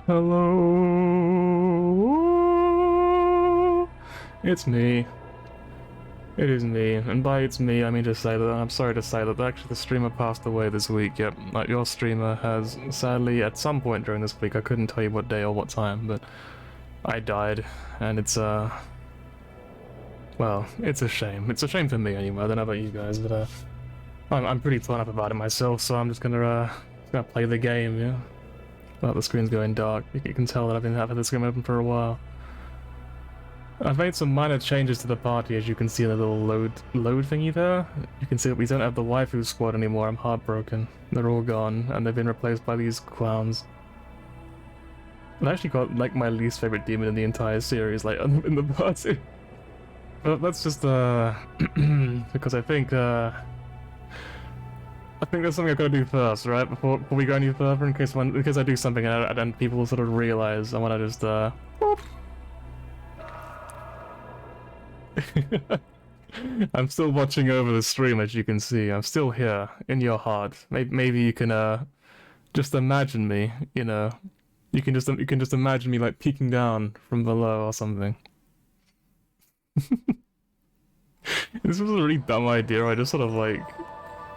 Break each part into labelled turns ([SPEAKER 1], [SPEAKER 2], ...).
[SPEAKER 1] Hello. It's me. It is me, and by it's me, I mean to say that I'm sorry to say that actually the streamer passed away this week. Yep, like your streamer has sadly at some point during this week, I couldn't tell you what day or what time, but I died, and it's well, it's a shame. It's a shame for me anyway. I don't know about you guys, but I'm pretty torn up about it myself. So I'm just gonna play the game. Yeah. Well, the screen's going dark. You can tell that I've been having the screen open for a while. I've made some minor changes to the party, as you can see in the little load thingy there. You can see that we don't have the waifu squad anymore. I'm heartbroken. They're all gone, and they've been replaced by these clowns. I actually got like my least favorite demon in the entire series, like in the party. But that's just because I think there's something I've got to do first, right? Before we go any further, in case I do something and people sort of realize I want to just I'm still watching over the stream, as you can see. I'm still here in your heart. Maybe you can just imagine me. You know, you can just imagine me like peeking down from below or something. This was a really dumb idea. I just sort of like,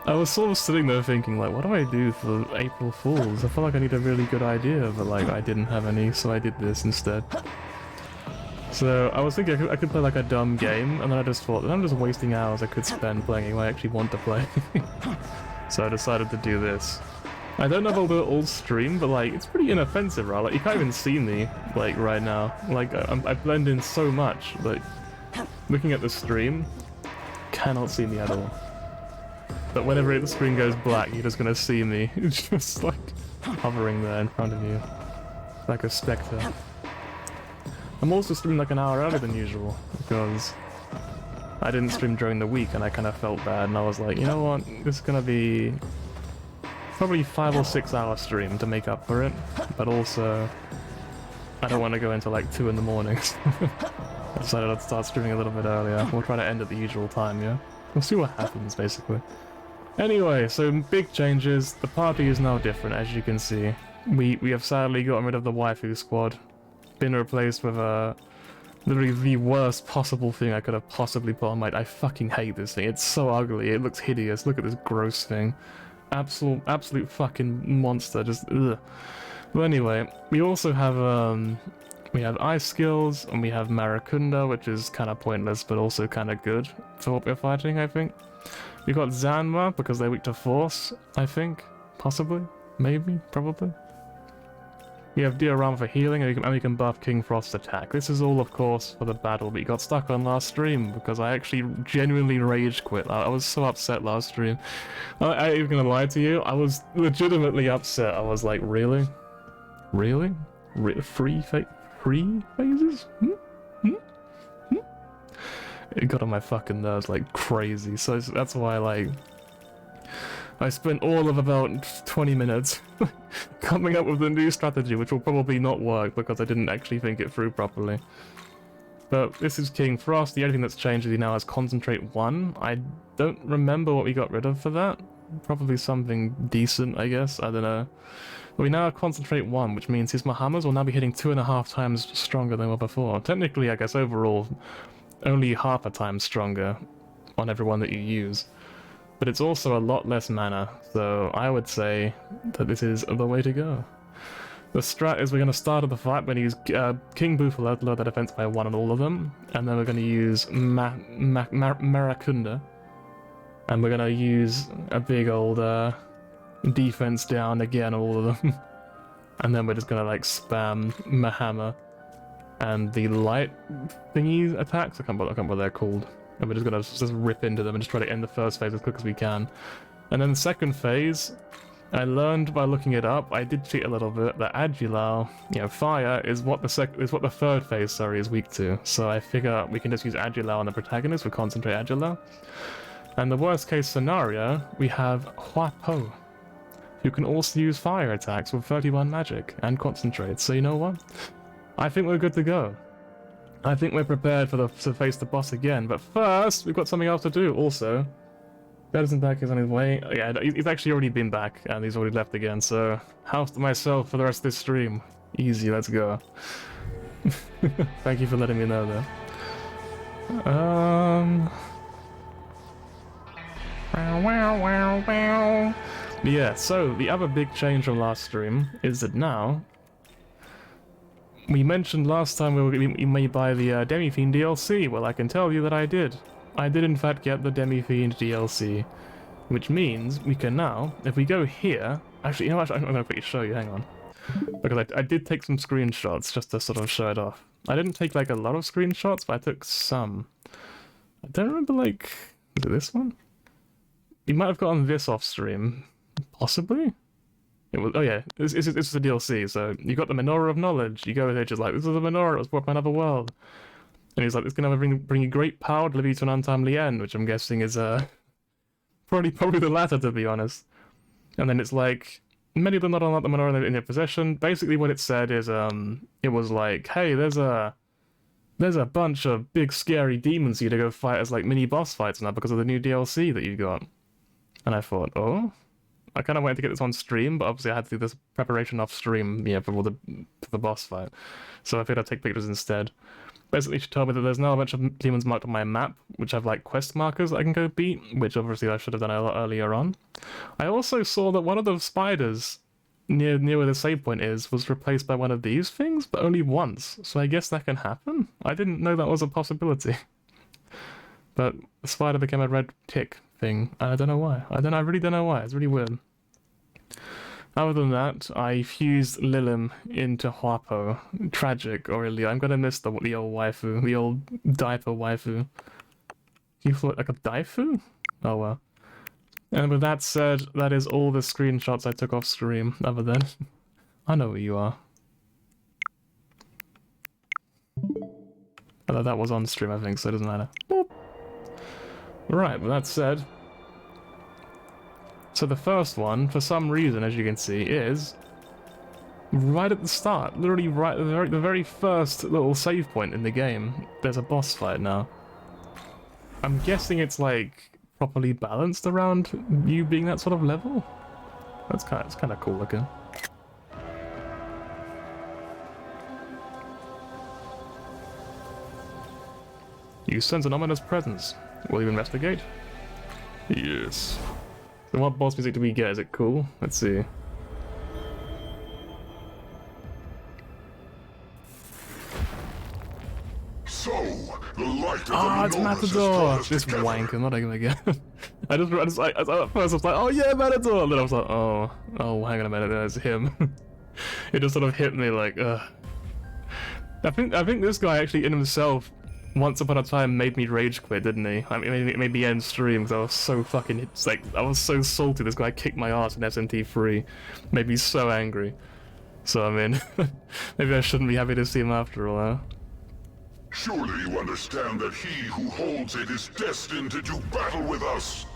[SPEAKER 1] I was sort of sitting there thinking like, what do I do for April Fools? I feel like I need a really good idea, but like I didn't have any, so I did this instead. So I was thinking I could play like a dumb game, and then I just thought that I'm just wasting hours I could spend playing a game I actually want to play. So I decided to do this. I don't know if I'll do it all stream, but like it's pretty inoffensive, right? Like you can't even see me like right now. Like I blend in so much. Like looking at the stream, cannot see me at all. But whenever the screen goes black, you're just gonna see me. It's just like hovering there in front of you, like a spectre. I'm also streaming like an hour earlier than usual, because I didn't stream during the week and I kind of felt bad, and I was like, you know what, this is gonna be probably 5 or 6 hour stream to make up for it, but also I don't want to go into like 2 in the morning. I decided I'd start streaming a little bit earlier. We'll try to end at the usual time, yeah? We'll see what happens, basically. Anyway, so big changes. The party is now different, as you can see. We have sadly gotten rid of the waifu squad. Been replaced with literally the worst possible thing I could have possibly put on my... I fucking hate this thing. It's so ugly. It looks hideous. Look at this gross thing. Absolute fucking monster. Just ugh. But anyway, we also have we have ice skills and we have Maracunda, which is kind of pointless but also kind of good for what we're fighting, I think. We got Zanma because they're weak to force, I think. Possibly. Maybe. Probably. We have Diorama for healing, and we can buff King Frost's attack. This is all, of course, for the battle, but you got stuck on last stream because I actually genuinely rage quit. I was so upset last stream. I ain't even gonna lie to you, I was legitimately upset. I was like, really? Really? Free phases? It got on my fucking nerves like crazy, so that's why, like, I spent all of about 20 minutes coming up with a new strategy, which will probably not work because I didn't actually think it through properly. But this is King Frost. The only thing that's changed is he now has Concentrate 1. I don't remember what we got rid of for that. Probably something decent, I guess. I don't know. But we now have Concentrate 1, which means his Mahamas will now be hitting 2.5 times stronger than they were before. Technically, I guess overall, only half a time stronger on everyone that you use. But it's also a lot less mana, so I would say that this is the way to go. The strat is we're going to start at the fight, we're going to use King Boo for lower their defense by 1 on all of them, and then we're going to use Maracunda, and we're going to use a big old defense down again on all of them, and then we're just going to like spam Mahammer and the light thingy attacks. I can't remember what they're called. And we're just gonna just rip into them and just try to end the first phase as quick as we can. And then the second phase, I learned by looking it up. I did cheat a little bit that Agilao, you know, fire is what the third phase, sorry, is weak to. So I figure we can just use Agilao on the protagonist with Concentrate Agilao. And the worst case scenario, we have Huapo, who can also use fire attacks with 31 magic and concentrate. So you know what? I think we're good to go. I think we're prepared to face the boss again, but first, we've got something else to do, also. Bedison back is on his way. Yeah, he's actually already been back, and he's already left again, so house to myself for the rest of this stream. Easy, let's go. Thank you for letting me know, though. Yeah, so the other big change from last stream is that now we mentioned last time we may buy the Demi-Fiend DLC. Well, I can tell you that I did. I did in fact get the Demi-Fiend DLC, which means we can now, if we go here, actually, you know what, I'm going to quickly show you, hang on. Because I did take some screenshots just to sort of show it off. I didn't take like a lot of screenshots, but I took some. I don't remember, like, was it this one? You might have gotten this off stream, possibly? It was, oh yeah, this is the DLC, so you got the Menorah of Knowledge. You go there just like, this is a menorah, it was brought from another world. And he's like, it's gonna bring you great power, deliver you to an untimely end, which I'm guessing is probably the latter, to be honest. And then it's like, many of them not unlock the menorah in their possession. Basically what it said is, it was like, hey, there's a bunch of big scary demons for you to go fight as like mini boss fights now because of the new DLC that you got. And I thought, oh, I kind of wanted to get this on stream, but obviously I had to do this preparation off stream, yeah, for the boss fight. So I figured I'd take pictures instead. Basically, she told me that there's now a bunch of demons marked on my map, which have like quest markers that I can go beat, which obviously I should have done a lot earlier on. I also saw that one of the spiders near where the save point is was replaced by one of these things, but only once. So I guess that can happen. I didn't know that was a possibility. But the spider became a red tick thing, and I don't know why. I really don't know why. It's really weird. Other than that, I fused Lilim into Huapo. Tragic, Aurelia. I'm gonna miss the old waifu, the old diaper waifu. You thought like a daifu? Oh well. And with that said, that is all the screenshots I took off stream, other than... I know who you are. Although that was on stream, I think, so it doesn't matter. Boop. Right, with that said... So the first one, for some reason, as you can see, is... right at the start. Literally right at the very first little save point in the game. There's a boss fight now. I'm guessing it's like... properly balanced around you being that sort of level. It's kind of cool looking. You sense an ominous presence. Will you investigate? Yes. So what boss music do we get? Is it cool? Let's see.
[SPEAKER 2] So, the light of
[SPEAKER 1] it's Matador! This wanker, not even again. I just at first I was like, oh yeah, Matador! And then I was like, oh, hang on a minute, there's him. It just sort of hit me like, ugh. I think this guy actually in himself, once upon a time, made me rage quit, didn't he? I mean, it made me end stream because I was so fucking, I was so salty this guy kicked my ass in SMT V. Made me so angry. So I mean, maybe I shouldn't be happy to see him after all, huh?
[SPEAKER 2] Surely you understand that he who holds it is destined to do battle with us?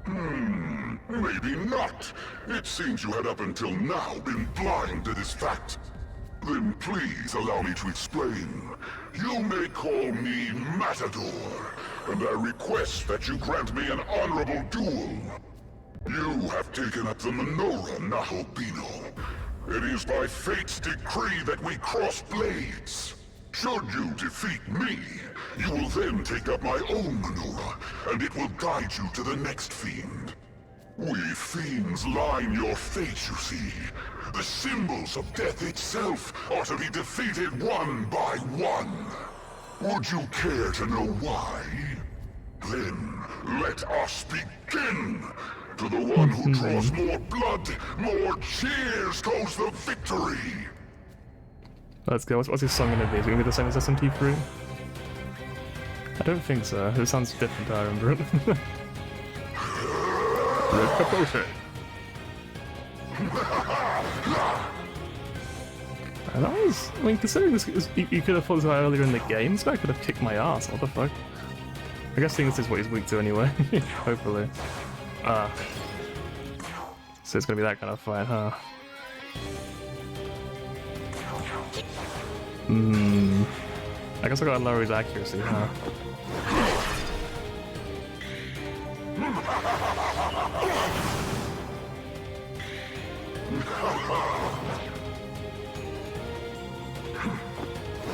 [SPEAKER 2] Maybe not. It seems you had up until now been blind to this fact. Then please allow me to explain. You may call me Matador, and I request that you grant me an honorable duel. You have taken up the menorah, Nahobino. It is by fate's decree that we cross blades. Should you defeat me, you will then take up my own menorah, and it will guide you to the next fiend. We fiends line your fate, you see. The symbols of death itself are to be defeated one by one. Would you care to know why? Then, let us begin! To the one who draws more blood, more cheers goes the victory!
[SPEAKER 1] Let's go. What's his song gonna be? Is it gonna be the same as SMT V? I don't think so. It sounds different, I remember it. Red Capote. And that was... I mean, considering this, you could have thought this out earlier in the game, this guy could have kicked my ass. What the fuck? I guess this is what he's weak to anyway. Hopefully. So it's gonna be that kind of fight, huh? I guess I gotta lower his accuracy, huh?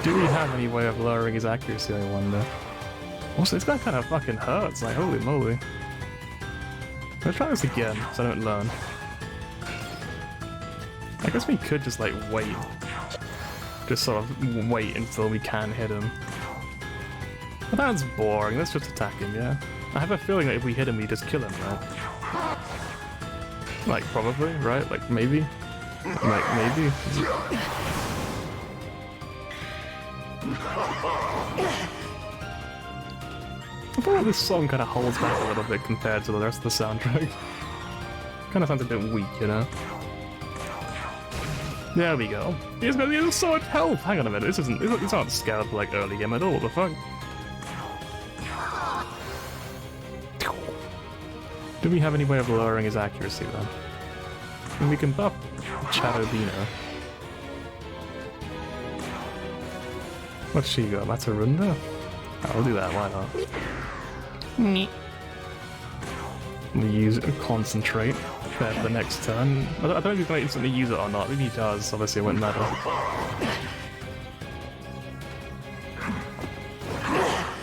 [SPEAKER 1] Do we have any way of lowering his accuracy, I wonder? Also, this guy kind of fucking hurts, like, holy moly. Let's try this again, so I don't learn. I guess we could just, like, wait. Just sort of wait until we can hit him. But that's boring, let's just attack him, yeah? I have a feeling that if we hit him, we just kill him, right? Like, probably, right? Like, maybe? Like, maybe? I feel like this song kind of holds back a little bit compared to the rest of the soundtrack. Kind of sounds a bit weak, you know? There we go. He has so much health! Hang on a minute, it's not scaled like early game at all, what the fuck? Do we have any way of lowering his accuracy then? And we can buff Chadobino. What's she got? Matarunda? I'll do that, why not? We use Concentrate for the next turn. I don't know if he's going to instantly use it or not. If he does, obviously it won't matter.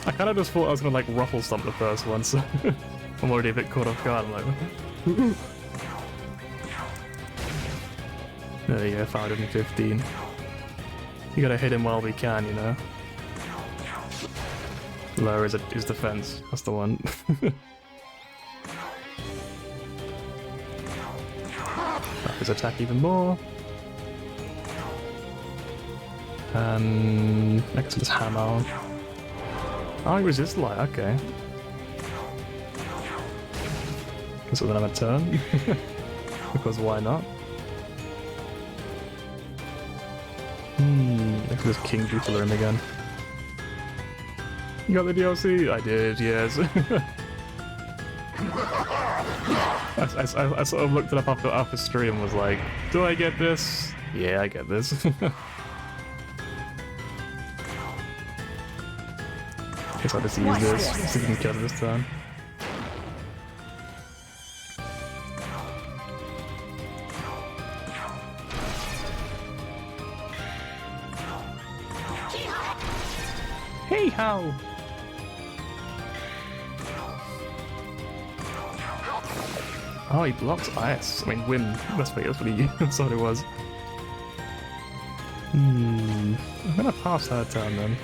[SPEAKER 1] I kind of just thought I was going to like ruffle stomp the first one, so I'm already a bit caught off guard. I'm like, there you go, 515. You gotta hit him while we can, you know. Lower his defense. That's the one. Up his attack even more. And next to this hammer. Oh, he resists light, okay. So then I'm a turn. Because why not? Next to this King Butler him again. You got the DLC? I did, yes. I sort of looked it up after stream and was like, do I get this? Yeah, I get this. Guess I'll just use this, see if we can kill him this time. Hey how? Oh, he blocks ice. I mean, wind. That's what he. That's what it was. I'm gonna pass her turn then.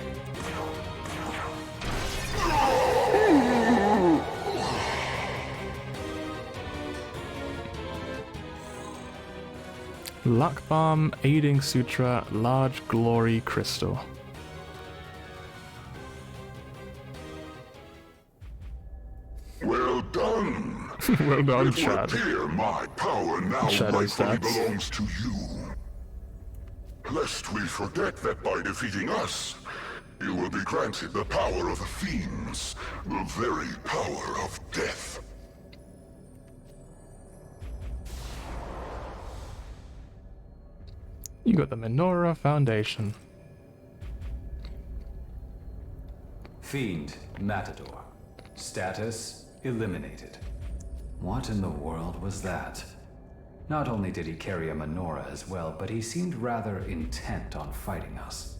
[SPEAKER 1] Luck Bomb, Aiding Sutra, Large Glory Crystal.
[SPEAKER 2] Well done.
[SPEAKER 1] Well done,
[SPEAKER 2] It will
[SPEAKER 1] Chad.
[SPEAKER 2] appear my power now
[SPEAKER 1] Shadow
[SPEAKER 2] rightfully
[SPEAKER 1] stats.
[SPEAKER 2] belongs to you. Lest we forget that by defeating us, you will be granted the power of the fiends, the very power of death.
[SPEAKER 1] You got the Menorah Foundation.
[SPEAKER 3] Fiend Matador. Status eliminated. What in the world was that? Not only did he carry a menorah as well, but he seemed rather intent on fighting us.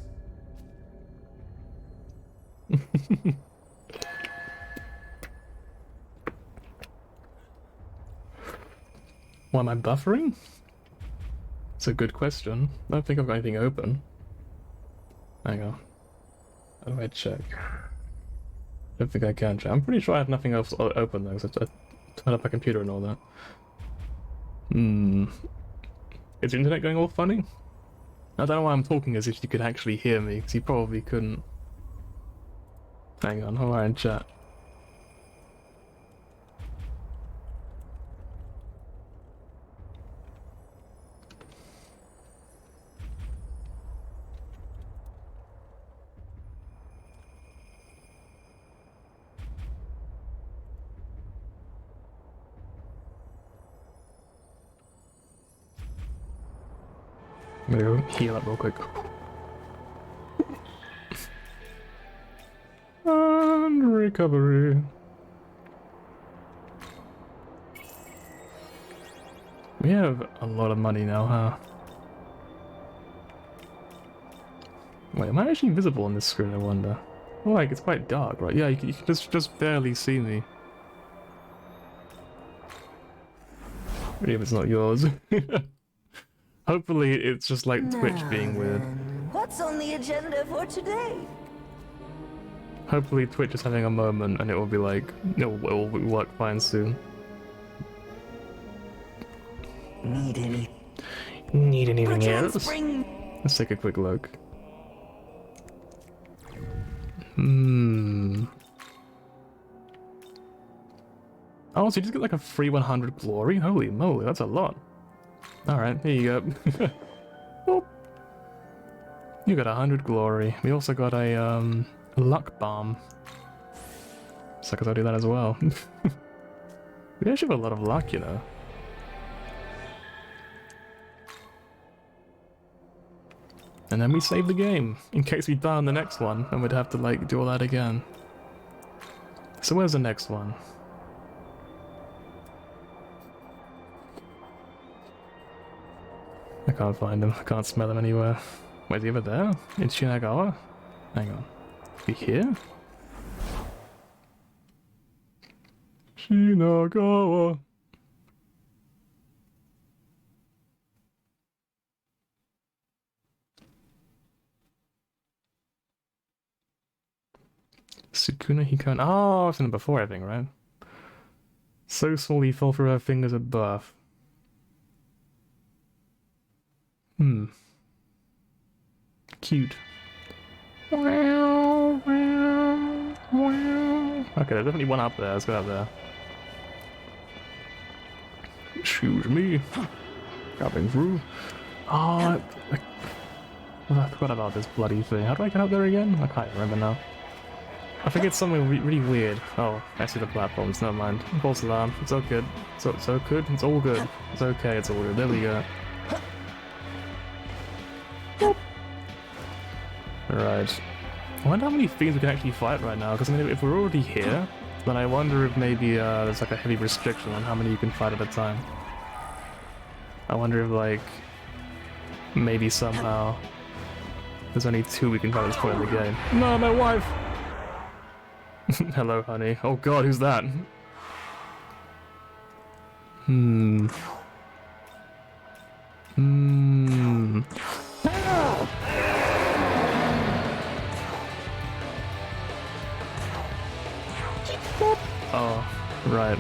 [SPEAKER 1] Why am I buffering? It's a good question. I don't think I've got anything open. Hang on. How do I check? I don't think I can check. I'm pretty sure I have nothing else open though, because I turned up my computer and all that. Is the internet going all funny? I don't know why I'm talking as if you could actually hear me, because you probably couldn't. Hang on, hold on in chat. I'm gonna go heal up real quick. And recovery. We have a lot of money now, huh? Wait, am I actually visible on this screen, I wonder? Oh, like, it's quite dark, right? Yeah, you can just barely see me. Maybe if it's not yours. Hopefully it's just like Twitch being weird.
[SPEAKER 4] What's on the agenda for today?
[SPEAKER 1] Hopefully Twitch is having a moment and it will be like, it will work fine soon.
[SPEAKER 4] Need
[SPEAKER 1] Anything else?
[SPEAKER 4] spring.
[SPEAKER 1] Let's take a quick look. Oh, so you just get like a free 100 glory? Holy moly, that's a lot. Alright, here you go. Boop. You got 100 glory. We also got a luck bomb. So I guess I'll do that as well. We actually have a lot of luck, you know. And then we save the game, in case we die on the next one, and we'd have to like do all that again. So where's the next one? I can't find him. I can't smell him anywhere. Where's he over there? In Shinagawa? Hang on. Is he here? Shinagawa. Sukuna Hikon. Oh, I've seen him before, I think, right? So small he fell through her fingers at birth. Cute. Okay, there's definitely one up there. Let's go up there. Excuse me. Coming through. Oh, I forgot about this bloody thing. How do I get up there again? I can't remember now. I think it's something really weird. Oh, I see the platforms. Never mind. False alarm. It's all good. It's all good. It's all good. It's okay. It's all good. There we go. Right. I wonder how many things we can actually fight right now, because I mean, if we're already here, then I wonder if maybe there's like a heavy restriction on how many you can fight at a time. I wonder if like, maybe somehow, there's only 2 we can fight at this point in the game. No, my wife! Hello, honey. Oh god, who's that? Oh, right.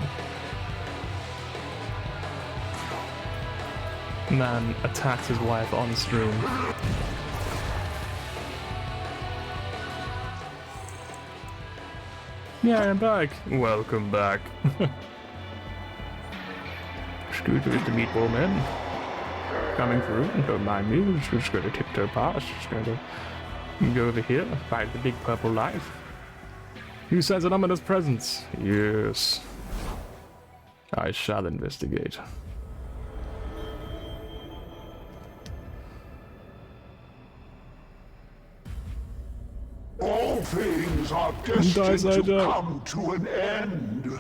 [SPEAKER 1] Man attacks his wife on stream. Yeah, I'm back. Welcome back. Excuse me, Mr. Meatball Man. Coming through. Don't mind me. Just going to tiptoe past. Just going to go over here. Find the big purple light. Who says an ominous presence? Yes. I shall investigate.
[SPEAKER 2] All things are destined to come to an end.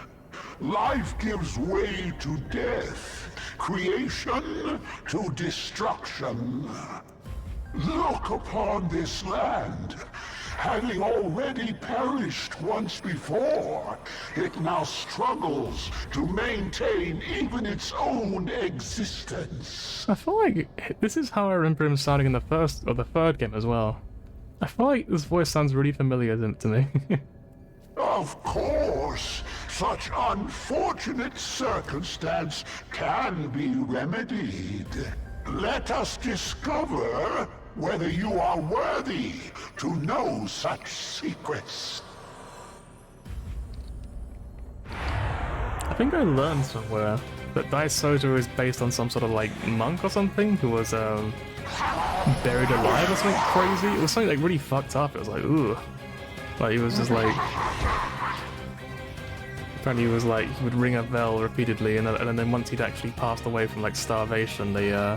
[SPEAKER 2] Life gives way to death, creation to destruction. Look upon this land. Having already perished once before, it now struggles to maintain even its own existence.
[SPEAKER 1] I feel like this is how I remember him sounding in the first or the third game as well. I feel like this voice sounds really familiar to me.
[SPEAKER 2] Of course, such unfortunate circumstance can be remedied. Let us discover whether you are worthy to know such secrets.
[SPEAKER 1] I think I learned somewhere that Daisojo is based on some sort of like monk or something who was buried alive or something crazy. It was something like really fucked up. It was like, ooh. Like he was just like, apparently he was like, he would ring a bell repeatedly, and then once he'd actually passed away from like starvation, they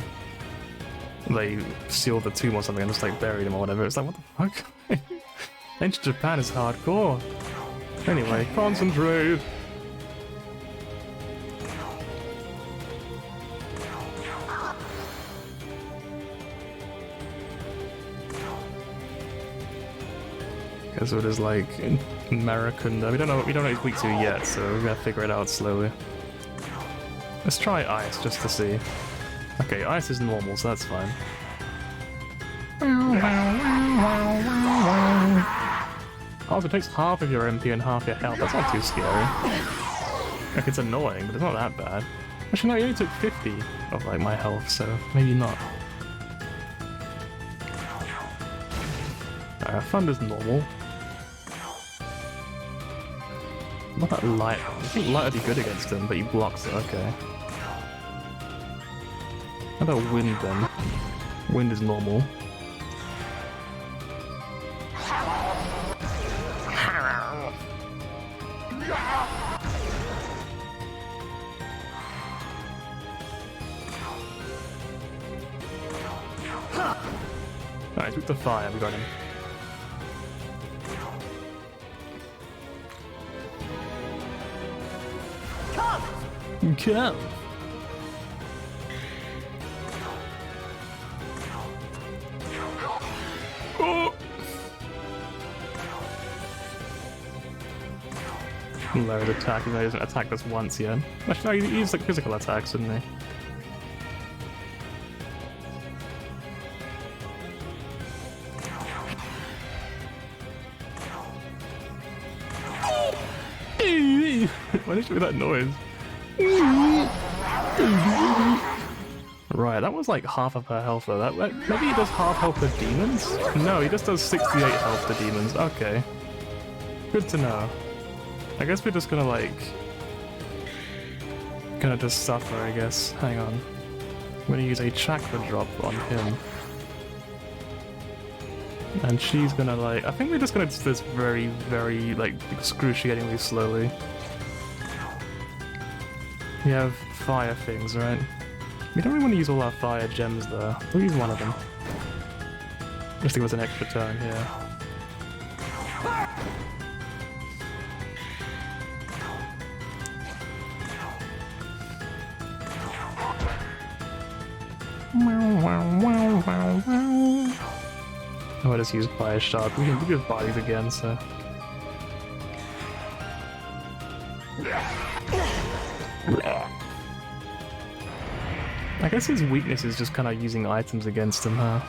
[SPEAKER 1] sealed the tomb or something and just like buried him or whatever. It's like, what the fuck? Ancient Japan is hardcore. Anyway, concentrate. Because it is like American. We don't know what it's weak to yet, so we're gonna figure it out slowly. Let's try ice just to see. Okay, ice is normal, so that's fine. Also, it takes half of your MP and half your health. That's not too scary. Like, it's annoying, but it's not that bad. Actually, no, he only took 50 of like my health, so maybe not. Thunder's normal. What about light? I think light would be good against him, but he blocks it. Okay. How about wind then? Wind is normal. Alright, with the fire, we got him. Come! Oh! Lowered attack, even though he hasn't attacked us once yet. Actually, no, he used like physical attacks, didn't he? Why did you make that noise? Right, that was like half of her health though. Maybe he does half health to demons? No, he just does 68 health to demons. Okay. Good to know. I guess we're just gonna like... gonna just suffer, I guess. Hang on. I'm gonna use a chakra drop on him. And she's gonna like... I think we're just gonna do this very, very like excruciatingly slowly. We have fire things, right? We don't really want to use all our fire gems though. We'll use one of them. Just to give us an extra turn here. Oh, I just used fire shot. We can just buy these again, so... I guess his weakness is just kind of using items against him, huh?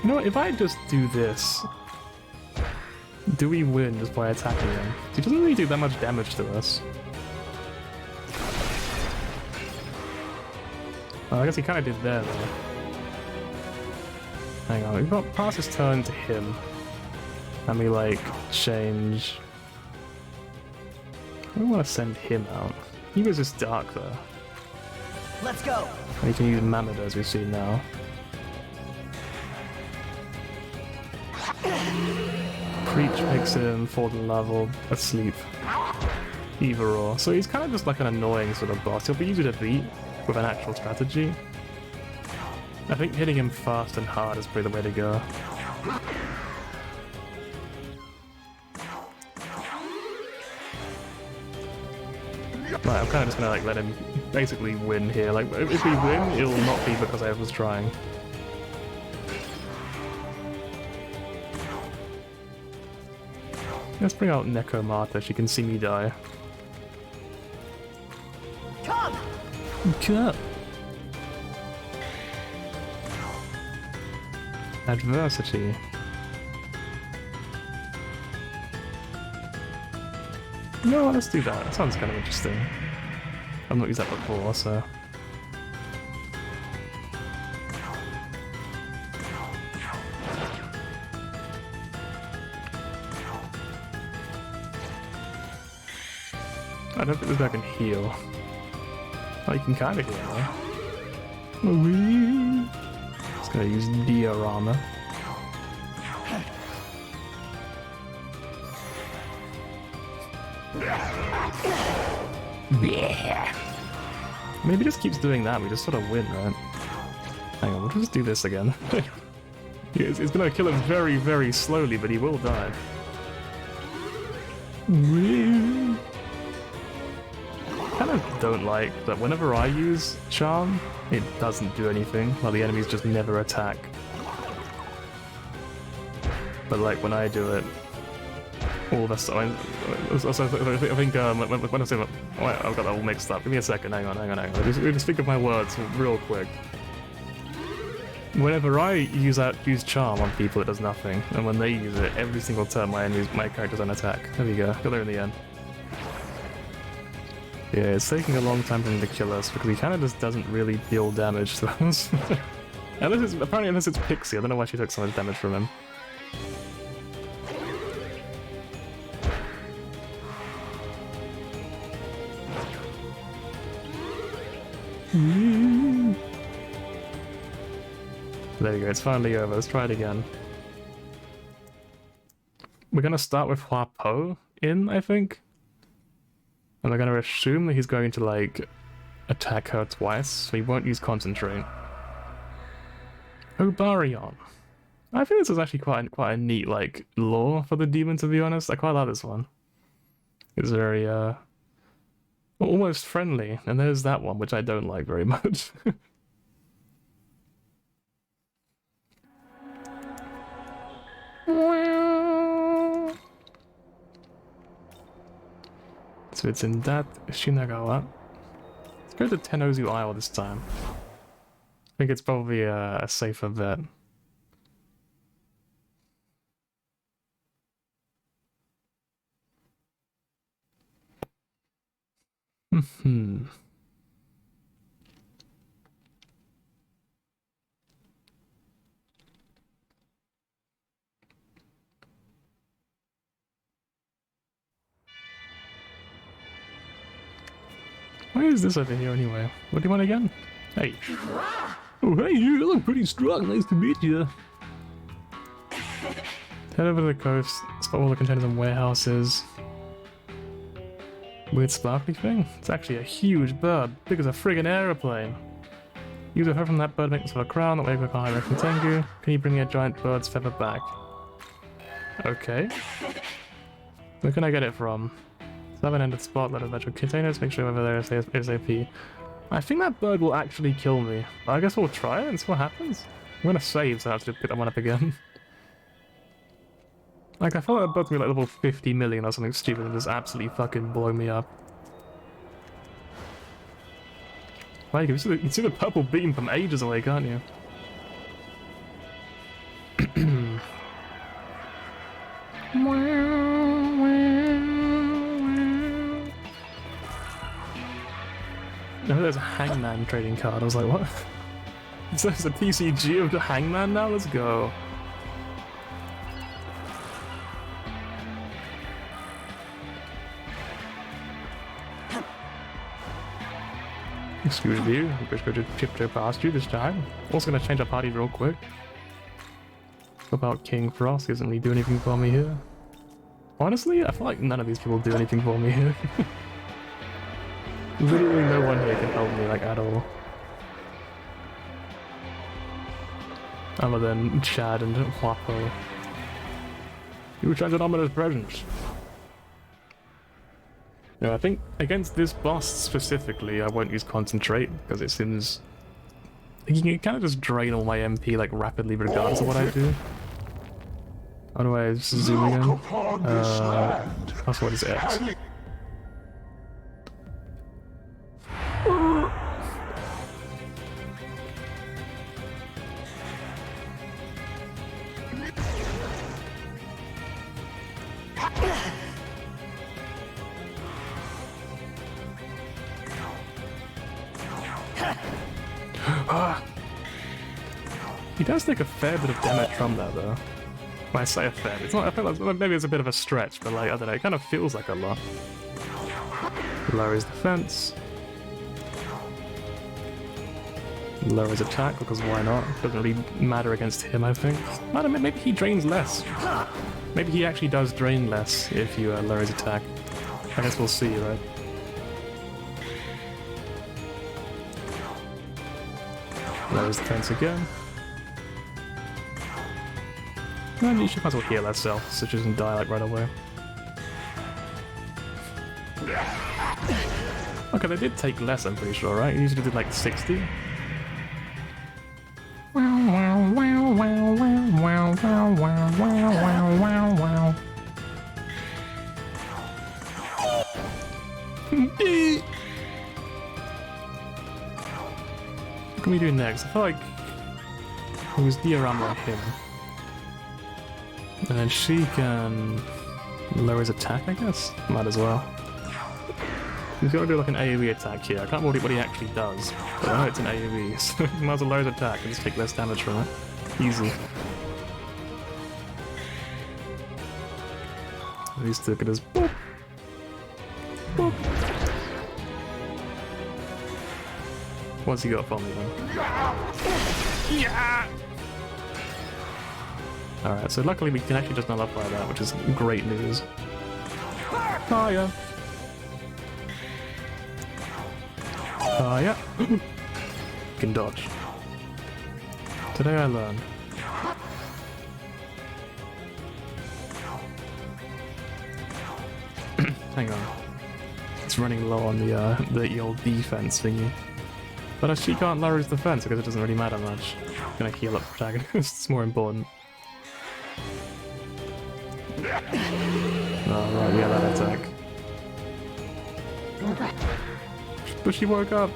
[SPEAKER 1] You know what, if I just do this... Do we win just by attacking him? He doesn't really do that much damage to us. Oh, I guess he kind of did there, though. Hang on, we've got pass his turn to him. And we, like, change... I don't want to send him out. He was just dark, though.
[SPEAKER 4] Let's go!
[SPEAKER 1] And you can use Mammoth, as we've seen now. Preach makes him fall to level, asleep. Either or. So he's kind of just like an annoying sort of boss. He'll be easy to beat with an actual strategy. I think hitting him fast and hard is probably the way to go. Right, I'm kind of just gonna like let him basically win here. Like, if we win, it will not be because I was trying. Let's bring out Necromata. She can see me die.
[SPEAKER 4] Come!
[SPEAKER 1] Come! Adversity. No, let's do that. That sounds kind of interesting. I've not used that before, so... I don't think this guy can heal. Oh, you can kind of heal, though. Just gonna use diorama. Maybe he just keeps doing that, we just sort of win, right? Hang on, we'll just do this again. It's gonna kill him very, very slowly, but he will die. Kind of kind of don't like that whenever I use Charm, it doesn't do anything, like the enemies just never attack. But like when I do it, all of a sudden, I think when I say that, wait, I've got that all mixed up. Give me a second, hang on. Just think of my words real quick. Whenever I use Charm on people, it does nothing, and when they use it, every single turn my characters don't attack. There we go, got there in the end. Yeah, it's taking a long time for him to kill us because he kind of just doesn't really deal damage to us. Unless it's Pixie, I don't know why she took so much damage from him. There you go, it's finally over. Let's try it again. We're gonna start with Hua Po in, I think. And we're gonna assume that he's going to, like, attack her twice, so he won't use Concentrate. Obarion. I think this is actually quite a neat, like, lore for the demon, to be honest. I quite like this one. It's very, almost friendly. And there's that one, which I don't like very much. So it's in that Shinagawa. Let's go to Tenozu Isle this time. I think it's probably a safer bet. Why is this over here anyway? What do you want again? Hey. Oh, hey, you look pretty strong. Nice to meet you. Head over to the coast, spot all the containers and warehouses. Weird sparkly thing? It's actually a huge bird, big as a friggin' aeroplane. Use a feather from that bird, make this a crown, that way we can hide from Tengu. Can you bring me a giant bird's feather back? Okay. Where can I get it from? 7-ended spotlight of virtual containers, make sure over there is ASAP. I think that bird will actually kill me. I guess we'll try it and see what happens. I'm gonna save so I have to pick that one up again. Like, I felt like that bird's gonna be like level 50 million or something stupid and just absolutely fucking blow me up. Like, you can see the purple beam from ages away, can't you? No, there's a Hangman trading card. I was like, what? Is there a TCG of the Hangman now? Let's go. Excuse you, I'm just going to tiptoe past you this time. Also going to change our party real quick. What about King Frost? He doesn't really do anything for me here. Honestly, I feel like none of these people do anything for me here. Literally no one here can help me, like, at all. Other than Chad and Huapo. You change an ominous presence. No, I think against this boss specifically, I won't use Concentrate, because it seems... You can kind of just drain all my MP, like, rapidly regardless of what I do. Otherwise, zoom again. That's what is X. He does take a fair bit of damage from that, though. When I say a fair, it's not. I feel like maybe it's a bit of a stretch, but like I don't know, it kind of feels like a lot. Lowers defense. Lower his attack, because why not? Doesn't really matter against him, I think. I don't know, maybe he drains less. Maybe he actually does drain less if you lower his attack. I guess we'll see, right? Lower his defense again. And you should might as well heal herself, so she doesn't die like right away. Okay, Because they did take less, I'm pretty sure, right? You usually did like 60. Wow, wow, wow, wow, wow, wow, wow, wow, wow, wow. What can we do next? I feel like it was diorama on him. And then she can lower his attack, I guess? Might as well. He's got to do like an AoE attack here. I can't remember what he actually does, but I know it's an AoE, so he might as well lower his attack and just take less damage from it. Easy. At least look at his boop. Boop. What's he got for me then? Yeah! Alright, so luckily we can actually just nullify that, which is great news. Oh yeah. Oh yeah. Can dodge. Today I learned. Hang on. It's running low on the old defense thingy. But she can't lower his defense because it doesn't really matter much. I'm gonna heal up protagonists, it's more important. Oh right, yeah, that attack. But she woke up!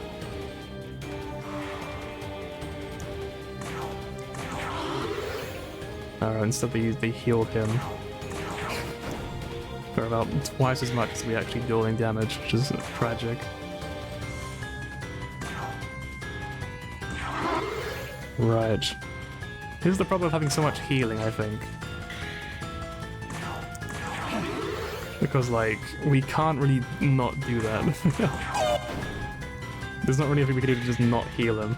[SPEAKER 1] Alright, instead they healed him. For about twice as much as we actually dealing damage, which is tragic. Right. Here's the problem of having so much healing, I think. Because, like, we can't really not do that. There's not really anything we can do to just not heal him.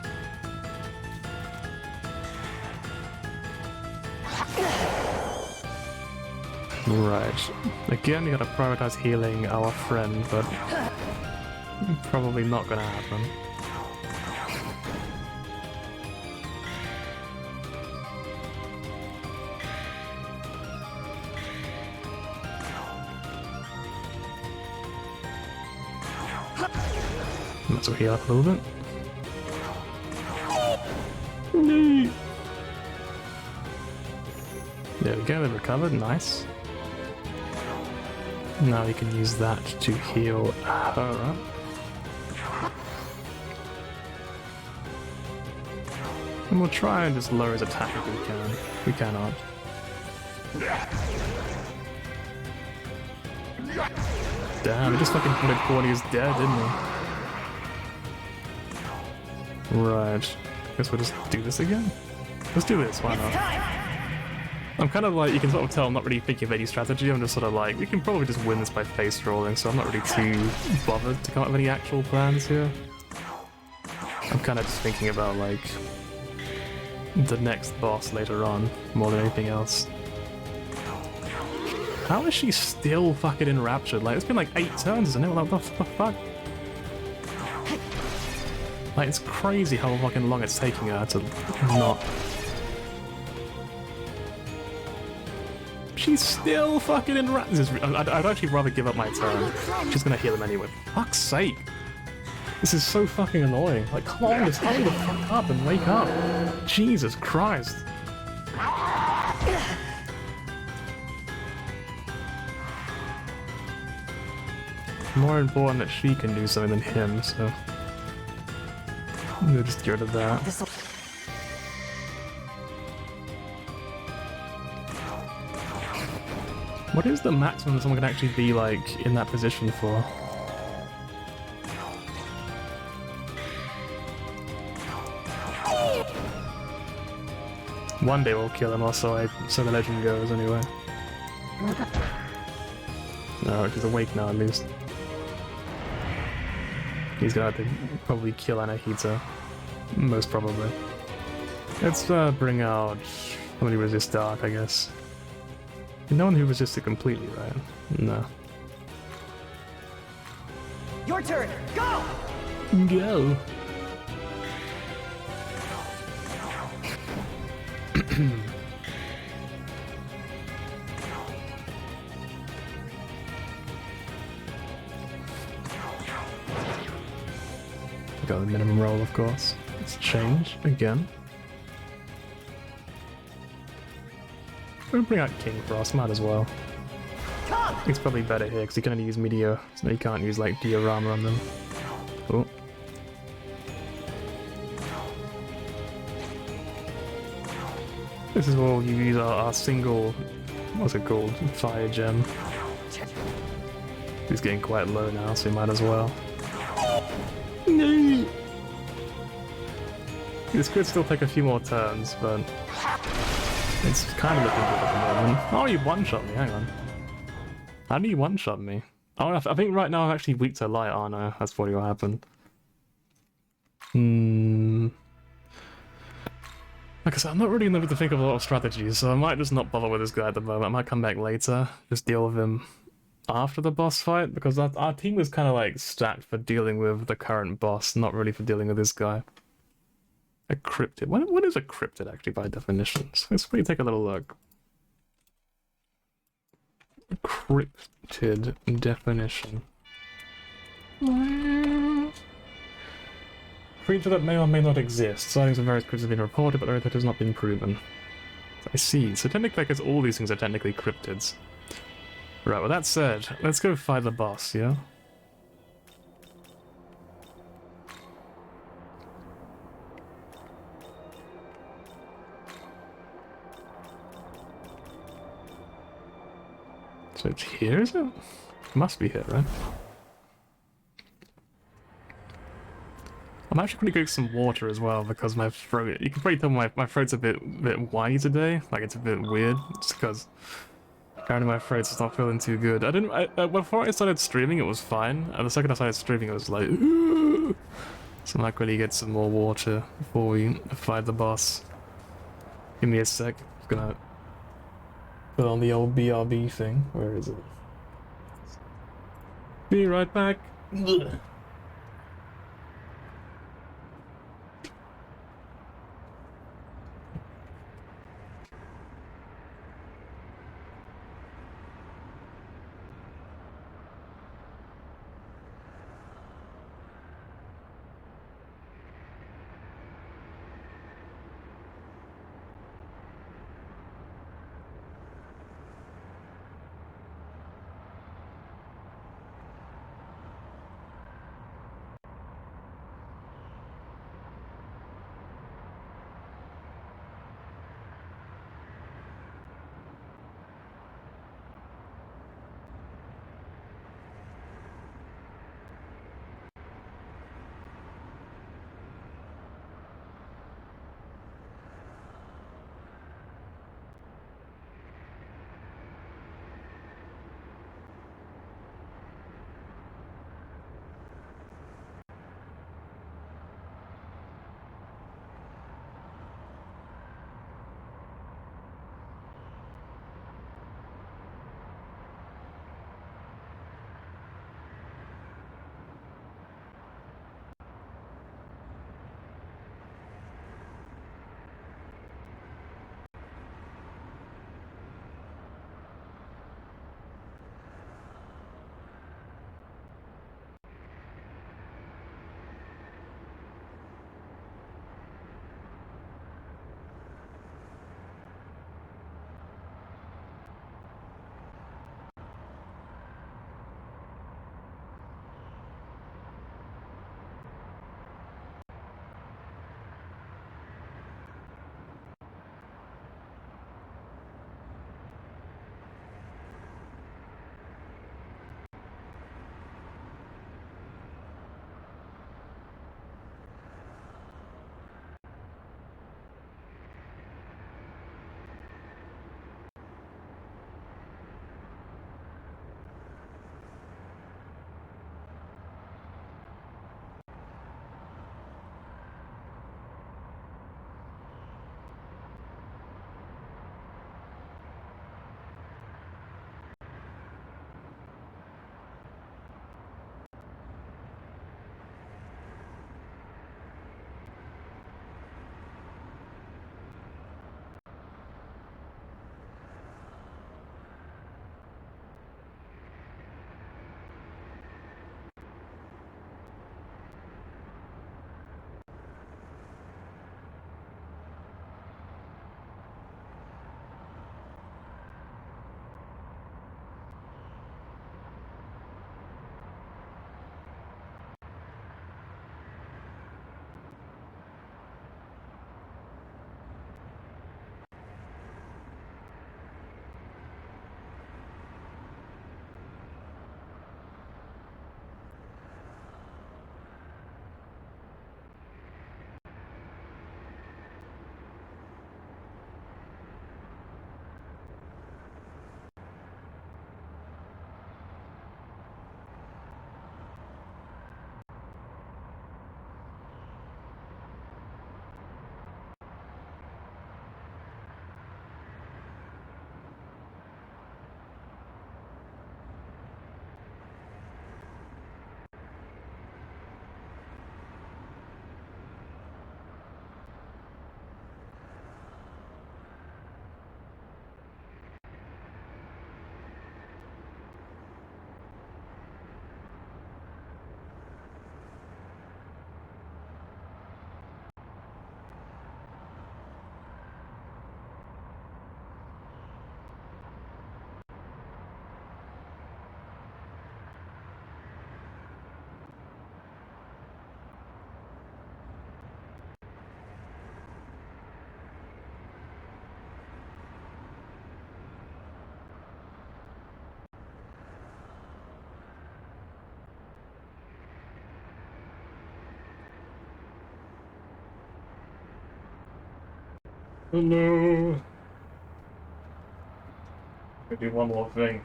[SPEAKER 1] Right. Again, we gotta prioritize healing our friend, but probably not gonna happen. Let's heal up a little bit. There we go, they've recovered, nice. Now we can use that to heal her up. And we'll try and just lower his attack if we can. We cannot. Damn, he just fucking put it when he was dead, didn't he? Right. Guess we'll just do this again? Let's do this, why not? I'm kind of like, you can sort of tell I'm not really thinking of any strategy, I'm just sort of like, we can probably just win this by face rolling, so I'm not really too bothered to come up with any actual plans here. I'm kind of just thinking about, like, the next boss later on, more than anything else. How is she still fucking enraptured? Like, it's been like 8 turns, isn't it? What the fuck? Like, it's crazy how fucking long it's taking her to not... She's still fucking enraptured. I'd actually rather give up my turn. She's gonna heal him anyway. Fuck's sake. This is so fucking annoying. Like, come on, just hurry the fuck up and wake up. Jesus Christ. More important that she can do something than him, so... we'll just get rid of that. What is the maximum that someone can actually be, like, in that position for? One day we'll kill him, or so the legend goes, anyway. No, she's awake now, at least. He's gonna have to probably kill Anahita. Most probably. Let's bring out somebody who resists dark, I guess. No one who resists it completely, right? No.
[SPEAKER 4] Your turn. Go.
[SPEAKER 1] Go. go the minimum roll, of course. Let's change again. We'll bring out King Frost, might as well. It's probably better here because you can only use Meteor, so you can't use like Diorama on them. Oh. This is where you use our single, what's it called, fire gem. He's getting quite low now, so we might as well. No! This could still take a few more turns, but it's kind of looking good at the moment. Oh, you one-shot me, hang on. How do you one-shot me? Oh, I think right now I'm actually weak to light, oh no, that's probably what happened. Like I said, I'm not really able to think of a lot of strategies, so I might just not bother with this guy at the moment. I might come back later, just deal with him after the boss fight, because our team is kind of like stacked for dealing with the current boss, not really for dealing with this guy. A cryptid. What is a cryptid actually by definition? So let's really take a little look. Cryptid definition. Creature that may or may not exist. Sightings of various cryptids have been reported, but their identity has not been proven. I see. So technically, I guess all these things are technically cryptids. Right, with that said, let's go fight the boss, yeah? So it's here, is it? It must be here, right? I'm actually going to drink some water as well because my throat, you can probably tell my throat's a bit whiny today, like it's a bit weird, just because apparently my throat's not feeling too good. Before I started streaming it was fine, and the second I started streaming it was like, ooh! So I'm like, really get some more water before we fight the boss. Give me a sec, I'm gonna put on the old BRB thing, where is it? Be right back! Ugh. Hello. I do one more thing.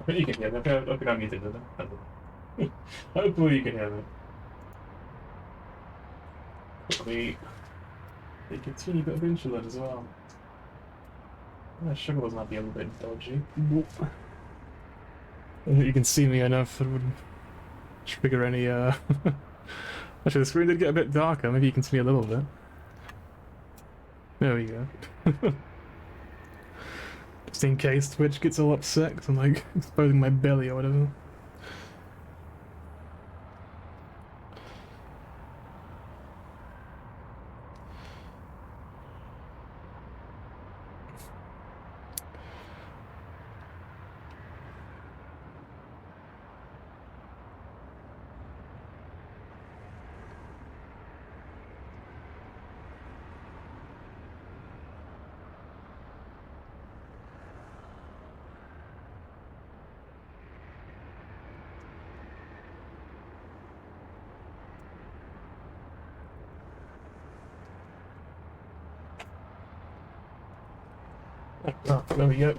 [SPEAKER 1] You can hear me. I think I'm muted, isn't it? Hopefully you can hear me. Hopefully they get a teeny bit of insulin as well. Sugar was not the other bit dodgy. You can see me enough that it wouldn't trigger any Actually, the screen did get a bit darker. Maybe you can see me a little bit. There we go. Just in case Twitch gets all upset because I'm like exposing my belly or whatever. Oh, there we go.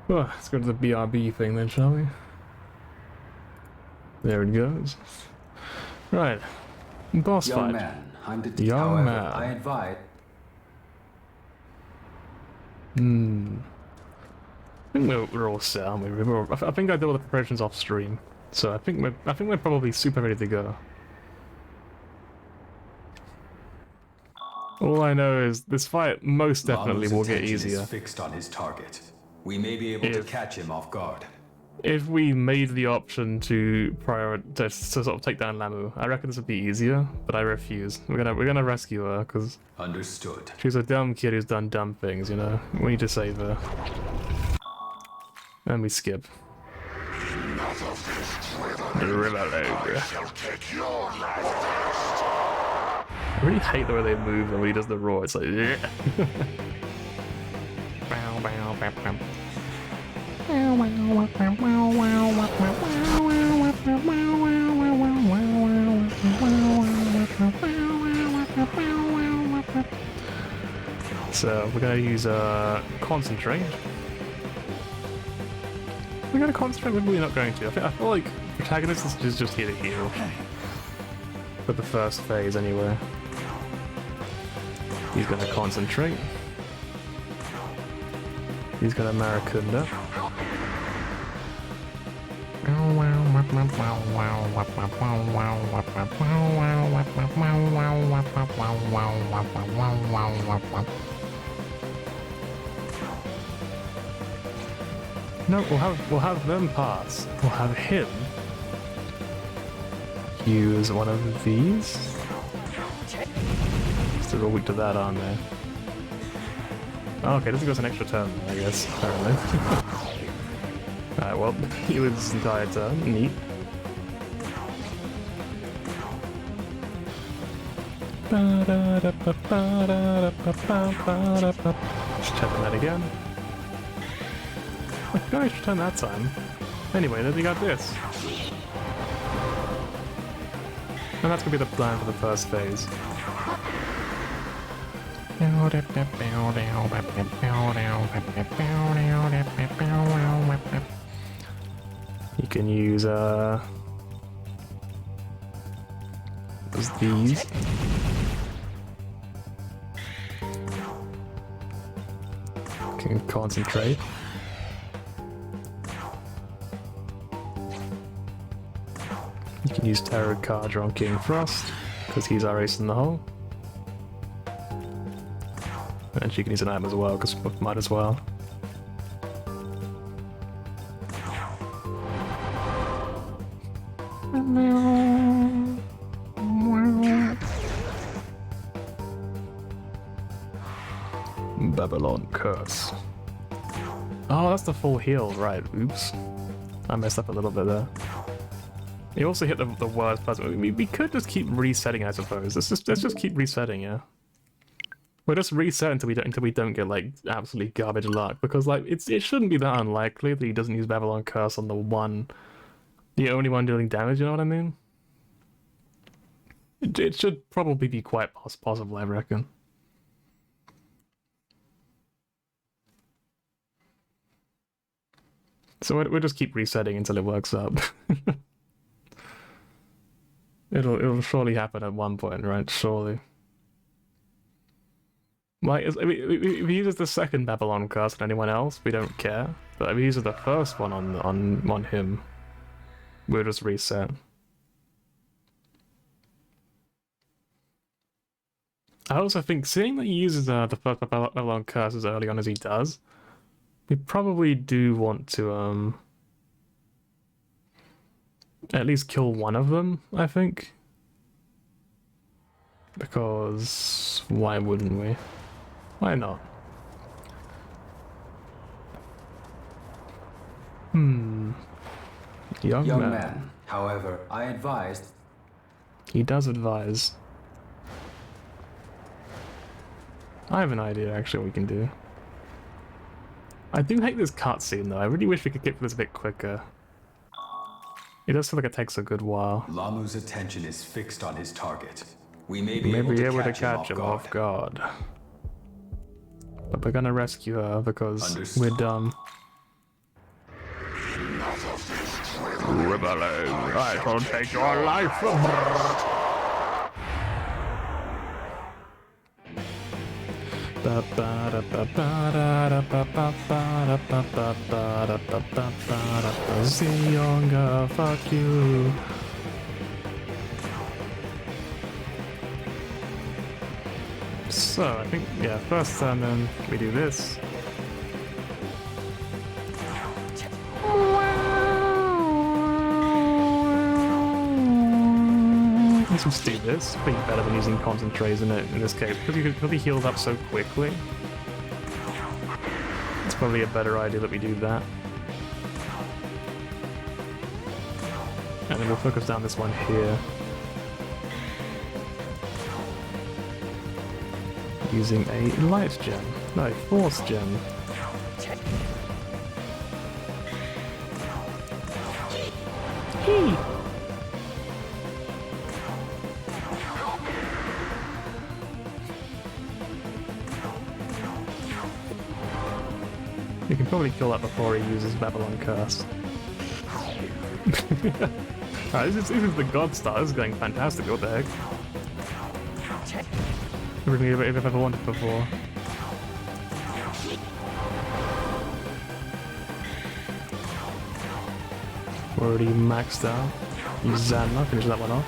[SPEAKER 1] Oh, let's go to the BRB thing then, shall we? There it goes. Right. Boss
[SPEAKER 3] Young
[SPEAKER 1] fight.
[SPEAKER 3] man, I'm the
[SPEAKER 1] Young
[SPEAKER 3] however,
[SPEAKER 1] man.
[SPEAKER 3] I advise.
[SPEAKER 1] I think we're all set, aren't we? I think I did all the preparations off stream, so I think we're probably super ready to go. All I know is this fight most definitely will get
[SPEAKER 3] attention
[SPEAKER 1] easier.
[SPEAKER 3] is fixed on his target. We may be able to catch him off guard.
[SPEAKER 1] If we made the option to to sort of take down Lamu, I reckon this would be easier, but I refuse. We're gonna rescue her because
[SPEAKER 3] Understood.
[SPEAKER 1] she's a dumb kid who's done dumb things, you know. We need to save her. And we skip. I really hate the way they move and when he does the roar. It's like, yeah. So we're gonna use concentrate. We're gonna concentrate, maybe we're not going to. I feel like protagonist is just here to heal. For the first phase anyway. He's gonna concentrate. He's gonna Maracunda. No, we'll have them pass. We'll have him use one of these. Still go weak to that, aren't they? Oh, okay, this goes an extra turn, I guess, apparently. Alright, well, he lives this entire turn. Neat. Just checking that again. I got an extra turn that time. Anyway, then we got this. And that's gonna be the plan for the first phase. You can use these. Can concentrate. You can use Tarot Cardra on King Frost, because he's our ace in the hole. And she can use an item as well, because might as well. Babylon Curse. Oh, that's the full heal, right. Oops. I messed up a little bit there. You also hit the worst plasma. We could just keep resetting, I suppose. Let's just keep resetting, yeah. We'll just reset until we don't get like absolutely garbage luck, because like it shouldn't be that unlikely that he doesn't use Babylon Curse on the only one dealing damage. You know what I mean? It should probably be quite possible, I reckon. So we'll just keep resetting until it works up. It'll surely happen at one point, right? Surely. Like, if he uses the second Babylon curse on anyone else, we don't care. But if he uses the first one on him, we'll just reset. I also think, seeing that he uses the first Babylon curse as early on as he does, we probably do want to at least kill one of them, I think. Because why wouldn't we? Why not? Young man.
[SPEAKER 3] However, I advised.
[SPEAKER 1] He does advise. I have an idea, actually, what we can do. I do hate this cutscene, though. I really wish we could get through this a bit quicker. It does feel like it takes a good while.
[SPEAKER 3] Lamu's attention is fixed on his target. We may be
[SPEAKER 1] Maybe
[SPEAKER 3] able to
[SPEAKER 1] catch him off guard. But we're gonna rescue her because
[SPEAKER 3] Understood.
[SPEAKER 1] we're dumb. Rebelling, I shall take your life from her. Zionga, fuck you. So I think, yeah, first turn then we do this. Let's just do this. Be better than using concentrates in this case, because he healed up so quickly. It's probably a better idea that we do that. And then we'll focus down this one here. Using a light gem. No, force gem. Hey! You can probably kill that before he uses Babylon Curse. Alright, this is the God Star. This is going fantastic. What the heck? Everything I've ever wanted before. Already maxed out. Use Zanma, finish that one off.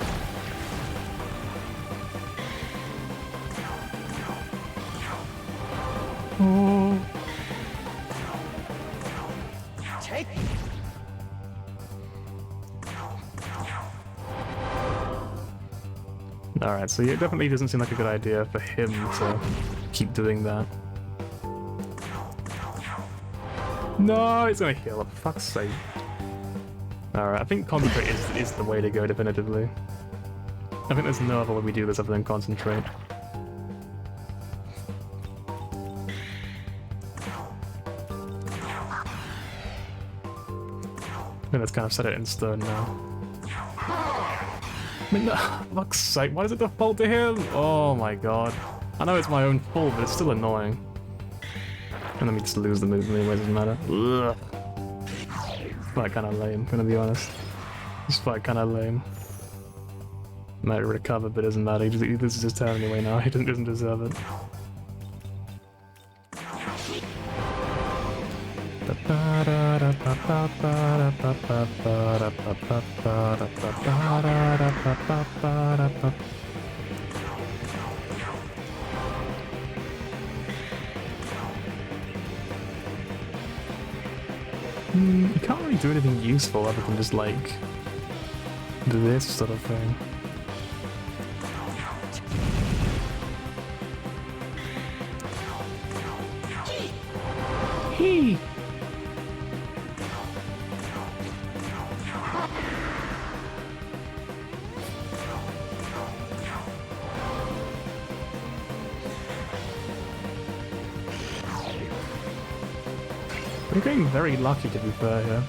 [SPEAKER 1] Oh. Alright, so it definitely doesn't seem like a good idea for him to keep doing that. No, it's gonna heal up, for fuck's sake. Alright, I think concentrate is the way to go definitively. I think there's no other way we do this other than concentrate. I think that's kind of set it in stone now. I mean, fuck's sake, why does it default to him? Oh my god. I know it's my own fault, but it's still annoying. And let me just lose the move anyway, doesn't matter. Ugh. It's quite kind of lame, gonna be honest. It's quite kind of lame. Might recover, but it doesn't matter. This is his turn anyway now, he doesn't deserve it. You can't really do anything useful other than just like this sort of thing. Hey! We're getting very lucky, to be fair here.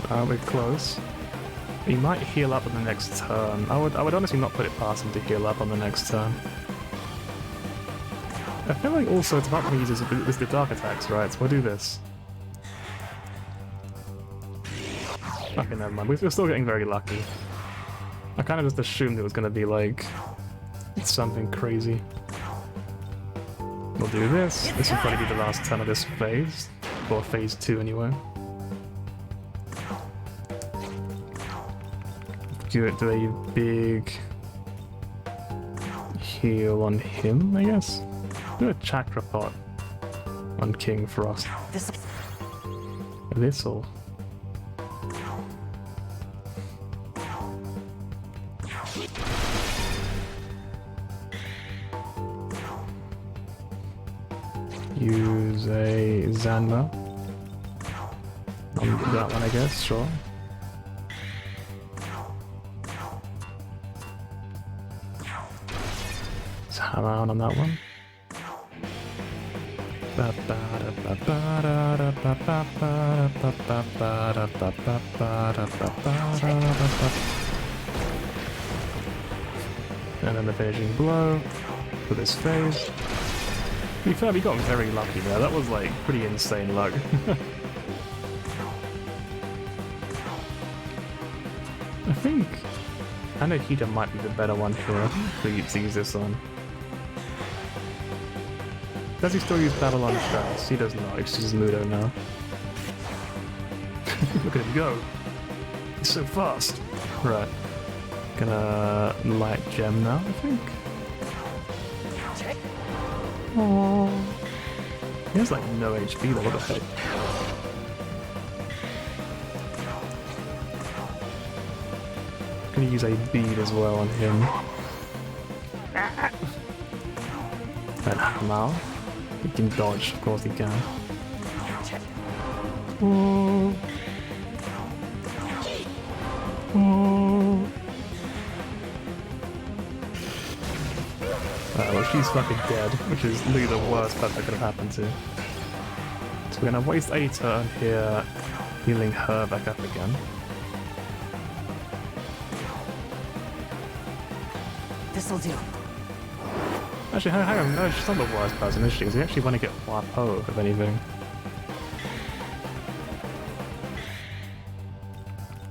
[SPEAKER 1] We're close. He might heal up on the next turn. I would honestly not put it past him to heal up on the next turn. I feel like also it's about to use the dark attacks, right? So we'll do this. Okay, never mind. We're still getting very lucky. I kind of just assumed it was going to be like something crazy. We'll do this. This will probably be the last turn of this phase. Or phase 2 anyway. Do a big heal on him, I guess. Do a chakra pot on King Frost. This'll. Use a Zanma on that one, I guess, sure. Let's hammer out on that one. And then the finishing blow for this phase. To be fair, we got very lucky there. That was like pretty insane luck. I think Anahita might be the better one here to use this on. Does he still use Babylon Strauss? He does not, it's just Mudo now. Look at him go! He's so fast! Right. Gonna light gem now, I think. Aww. He has like no HP though, what the heck? Gonna use a bead as well on him. And hammer. He can dodge, of course he can. Oh. Oh. Well, she's fucking dead, which is literally the worst that could have happened to. So we're gonna waste a turn here, healing her back up again.
[SPEAKER 4] This'll do.
[SPEAKER 1] Actually, hang on, no, she's not the worst person, is she? Because we actually want to get Wapo, if anything.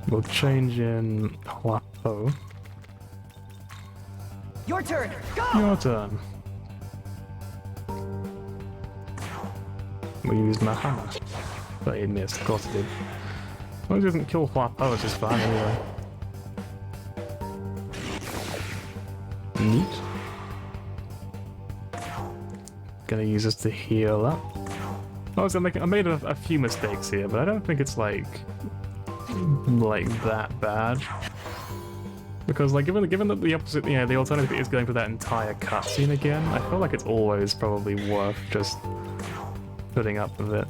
[SPEAKER 1] We'll change in Wapo.
[SPEAKER 4] Your turn. Go.
[SPEAKER 1] Your turn. We used my hammer. But it missed, of course it did. As long as it doesn't kill Wapo, it's just fine anyway. Neat. Gonna use this to heal up. I made a few mistakes here, but I don't think it's like that bad. Because like given that the opposite, the alternative is going for that entire cutscene again, I feel like it's always probably worth just putting up with it.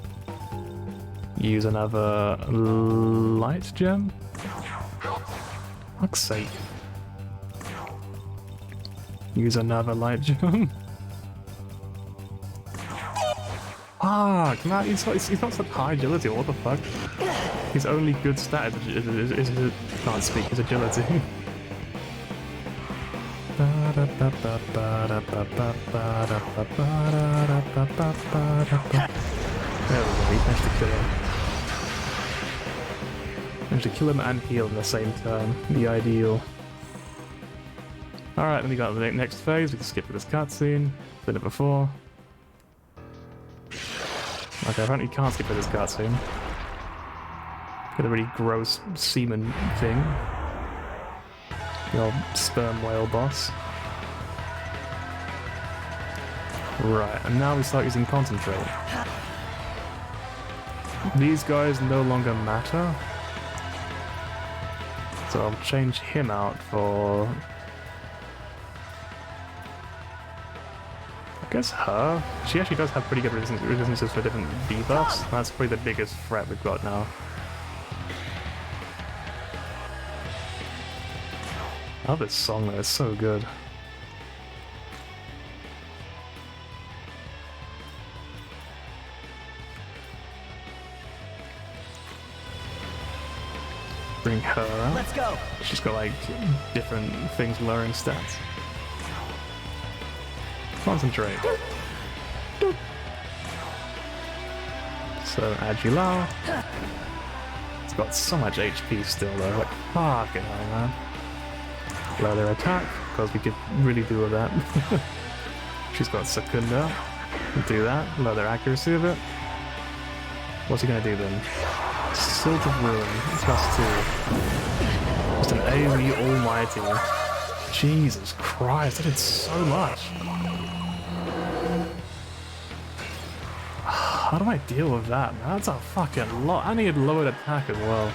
[SPEAKER 1] Use another light gem? Fuck's sake. Use another light gem. Fuck, man, he's not such high agility, what the fuck? His only good stat is can't speak, his agility. There we go, he managed to kill him. Managed to kill him and heal in the same turn. The ideal. Alright, then we got the next phase, we can skip this cutscene. Did it before. Okay, apparently you can't skip this cutscene. Got a really gross semen thing. The old sperm whale boss. Right, and now we start using concentrate. These guys no longer matter. So I'll change him out for... I guess her. She actually does have pretty good resistances for different debuffs. That's probably the biggest threat we've got now. I love this song though, it's so good. Bring her out.
[SPEAKER 4] Let's go.
[SPEAKER 1] She's got like different things lowering stats. Concentrate. So Agilao. It's got so much HP still though, like fucking hell, man. Lower their attack, because we could really do with that. She's got Secunda. Do that. Lower their accuracy a bit. What's he gonna do then? Silt of Ruin. +2. Just an AoE almighty. Jesus Christ, that did so much. How do I deal with that, man? That's a fucking lot. And he had lowered attack as well.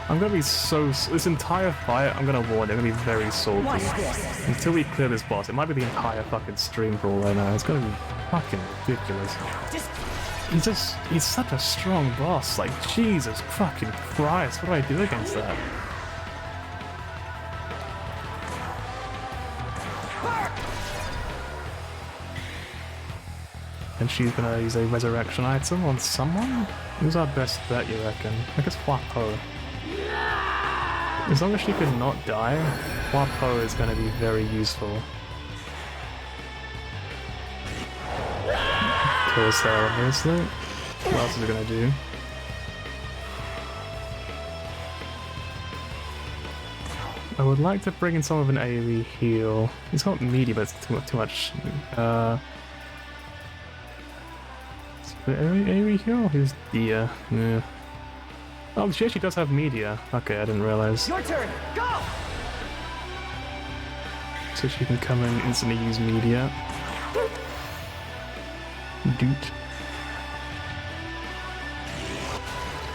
[SPEAKER 1] I'm gonna be so... This entire fight, I'm gonna warn you, I'm gonna be very salty.
[SPEAKER 4] Watch this.
[SPEAKER 1] Until we clear this boss. It might be the entire fucking stream for all I know. It's gonna be fucking ridiculous. He's such a strong boss. Like, Jesus fucking Christ, what do I do against that? And she's gonna use a resurrection item on someone? Who's our best bet, you reckon? I guess Huapo. As long as she can not die, Huapo is gonna be very useful. Kill Sarah, obviously. What else is it gonna do? I would like to bring in some of an AoE heal. He's got media, but it's too much. AoE heal? Who's Dia? Yeah. Oh, she actually does have media. Okay, I didn't realize.
[SPEAKER 4] Your turn. Go.
[SPEAKER 1] So she can come in and instantly use media. Doot.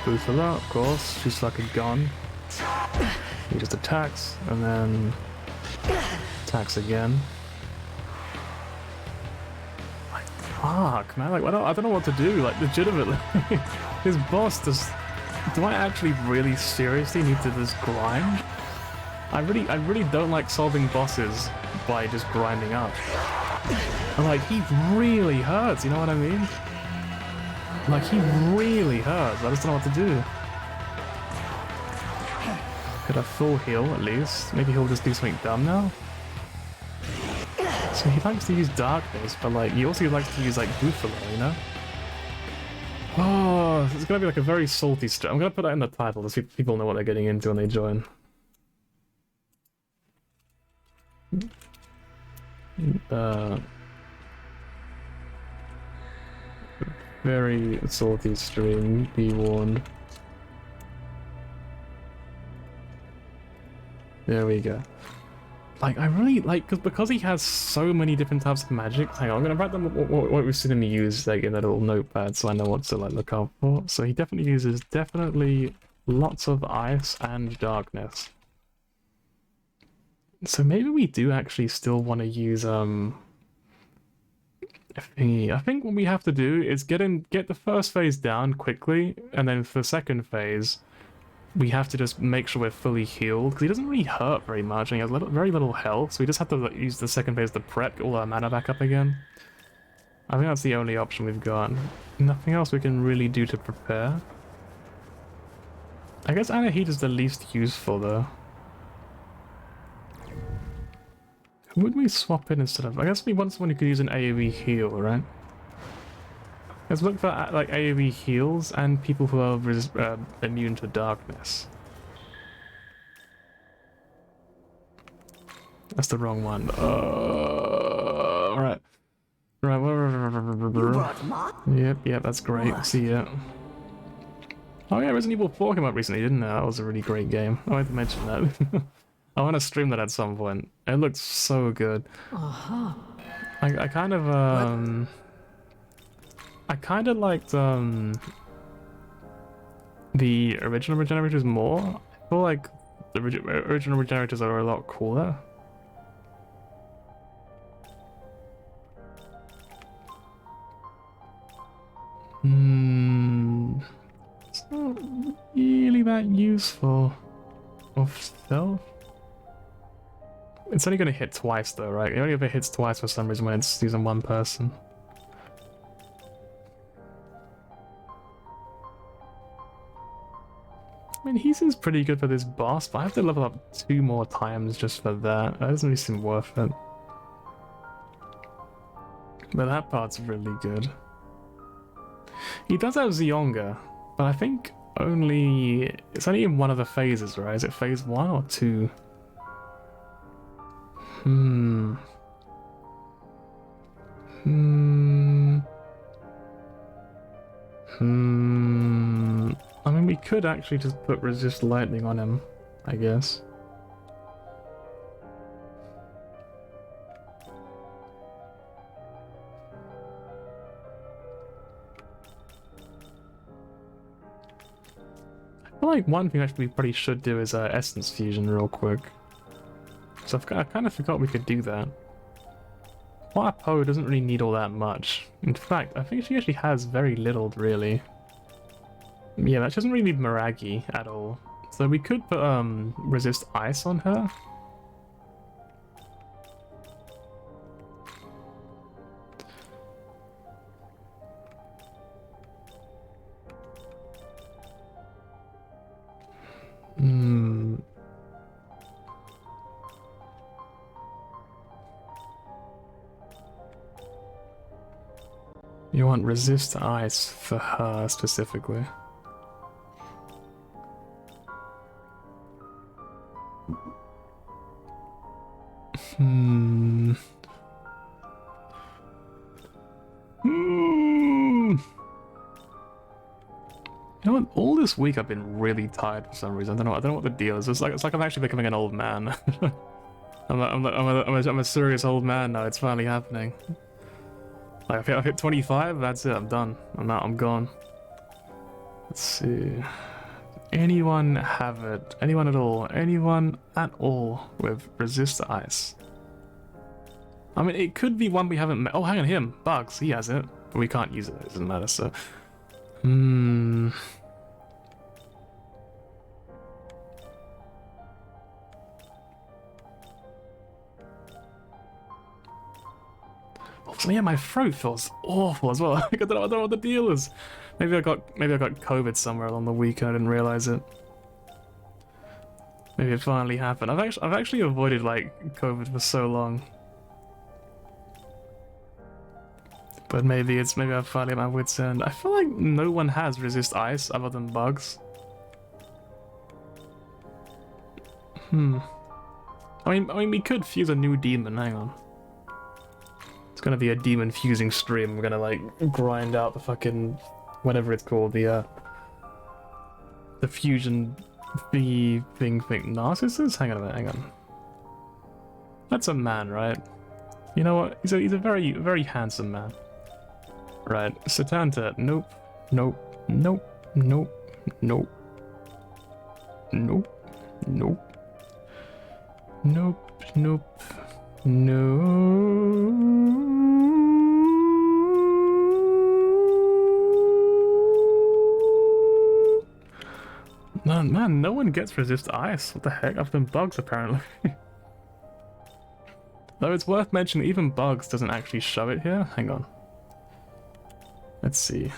[SPEAKER 1] Boost her out, of course. She's like a gun. He just attacks and then attacks again. Like, fuck, man. Like, I don't know what to do. Like, legitimately, his boss does. Do I actually really seriously need to just grind? I really don't like solving bosses by just grinding up. Like, he really hurts, you know what I mean? Like, he really hurts. I just don't know what to do. Could have full heal at least. Maybe he'll just do something dumb now. So he likes to use darkness, but like he also likes to use like Buffalo, you know? Oh, it's gonna be like a very salty strat. I'm gonna put that in the title so people know what they're getting into when they join. Very salty stream, be warned. There we go. Like, I really like, because he has so many different types of magic. Hang on, I'm gonna write them what we've seen him use, like, in that little notepad, so I know what to like look out for. So he definitely uses lots of ice and darkness. So maybe we do actually still want to use a thingy. I think what we have to do is get the first phase down quickly, and then for the second phase, we have to just make sure we're fully healed, because he doesn't really hurt very much, and he has very little health, so we just have to like, use the second phase to prep, get all our mana back up again. I think that's the only option we've got. Nothing else we can really do to prepare. I guess Anahit is the least useful, though. Who would we swap in instead of? I guess we want someone who could use an AoE heal, right? Let's look for like AoE heals and people who are immune to darkness. That's the wrong one. Right. Yep, that's great. See ya. Oh yeah, Resident Evil 4 came out recently, didn't it? That was a really great game. I wanted to mention that. I want to stream that at some point. It looks so good. I kind of I kind of liked the original Regenerators more. I feel like the original Regenerators are a lot cooler. It's not really that useful. Of stealth? It's only going to hit twice though, right? It only ever hits twice for some reason when it's using one person. I mean, he seems pretty good for this boss, but I have to level up 2 more times just for that. That doesn't really seem worth it. But that part's really good. He does have Zionga, but I think it's only in one of the phases, right? Is it phase 1 or 2? I mean, we could actually just put resist lightning on him, I guess. I feel like one thing actually we probably should do is essence fusion real quick. So I kind of forgot we could do that. Hua Po doesn't really need all that much. In fact, I think she actually has very little, really. Yeah, that doesn't really need Miragi at all. So we could put resist ice on her. You want resist ice for her specifically. You know what? All this week I've been really tired for some reason. I don't know what the deal is. It's like I'm actually becoming an old man. I'm a serious old man now. It's finally happening. Like I've hit 25. That's it. I'm done. I'm out. I'm gone. Let's see. Anyone have it? Anyone at all? Anyone at all with resist ice? I mean, it could be one we haven't met. Oh, hang on, him. Bugs. He has it. But we can't use it. It doesn't matter, so... Oh, yeah, my throat feels awful as well. I don't know what the deal is. Maybe I got COVID somewhere along the week and I didn't realize it. Maybe it finally happened. I've actually avoided like COVID for so long. But maybe I've finally at my wit's end. I feel like no one has resist ice other than Bugs. I mean we could fuse a new demon, hang on. It's gonna be a demon fusing stream. We're gonna like grind out the fucking whatever it's called, the fusion thingy thing. Narcissus? Hang on a minute, hang on. That's a man, right? You know what? He's a very, very handsome man. Right. Satanta, nope. Nope. Nope. Nope. Nope. Nope. Nope. Nope. Nope. No. Man, no one gets resist ice. What the heck? I've been Bugs apparently. Though it's worth mentioning, even Bugs doesn't actually show it here. Hang on. Let's see.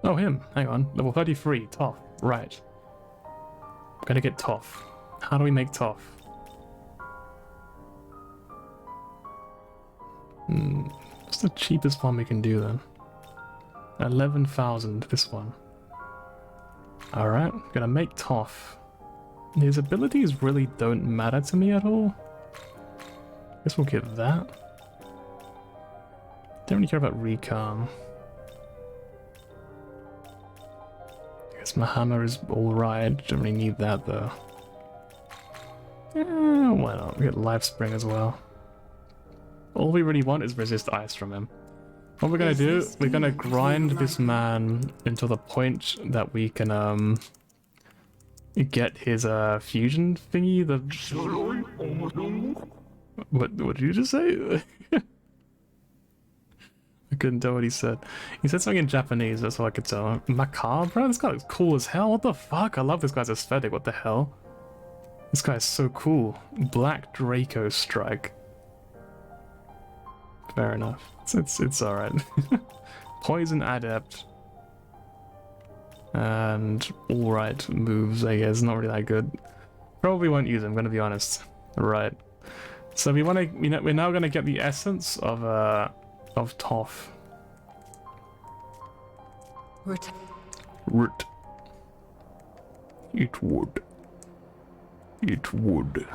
[SPEAKER 1] Oh, him. Hang on. Level 33. Toph. Right. I'm gonna get Toph. How do we make Toph? What's the cheapest one we can do then? 11,000. This one. Alright. Gonna make Toph. His abilities really don't matter to me at all. Guess we'll get that. Don't really care about Recon. My hammer is alright, don't really need that though. Why not? We get Life Spring as well. All we really want is resist ice from him. What we're gonna do, we're gonna grind this man until the point that we can get his fusion thingy, What did you just say? I couldn't tell what he said. He said something in Japanese, that's all I could tell. Macabre? This guy looks cool as hell. What the fuck? I love this guy's aesthetic. What the hell? This guy is so cool. Black Draco Strike. Fair enough. It's alright. Poison Adept. And alright moves, I guess. Not really that good. Probably won't use them, I'm gonna be honest. Right. So we wanna we're now gonna get the essence of Toph.
[SPEAKER 4] Root.
[SPEAKER 1] Root. It would. It would.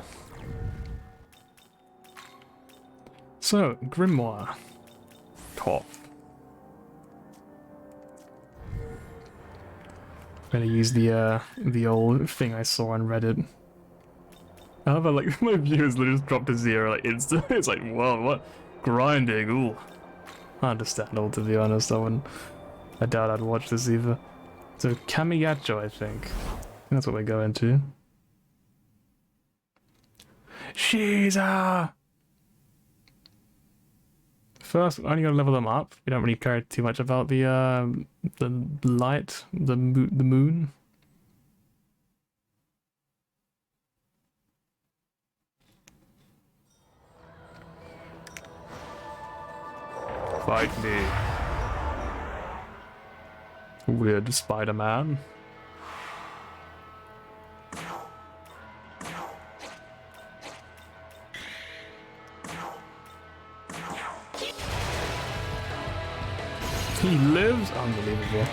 [SPEAKER 1] So, Grimoire. Toph. Gonna use the old thing I saw on Reddit. However, like, my viewers literally just dropped to 0, like, instantly. It's like, whoa, what? Grinding, ooh. Understandable, to be honest. I doubt I'd watch this either. So, Kamiyacho, I think. That's what we're going to. Shiza! First, we're only gonna level them up. We don't really care too much about the light, the moon. Fight me. Weird Spider-Man. He lives? Unbelievable.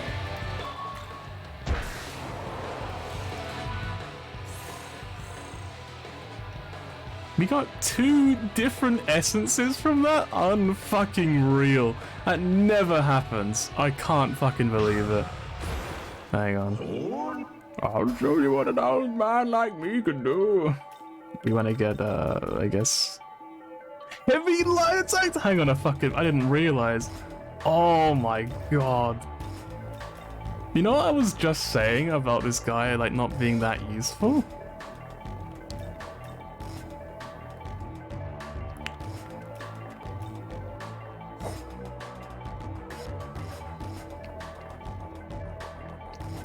[SPEAKER 1] We got 2 different essences from that? Unfucking real. That never happens. I can't fucking believe it. Hang on. I'll show you what an old man like me can do. We want to get, I guess... Heavy light attack? Hang on a fucking... I didn't realize. Oh my god. You know what I was just saying about this guy, like, not being that useful?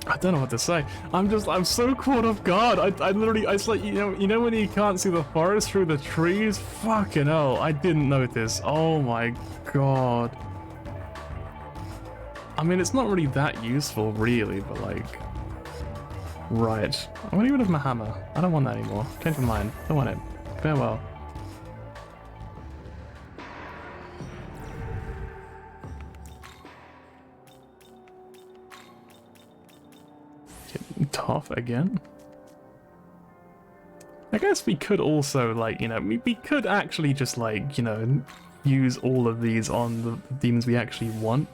[SPEAKER 1] I don't know what to say. I'm so caught off guard. I literally, it's like, you know when you can't see the forest through the trees? Fucking hell, I didn't notice. Oh my god. I mean, it's not really that useful, really, but like... Right. I'm gonna get rid of my hammer. I don't want that anymore. Change my mind. Don't want it. Farewell. Get Toph again? I guess we could also, like, you know, we could actually just, like, you know, use all of these on the demons we actually want.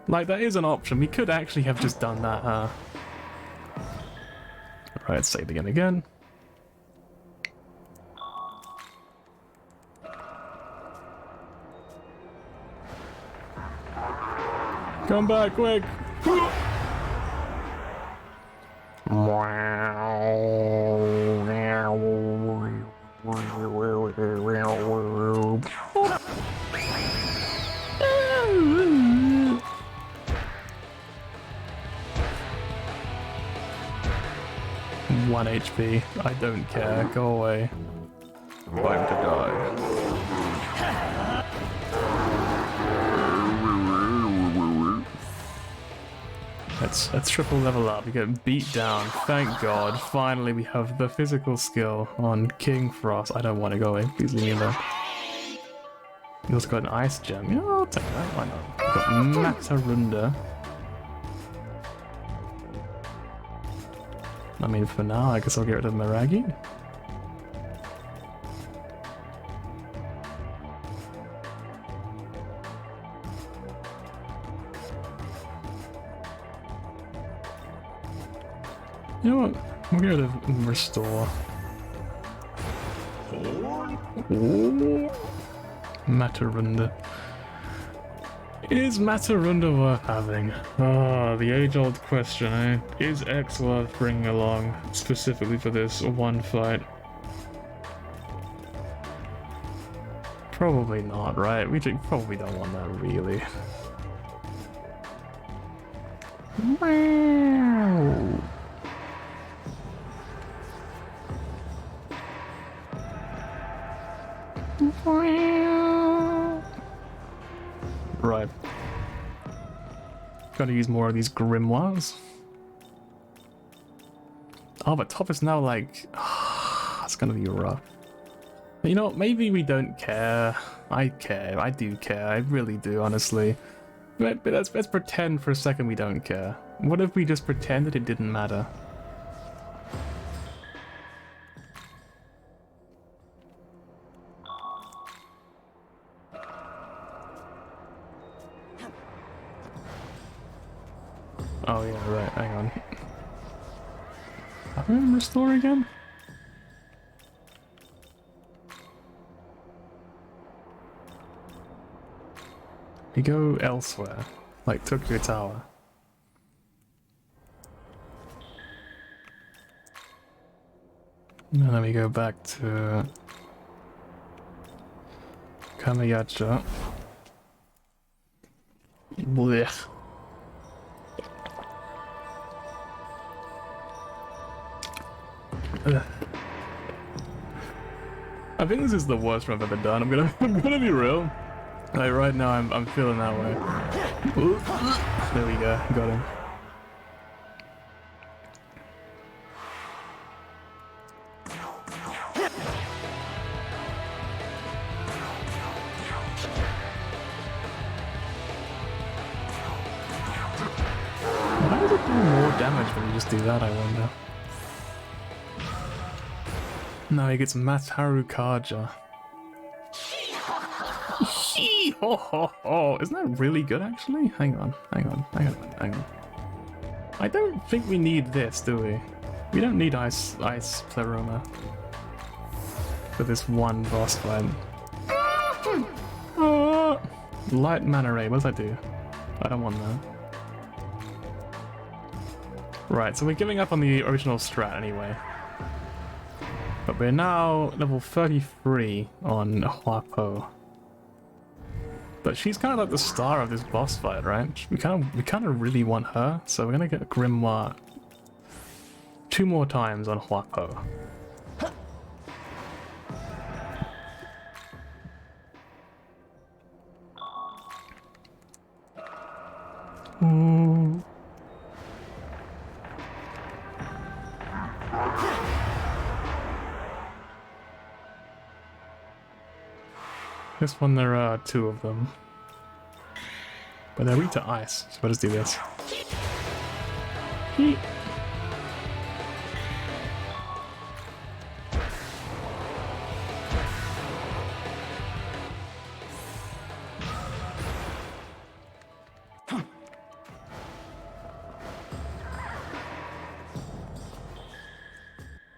[SPEAKER 1] Like, that is an option. We could actually have just done that, huh? Right, let's save again. Come back, quick! One HP. I don't care. Go away. Time to die. Let's triple level up. We get beat down. Thank God. Finally, we have the physical skill on King Frost. I don't want to go away. Please leave me alone. He also got an ice gem. Yeah, I'll take that. Why not? Got Matarunda. I mean, for now, I guess I'll get rid of Miragi. You know what? We'll get rid of Restore. Ooh. Matarunda. Is Matarunda worth having? Ah, the age-old question, eh? Is X worth bringing along, specifically for this one fight? Probably not, right? We probably don't want that, really. Wow. Right. Gotta use more of these grimoires. Oh, but top is now like... it's gonna be rough. But you know, maybe we don't care. I care. I do care. I really do, honestly. But let's pretend for a second we don't care. What if we just pretended it didn't matter? Oh yeah, right, hang on. Have I been restore again? We go elsewhere, like Tokyo Tower. And then we go back to Kamiyacha. Blech. I think this is the worst one I've ever done. I'm gonna be real. Like right now, I'm feeling that way. There we go, got him. Why does it do more damage when you just do that? I wonder. No, he gets Mataru Kaja. Ho ho ho! Isn't that really good actually? Hang on. I don't think we need this, do we? We don't need ice pleroma for this one boss fight. Light mana ray, what does that do? I don't want that. Right, so we're giving up on the original strat anyway. But we're now level 33 on Huapo. But she's kind of like the star of this boss fight, right? We kind of really want her, so we're gonna get a Grimoire 2 more times on Huapo. Ooh. This one there are 2 of them. But they're weak to ice, so let's do this. Heat.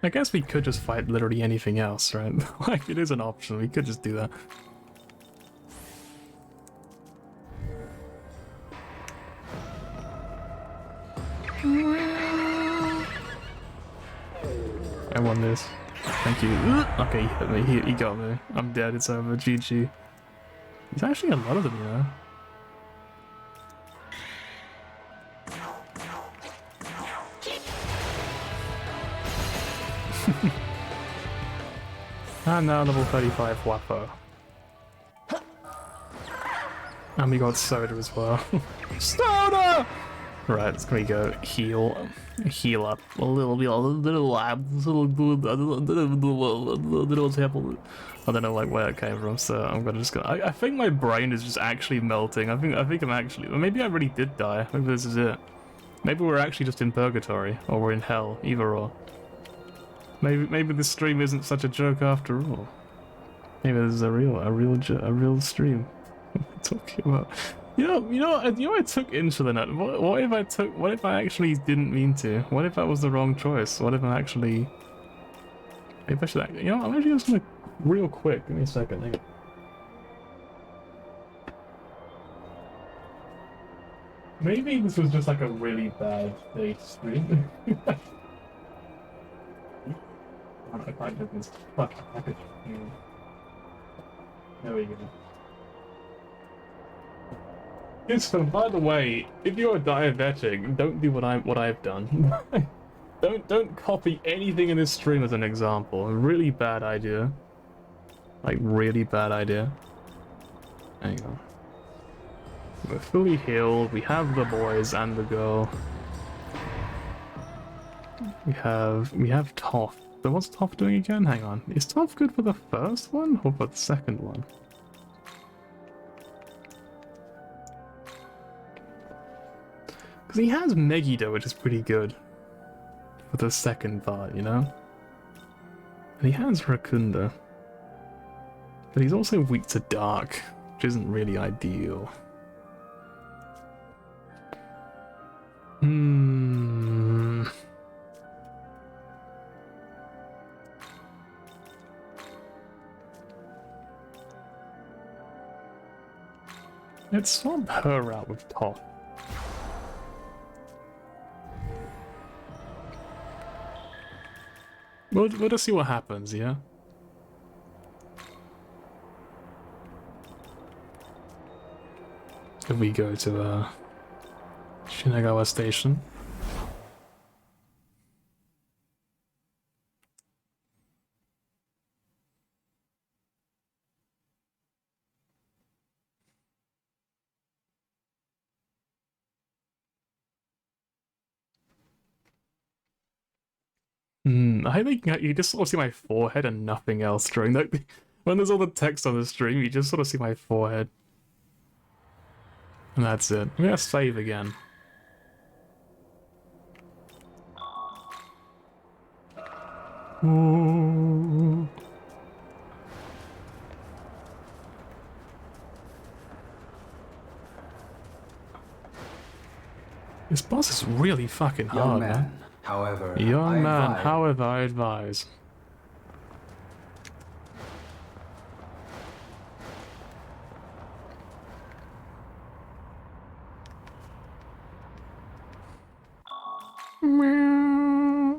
[SPEAKER 1] I guess we could just fight literally anything else, right? Like, it is an option, we could just do that. I won this. Thank you. Okay, he hit me. He got me. I'm dead. It's over. GG. There's actually a lot of them, you know. And now level 35 Wapo. And we got Soda as well. Soda! Right, let's go heal up a little temple. I don't know like where it came from, so I'm gonna I think my brain is just actually melting. I think I'm actually, or maybe I really did die. Maybe this is it. Maybe we're actually just in purgatory, or we're in hell, either or. Maybe this stream isn't such a joke after all. Maybe this is a real stream. What am I talking about? You know, I took insulin. What if I actually didn't mean to? What if that was the wrong choice? What if I actually... Maybe I should... You know, I'm actually just gonna... Real quick, give me a second. Hang on. Maybe this was just like a really bad day stream. I can't get this fucking package. There we go. Yes, so by the way, if you're a diabetic, don't do what I've done. don't copy anything in this stream as an example. A really bad idea. Like, really bad idea. There you go. We're fully healed, we have the boys and the girl. We have Toph. So what's Toph doing again? Hang on. Is Toph good for the first one or for the second one? Because he has Megiddo, which is pretty good for the second part, you know? And he has Rakunda. But he's also weak to dark, which isn't really ideal. Let's swap her out with Toph. We'll just see what happens, yeah? If we go to Shinagawa Station. I think you just sort of see my forehead and nothing else during that. When there's all the text on the stream, you just sort of see my forehead. And that's it. I'm gonna save again. Ooh. This boss is really fucking hard, man.
[SPEAKER 3] However,
[SPEAKER 1] Young man, however, I advise.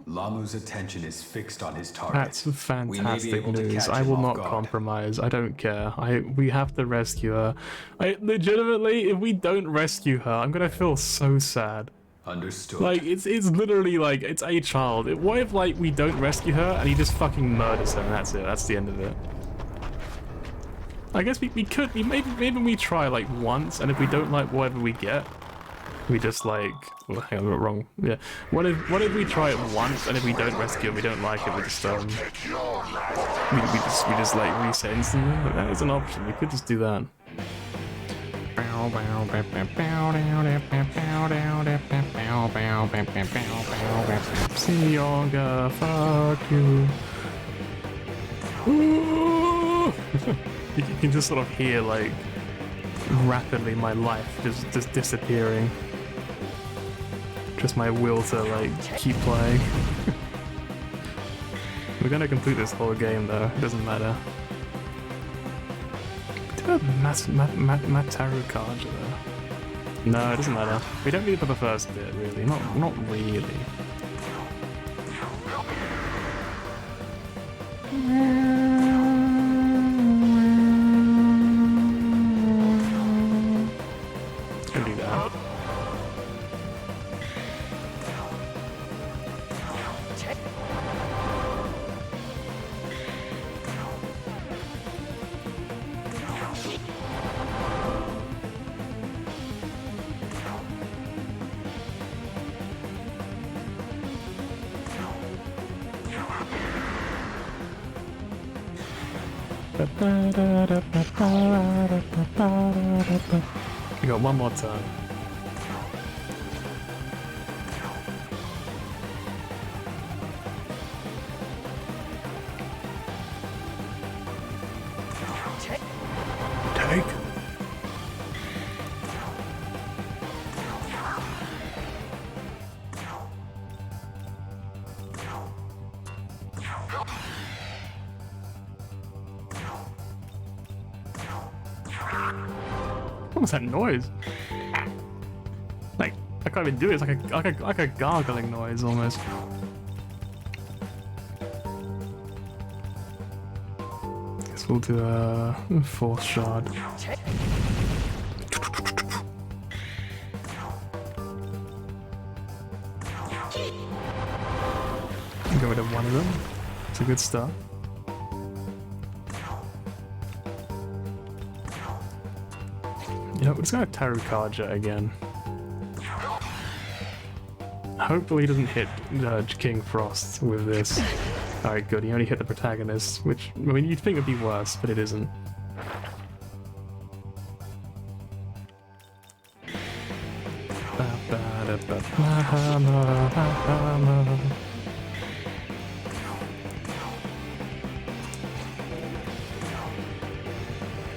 [SPEAKER 3] Lamu's attention is fixed on his target.
[SPEAKER 1] That's fantastic news. I will not compromise. I don't care. We have to rescue her. Legitimately, if we don't rescue her, I'm gonna feel so sad.
[SPEAKER 3] Understood.
[SPEAKER 1] Like, it's literally like, it's a child. What if, like, we don't rescue her and he just fucking murders her and that's it? That's the end of it. I guess we could, maybe we try, like, once, and if we don't like whatever we get, we just, like, oh, hang on, I got it wrong. Yeah. What if we try it once, and if we don't rescue it, we don't like it, we just, we just, like, reset instantly? Like, that is an option. We could just do that. Yoga, fuck you. You can just sort of hear, like, rapidly my life just disappearing. Just my will to, like, keep playing. We're gonna complete this whole game though, it doesn't matter. Do a Mataru Kaja though. No, it doesn't matter. We don't need it for the first bit, really. Not really. Can do that. We got one more turn. Take. What was that noise? Like, I can't even do it. It's like a gargling noise almost. It's We'll do a fourth shard. Get rid of one of them. It's a good start. You know, we're just gonna Tarukaja again. Hopefully he doesn't hit King Frost with this. Alright, good. He only hit the protagonist, which, I mean, you'd think would be worse, but it isn't.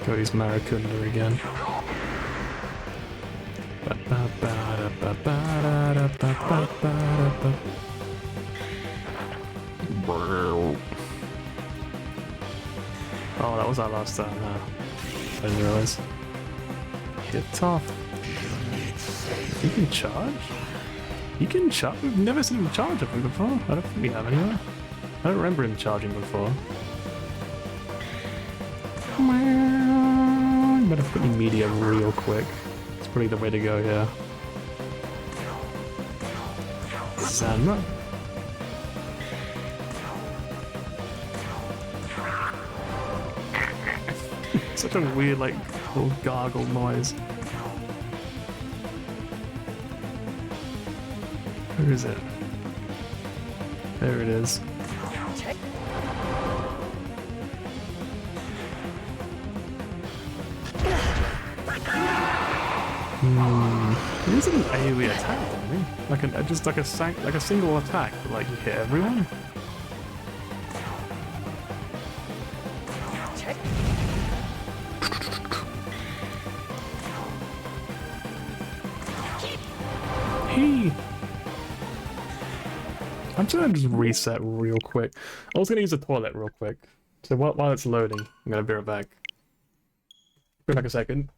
[SPEAKER 1] Cody's Maracunda again. Oh, that was our last time, huh? I didn't realize. Hit tough. You can charge? You can charge? We've never seen him charge up before. I don't think we have anyway. I don't remember him charging before. Better put in media real quick. It's probably the way to go here. Sanma. Such a weird, like, little gargle noise. Where is it? There it is. It isn't an AoE attack, I mean. Like a single attack, but like you hit everyone. I'm just gonna reset real quick. I was gonna use the toilet real quick. So while it's loading, I'm gonna be right back. Be back a second.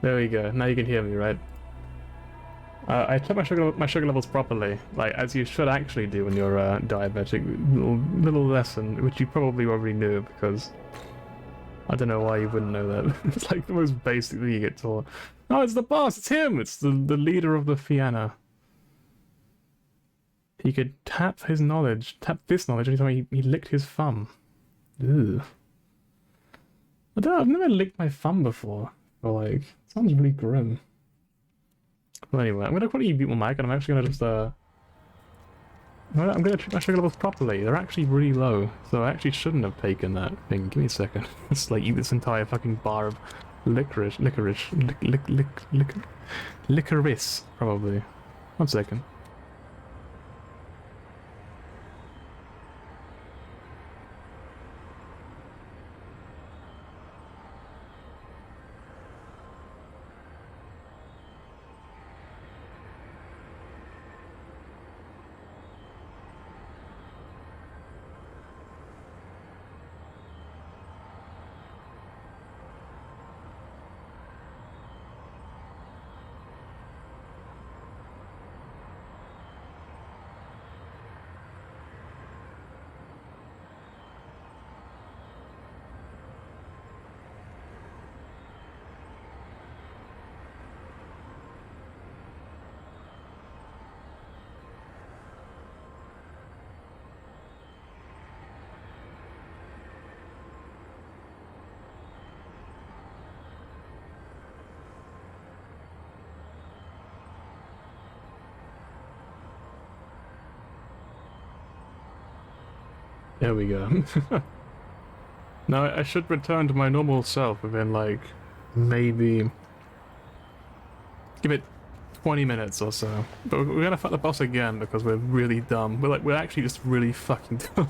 [SPEAKER 1] There we go. Now you can hear me, right? I check my sugar levels properly, like as you should actually do when you're diabetic. Little lesson, which you probably already knew because I don't know why you wouldn't know that. It's like the most basic thing you get taught. Oh, it's the boss. It's him. It's the leader of the Fianna. He could tap this knowledge anytime he licked his thumb. Ew. I don't know, I've never licked my thumb before. But like, it sounds really grim. Well, anyway, I'm gonna quickly mute my mic and I'm actually gonna just I'm gonna treat my sugar levels properly. They're actually really low, so I actually shouldn't have taken that thing. Give me a second. It's like eat this entire fucking bar of licorice, probably. 1 second. There we go. Now I should return to my normal self within like maybe give it 20 minutes or so. But we're gonna fight the boss again because we're really dumb. We're actually just really fucking dumb.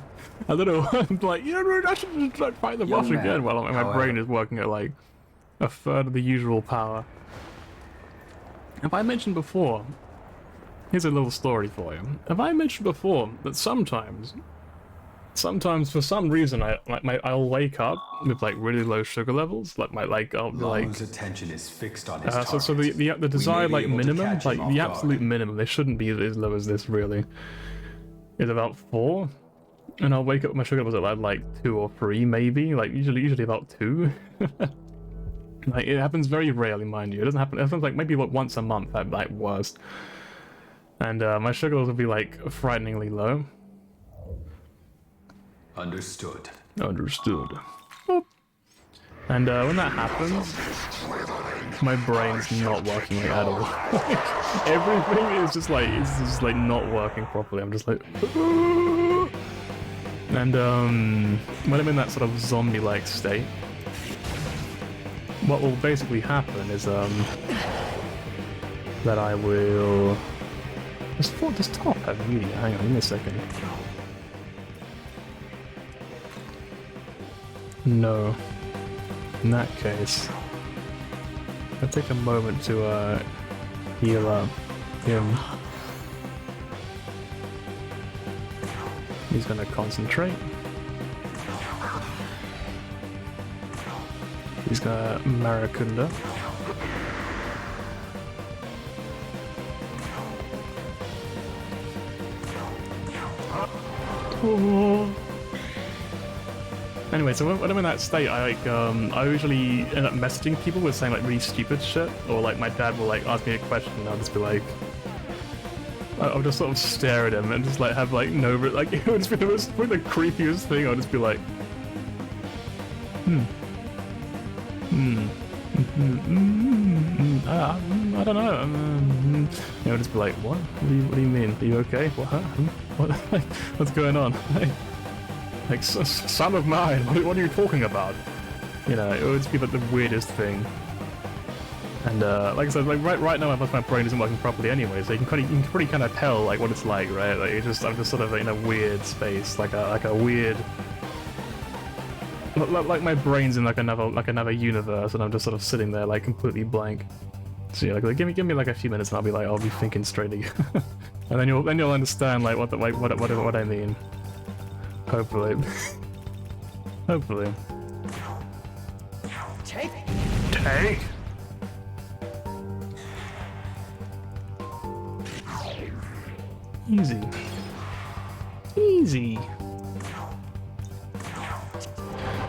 [SPEAKER 1] I don't know. I'm like, I should just try to fight the boss again while my brain is working at like a third of the usual power. Have I mentioned before? Here's a little story for you. Have I mentioned before that sometimes for some reason I'll wake up with like really low sugar levels,
[SPEAKER 3] Long's attention is fixed on his target.
[SPEAKER 1] so the desired like minimum, like the absolute minimum, they shouldn't be as low as this really, is about 4, and I'll wake up with my sugar levels at like 2 or 3 maybe, like usually about 2. Like it happens very rarely, mind you. It doesn't happen. It happens like maybe once a month at like worst, and my sugar levels will be like frighteningly low.
[SPEAKER 3] Understood.
[SPEAKER 1] Understood. Boop. And when that happens, my brain's not working like, at all. Everything is just like not working properly. I'm just like, and when I'm in that sort of zombie-like state, what will basically happen is that I will just top have media. Hang on, give me a second. No. In that case, I'll take a moment to heal up him. He's gonna concentrate. He's gonna Maracunda. Oh. Anyway, so when I'm in that state, I usually end up messaging people with saying like really stupid shit, or like my dad will like ask me a question and I'll just be like, I'll just sort of stare at him and just like have like no, like it would just be the creepiest thing. I'll just be like, I don't know. I'll just be like, what? What do you mean? Are you okay? What? What's going on? Like, son of mine, what are you talking about? You know, it would just be like the weirdest thing. And like I said, like right now my brain isn't working properly anyway, so you can pretty kind of tell like what it's like, right? Like I'm just sort of in a weird space, like a weird, like my brain's in like another universe, and I'm just sort of sitting there like completely blank. So yeah, like give me like a few minutes, and I'll be thinking straight again, and then you'll understand like what I mean. Hopefully. Hopefully.
[SPEAKER 4] Take.
[SPEAKER 1] Easy. Easy.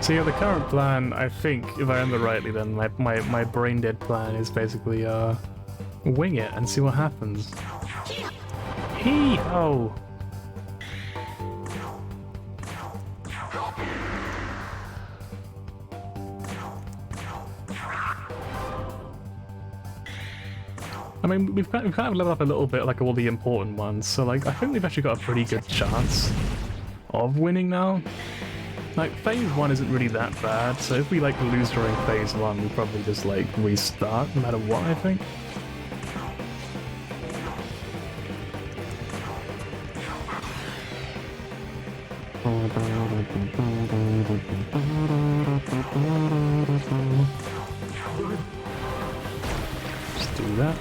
[SPEAKER 1] So yeah, the current plan, I think, if I remember rightly, then my brain dead plan is basically wing it and see what happens. Hee-ho! I mean, we've kind of leveled up a little bit, like all the important ones, so like I think we've actually got a pretty good chance of winning now. Like, phase 1 isn't really that bad, so if we like lose during phase 1, we probably just like restart no matter what, I think. Just do that.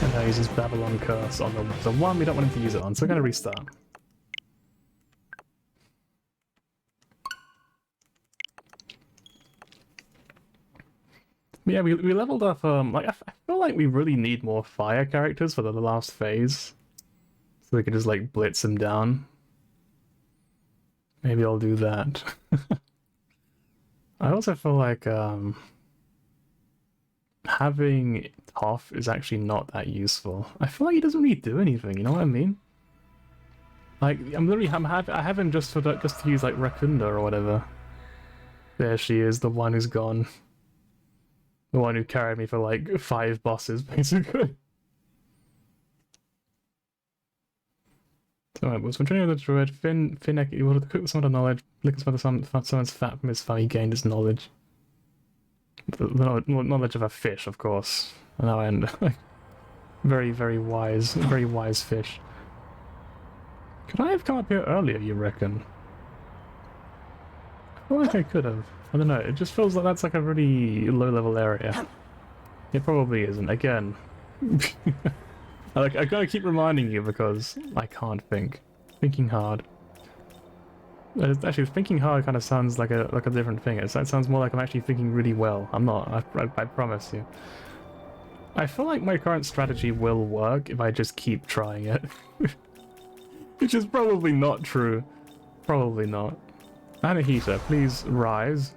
[SPEAKER 1] And now he uses Babylon Curse on the one we don't want him to use it on, so we're going to restart. Yeah, we leveled up, like, I feel like we really need more fire characters for the last phase. So we can just, like, blitz them down. Maybe I'll do that. I also feel like, having Toph is actually not that useful. I feel like he doesn't really do anything, you know what I mean? Like, I have him just to use, like, Rakunda or whatever. There she is, the one who's gone. The one who carried me for like 5 bosses, basically. So, was from training with the druid, Finn you wanted to cook with some of the knowledge, looking for someone's fat from his fun, he gained his knowledge. The knowledge of a fish, of course. And now I end like very wise fish. Could I have come up here earlier, you reckon? I feel like I could have. I don't know, it just feels like that's like a really low-level area. It probably isn't. Again, I gotta keep reminding you because I can't think. Thinking hard. Actually, thinking hard kind of sounds like a different thing. It sounds more like I'm actually thinking really well. I'm not. I promise you. I feel like my current strategy will work if I just keep trying it, which is probably not true. Probably not. Anahita, please rise.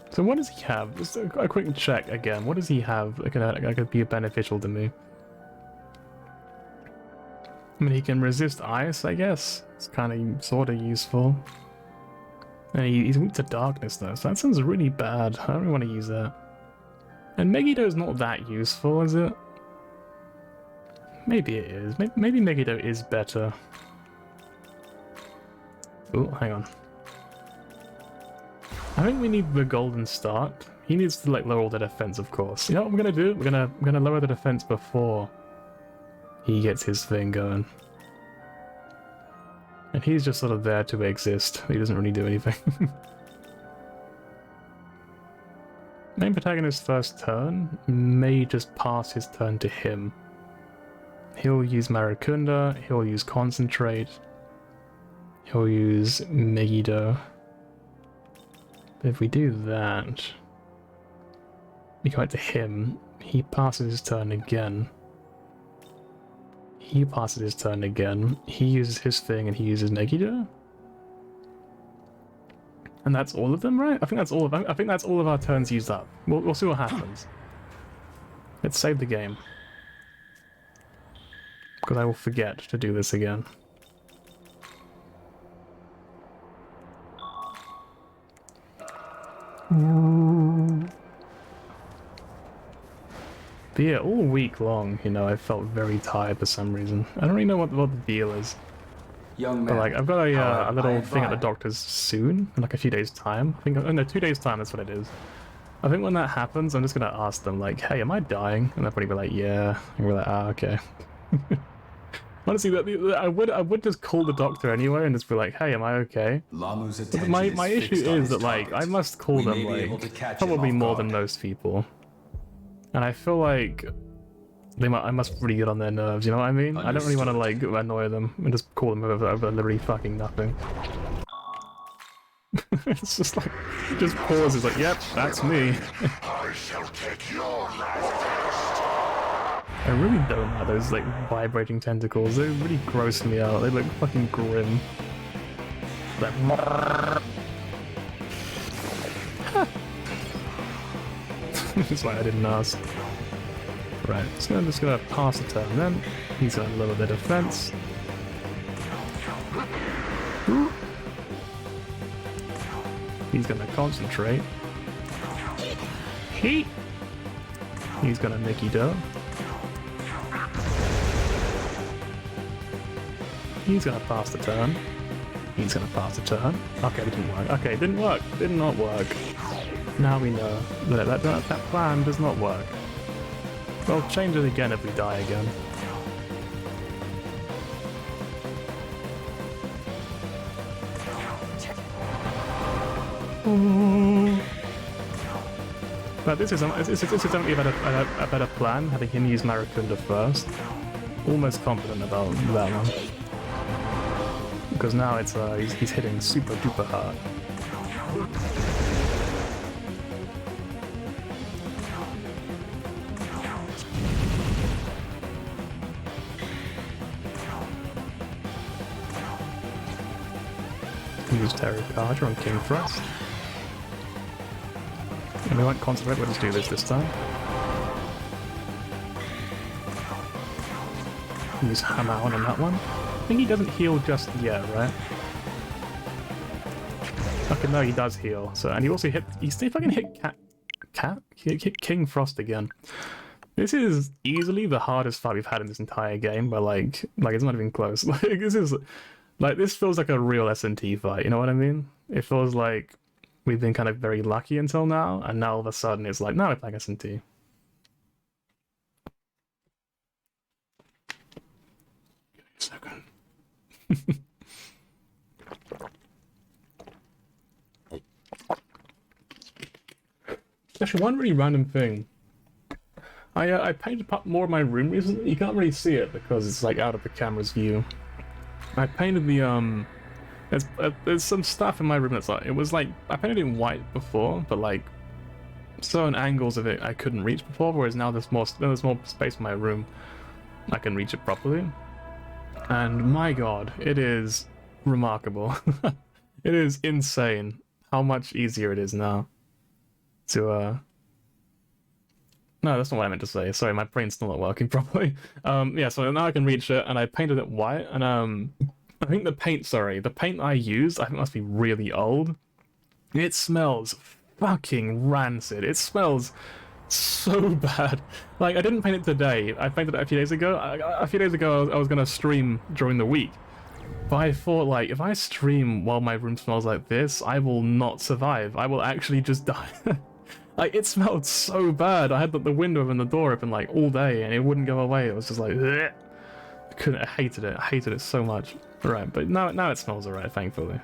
[SPEAKER 1] So what does he have? Just a quick check again. What does he have that could be beneficial to me? I mean, he can resist ice, I guess. It's kind of sort of useful. And he's weak to darkness though, so that sounds really bad. I don't really want to use that. And Megiddo's not that useful, is it? Maybe it is. Maybe Megiddo is better. Oh, hang on. I think we need the golden start. He needs to like lower all the defense, of course. You know what we're gonna do? We're gonna lower the defense before he gets his thing going. And he's just sort of there to exist. He doesn't really do anything. Main protagonist's first turn may just pass his turn to him. He'll use Maracunda, he'll use Concentrate, he'll use Megiddo. If we do that, we go back to him, he passes his turn again. He passes his turn again, he uses his thing and he uses Megiddo? And that's all of them, right? I think that's all of our turns used up. We'll see what happens. Let's save the game. Because I will forget to do this again. But yeah, all week long, you know, I felt very tired for some reason. I don't really know what the deal is.
[SPEAKER 3] Young man,
[SPEAKER 1] but like, I've got a little
[SPEAKER 3] I
[SPEAKER 1] thing at the doctor's soon, in like a few days' time. I think, oh no, 2 days' time, that's what it is. I think when that happens, I'm just gonna ask them, like, hey, am I dying? And they'll probably be like, yeah. And we're like, ah, okay. Honestly, I would just call the doctor anyway and just be like, hey, am I okay? But my issue is that, like, I must call them, like, probably more than most people. And I feel like I must really get on their nerves, you know what I mean? I don't really want to, like, annoy them and just call them over literally fucking nothing. It's just like, just pauses like, yep, that's me.
[SPEAKER 2] I shall take your last test.
[SPEAKER 1] I really don't like those like vibrating tentacles. They really gross me out. They look fucking grim. Like, it's like I didn't ask. Right, so I'm just gonna pass the turn then. He's got a little bit of defense. Ooh. He's gonna concentrate. He's gonna Mickey Doe. He's gonna pass the turn. He's gonna pass the turn. Okay, it didn't work. Okay, it didn't work. Did not work. Now we know that that plan does not work. Well, change it again if we die again. Ooh. But this is definitely a better plan, having him use Maracunda first. Almost confident about that one. Because now it's he's hitting super duper hard. Use Terry Carter on King Thrust. And we won't concentrate, we'll just do this time. Use Hammer on that one. I think he doesn't heal just yet, right? Okay, no, he does heal. So, and he also hit. He still fucking hit He hit King Frost again. This is easily the hardest fight we've had in this entire game, but like it's not even close. Like this feels like a real SMT fight. You know what I mean? It feels like we've been kind of very lucky until now, and now all of a sudden it's like, now we're playing SMT. Second. Actually, one really random thing. I painted more of my room recently. You can't really see it because it's like out of the camera's view. I painted the there's some stuff in my room that's like, it was like, I painted it in white before, but like certain angles of it I couldn't reach before, whereas now there's more space in my room. I can reach it properly. And my god, it is remarkable. It is insane how much easier it is now to no, that's not what I meant to say. Sorry, my brain's still not working properly. Yeah, so now I can reach it, and I painted it white, and I think the paint I used, I think must be really old. It smells fucking rancid. It smells so bad. Like, I didn't paint it today. I painted it a few days ago. A few days ago, I was gonna stream during the week. But I thought, like, if I stream while my room smells like this, I will not survive. I will actually just die. Like, it smelled so bad. I had the window and the door open, like, all day, and it wouldn't go away. It was just like, bleh. I hated it. I hated it so much. Right, but now it smells alright, thankfully.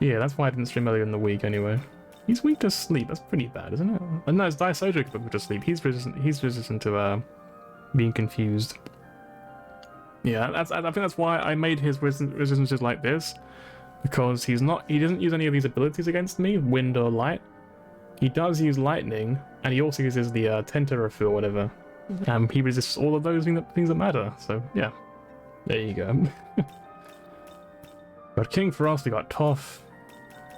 [SPEAKER 1] Yeah, that's why I didn't stream earlier in the week, anyway. He's weak to sleep. That's pretty bad, isn't it? And no, it's Daisojo weak to sleep. He's resistant to being confused. Yeah, I think that's why I made his resistances like this, because he doesn't use any of these abilities against me, wind or light. He does use lightning, and he also uses the Tentarafu or whatever. He resists all of those things that matter. So yeah, there you go. Got King Frost. We got Toph.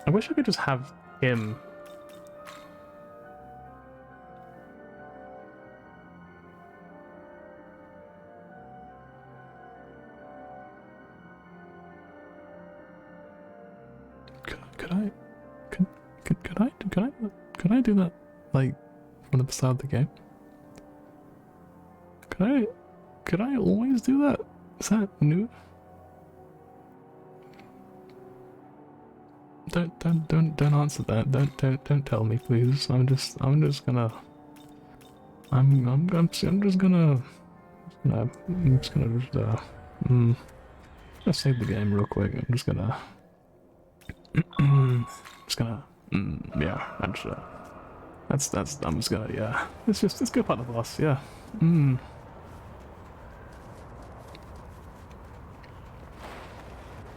[SPEAKER 1] I wish I could just have him. Could I do that, like, from the start of the game? Could I always do that? Is that new? Don't answer that. Don't tell me, please. I'm just gonna save the game real quick. I'm just gonna yeah, I'm just gonna, yeah. Let's go part of the boss, yeah.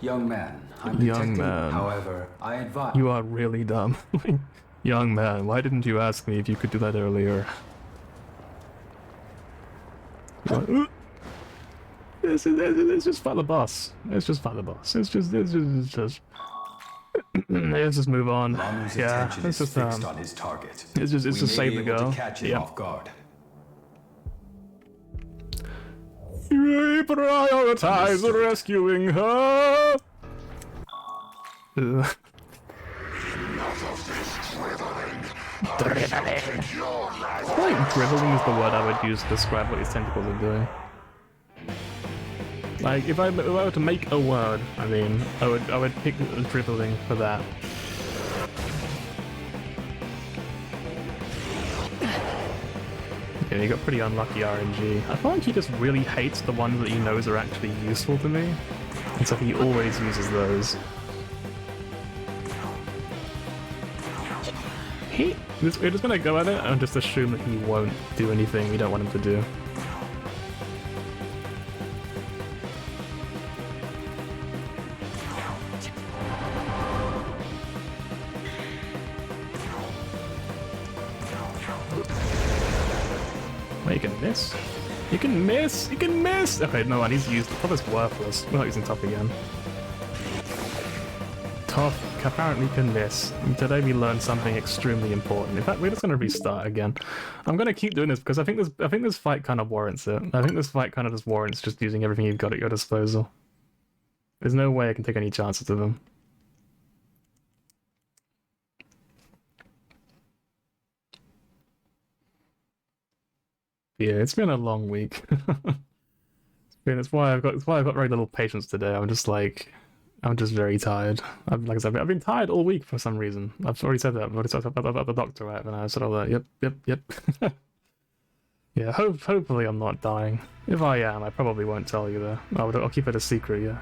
[SPEAKER 3] Young man, I'm detecting, however, I advise...
[SPEAKER 1] You are really dumb. Young man, why didn't you ask me if you could do that earlier? Like, it's just fight the boss. It's just fight the boss. It's just let's just move on.
[SPEAKER 3] Lamu's
[SPEAKER 1] Yeah,
[SPEAKER 3] attention
[SPEAKER 1] it's
[SPEAKER 3] is
[SPEAKER 1] just
[SPEAKER 3] fixed on his target.
[SPEAKER 1] it's just
[SPEAKER 3] We may
[SPEAKER 1] save
[SPEAKER 3] be
[SPEAKER 1] the
[SPEAKER 3] able
[SPEAKER 1] girl.
[SPEAKER 3] to catch him off guard.
[SPEAKER 1] Prioritize rescuing her. Ugh. I think dribbling is the word I would use to describe what these tentacles are doing. Like, if I were to make a word, I mean, I would pick dribbling for that. Yeah, he got pretty unlucky RNG. I feel like he just really hates the ones that he knows are actually useful to me, and so he always uses those. We're just gonna go at it and just assume that he won't do anything we don't want him to do. Well, you can miss. You can miss! You can miss! Okay, no one, he's used. Top is worthless. We're not using top again. Top apparently can miss. And today we learned something extremely important. In fact, we're just going to restart again. I'm going to keep doing this because I think this fight kind of warrants it. I think this fight kind of just warrants just using everything you've got at your disposal. There's no way I can take any chances with him. Yeah, it's been a long week. It's why I've got very little patience today. I'm just very tired. Like I said, I've been tired all week for some reason. I've already said that. I've already talked about the doctor, right? And I said all that. Yep. Yeah, hopefully I'm not dying. If I am, I probably won't tell you though. I'll keep it a secret, yeah.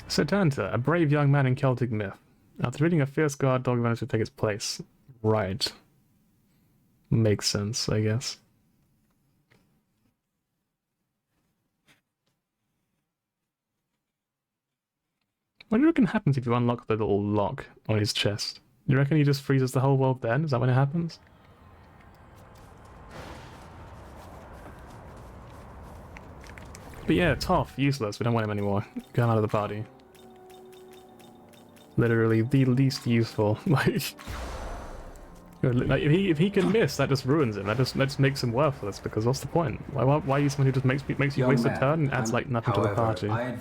[SPEAKER 1] Setanta, a brave young man in Celtic myth. After reading a fierce guard dog managed to take its place. Right. Makes sense, I guess. What do you reckon happens if you unlock the little lock on his chest? Do you reckon he just freezes the whole world then? Is that when it happens? But yeah, Toph, useless. We don't want him anymore. Get him out of the party. Literally the least useful. Like if he can miss, that just ruins him. That just makes him worthless. Because what's the point? Why use someone who just makes you waste a turn and adds like nothing to the party? I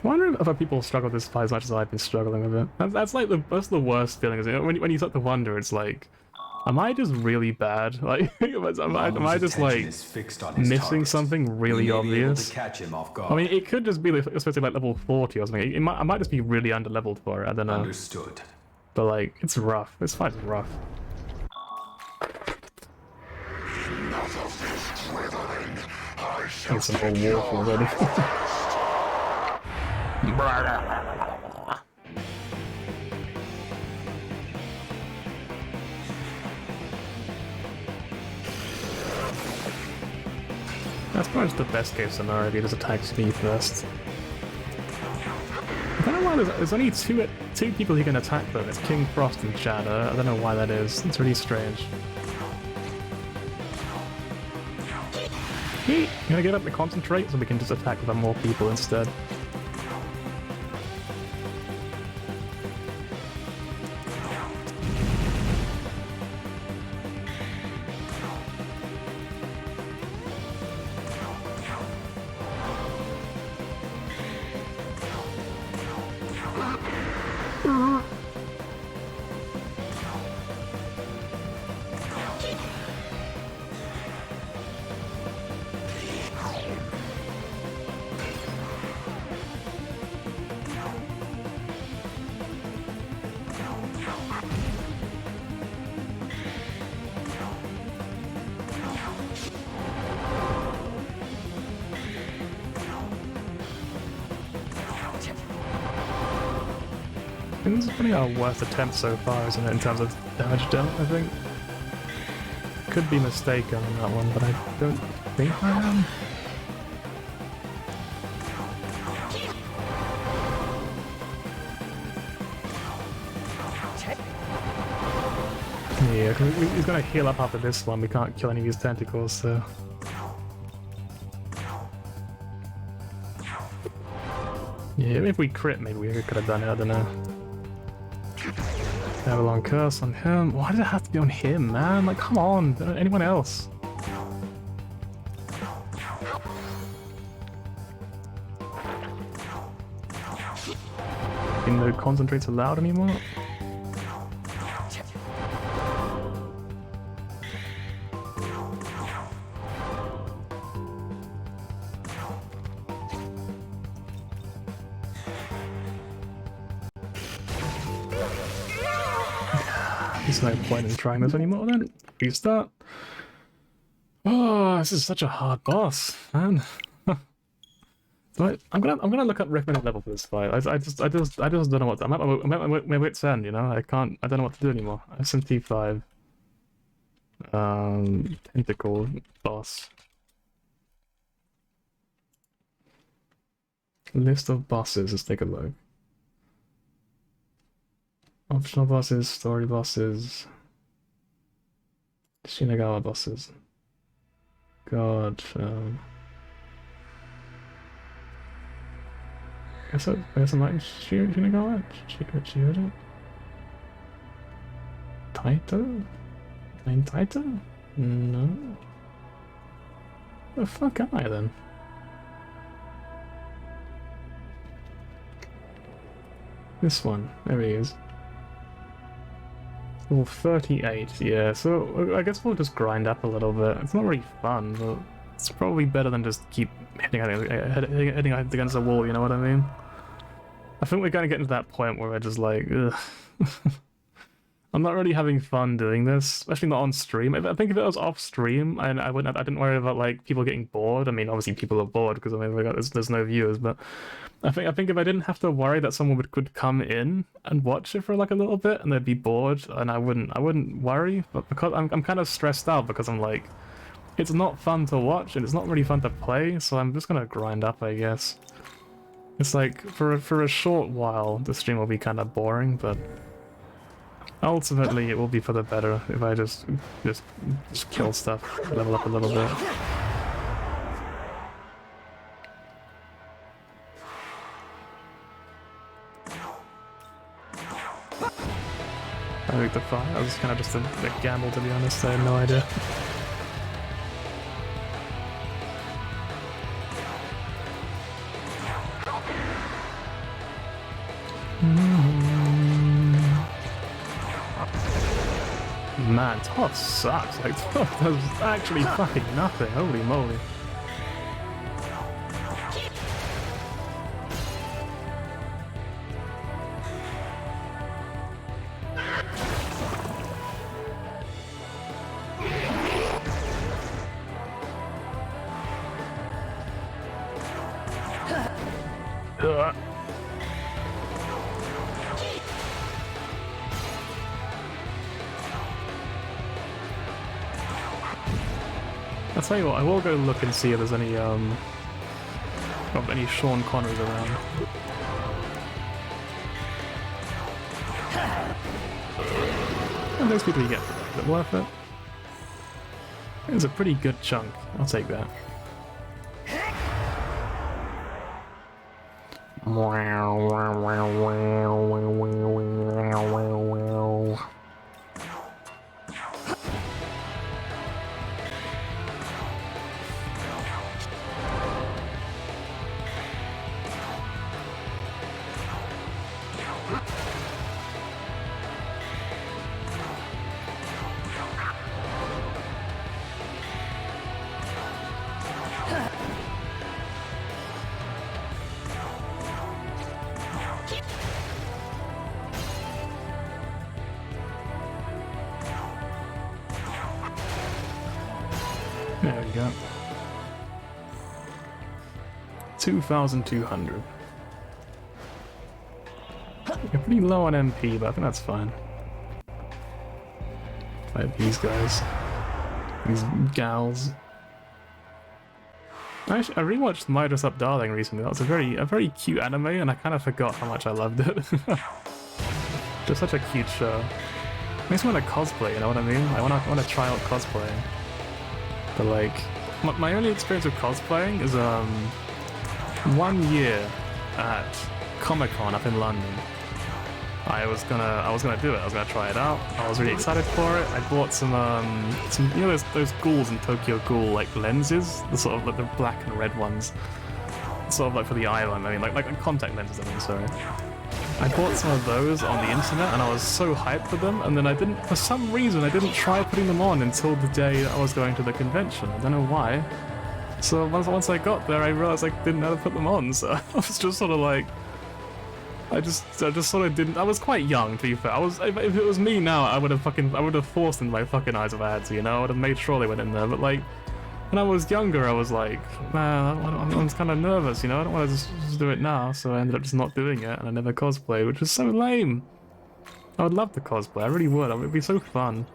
[SPEAKER 1] wonder if other people struggle with this fight as much as I've been struggling with it. That's the worst feeling, isn't it? When you start to wonder, it's like, am I just really bad? Like, am I just like missing something really obvious? I mean, it could just be especially like level 40 or something. I might just be really underleveled for it. I don't know.
[SPEAKER 3] Understood.
[SPEAKER 1] But like, it's rough. This fight's rough. Need some more water already. That's pretty much the best case scenario if he just attacks me first. I don't know why there's only two people he can attack though. It's King Frost and Shadow. I don't know why that is. It's really strange. You gonna give up the concentrate so we can just attack with more people instead? This is probably our worst attempt so far, isn't it, in terms of damage dealt, I think? Could be mistaken on that one, but I don't think I am. Yeah, 'cause he's gonna heal up after this one. We can't kill any of his tentacles, so. Yeah, if we crit, maybe we could have done it. I don't know. Avalon curse on him. Why did it have to be on him, man? Like, come on, anyone else? No concentrates allowed anymore? There's no point in trying this anymore then. Restart. Oh, this is such a hard boss, man. I'm gonna look up recommended level for this fight. I just don't know what I'm at my wit's end, you know. I don't know what to do anymore. SMT V. Tentacle boss. List of bosses. Let's take a look. Optional bosses, story bosses, Shinagawa bosses. God, I guess I might Shinagawa? Chiyoda? Taito? Main Taito? No. Where the fuck am I then? This one. There he is. Level 38, yeah, so I guess we'll just grind up a little bit. It's not really fun, but it's probably better than just keep hitting against the wall, you know what I mean? I think we're going to get into that point where we're just like, ugh. I'm not really having fun doing this, especially not on stream. I think if it was off stream, I didn't worry about like people getting bored. I mean, obviously people are bored because I mean there's no viewers, but I think if I didn't have to worry that someone could come in and watch it for like a little bit and they'd be bored, and I wouldn't worry. But because I'm kind of stressed out because I'm like, it's not fun to watch and it's not really fun to play, so I'm just gonna grind up, I guess. It's like for a short while the stream will be kind of boring, but ultimately it will be for the better if I just kill stuff, level up a little bit. I think the fight, that was kind of just a gamble, to be honest. I had no idea. Man, Todd sucks. Like, Todd does actually fucking nothing. Holy moly. I'll tell you what, I will go look and see if there's any Sean Connerys around. And those people you get for that, is it worth it? It's a pretty good chunk, I'll take that. There we go. 2,200. You're pretty low on MP, but I think that's fine. Fight these guys. These gals. Actually, I rewatched My Dress Up Darling recently. That was a very cute anime, and I kind of forgot how much I loved it. Just such a cute show. Makes me want to cosplay, you know what I mean? I want to try out cosplaying. But like, my only experience with cosplaying is 1 year at Comic-Con up in London. I was gonna do it. I was gonna try it out. I was really excited for it. I bought some you know those ghouls in Tokyo Ghoul like lenses, the sort of like the black and red ones, sort of like for the eye line. I mean, like contact lenses. I mean, sorry. I bought some of those on the internet, and I was so hyped for them. And then I didn't, for some reason, I didn't try putting them on until the day that I was going to the convention. I don't know why. So once I got there, I realized I didn't know how to put them on. So I was just sort of like. I just sort of didn't. I was quite young, to be fair. If it was me now, I would have forced them in my fucking eyes if I had to, you know. I would have made sure they went in there. But like, when I was younger, I was like, man, I'm kind of nervous, you know. I don't want to just do it now. So I ended up just not doing it, and I never cosplayed, which was so lame. I would love to cosplay. I really would. It would be so fun.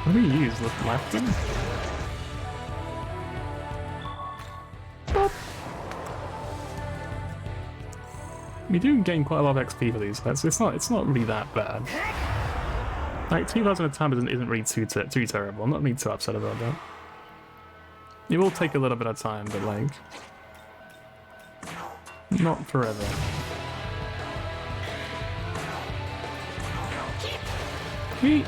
[SPEAKER 1] What do we use? Left? We do gain quite a lot of XP for these, so it's not really that bad. Like 2,000 a time isn't really too terrible. I'm not really too upset about that. It will take a little bit of time, but like not forever. Yeet.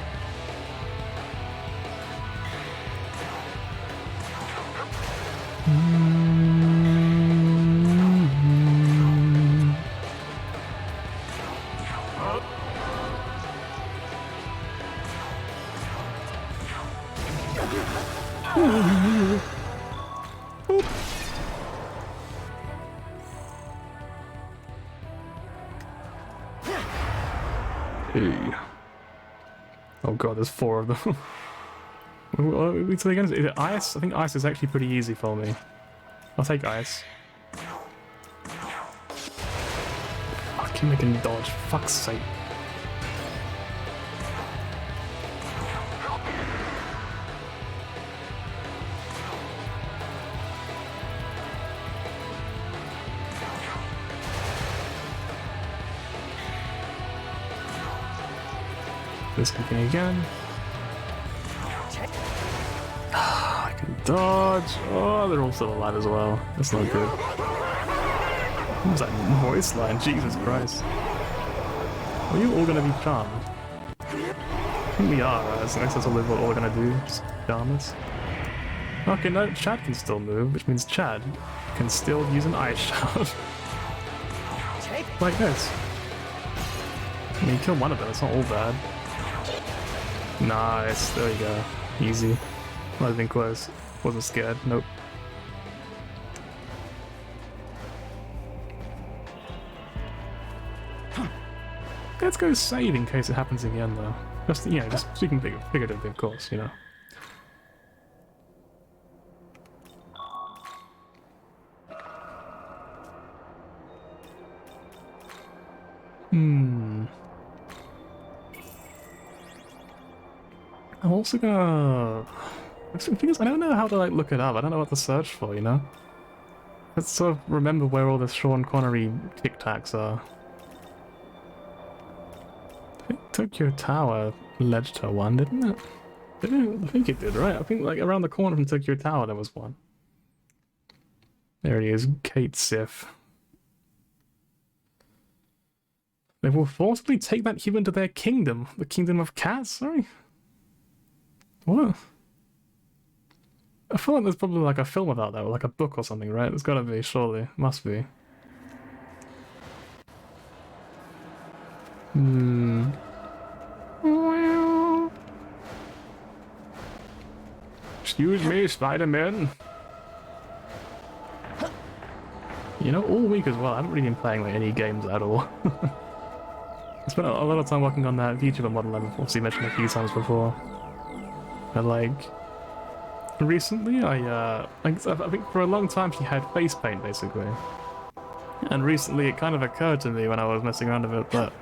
[SPEAKER 1] Hey. Oh god, there's 4 of them. So again, is it ice? I think ice is actually pretty easy for me. I'll take ice. I keep making dodge, fuck's sake. This thing again. I can dodge. Oh, they're all still alive as well. That's not good. What was that voice line? Jesus Christ. Are you all gonna be charmed? I think we are, right? So that's all what we're gonna do. Just charm us. Okay, no, Chad can still move, which means Chad can still use an ice shout. Like this. I mean, kill one of them, it's not all bad. Nice, there we go. Easy. Might have been close. Wasn't scared, nope. Let's go save in case it happens again though. Just, you know, just speaking figuratively, of course, you know. I'm also gonna... The thing is, I don't know how to like look it up. I don't know what to search for, you know? Let's sort of remember where all the Sean Connery Tic Tacs are. I think Tokyo Tower led to one, didn't it? I think it did, right? I think like around the corner from Tokyo Tower there was one. There it is, Kate Sif. They will forcibly take that human to their kingdom. The kingdom of cats? Sorry. What? I feel like there's probably like a film about that, or like a book or something, right? There's gotta be, surely. Must be. Excuse me, Spider-Man. You know, all week as well, I haven't really been playing like any games at all. I spent a lot of time working on that VTuber model I've obviously mentioned a few times before. But like, recently I think for a long time she had face paint basically. And recently it kind of occurred to me when I was messing around with it that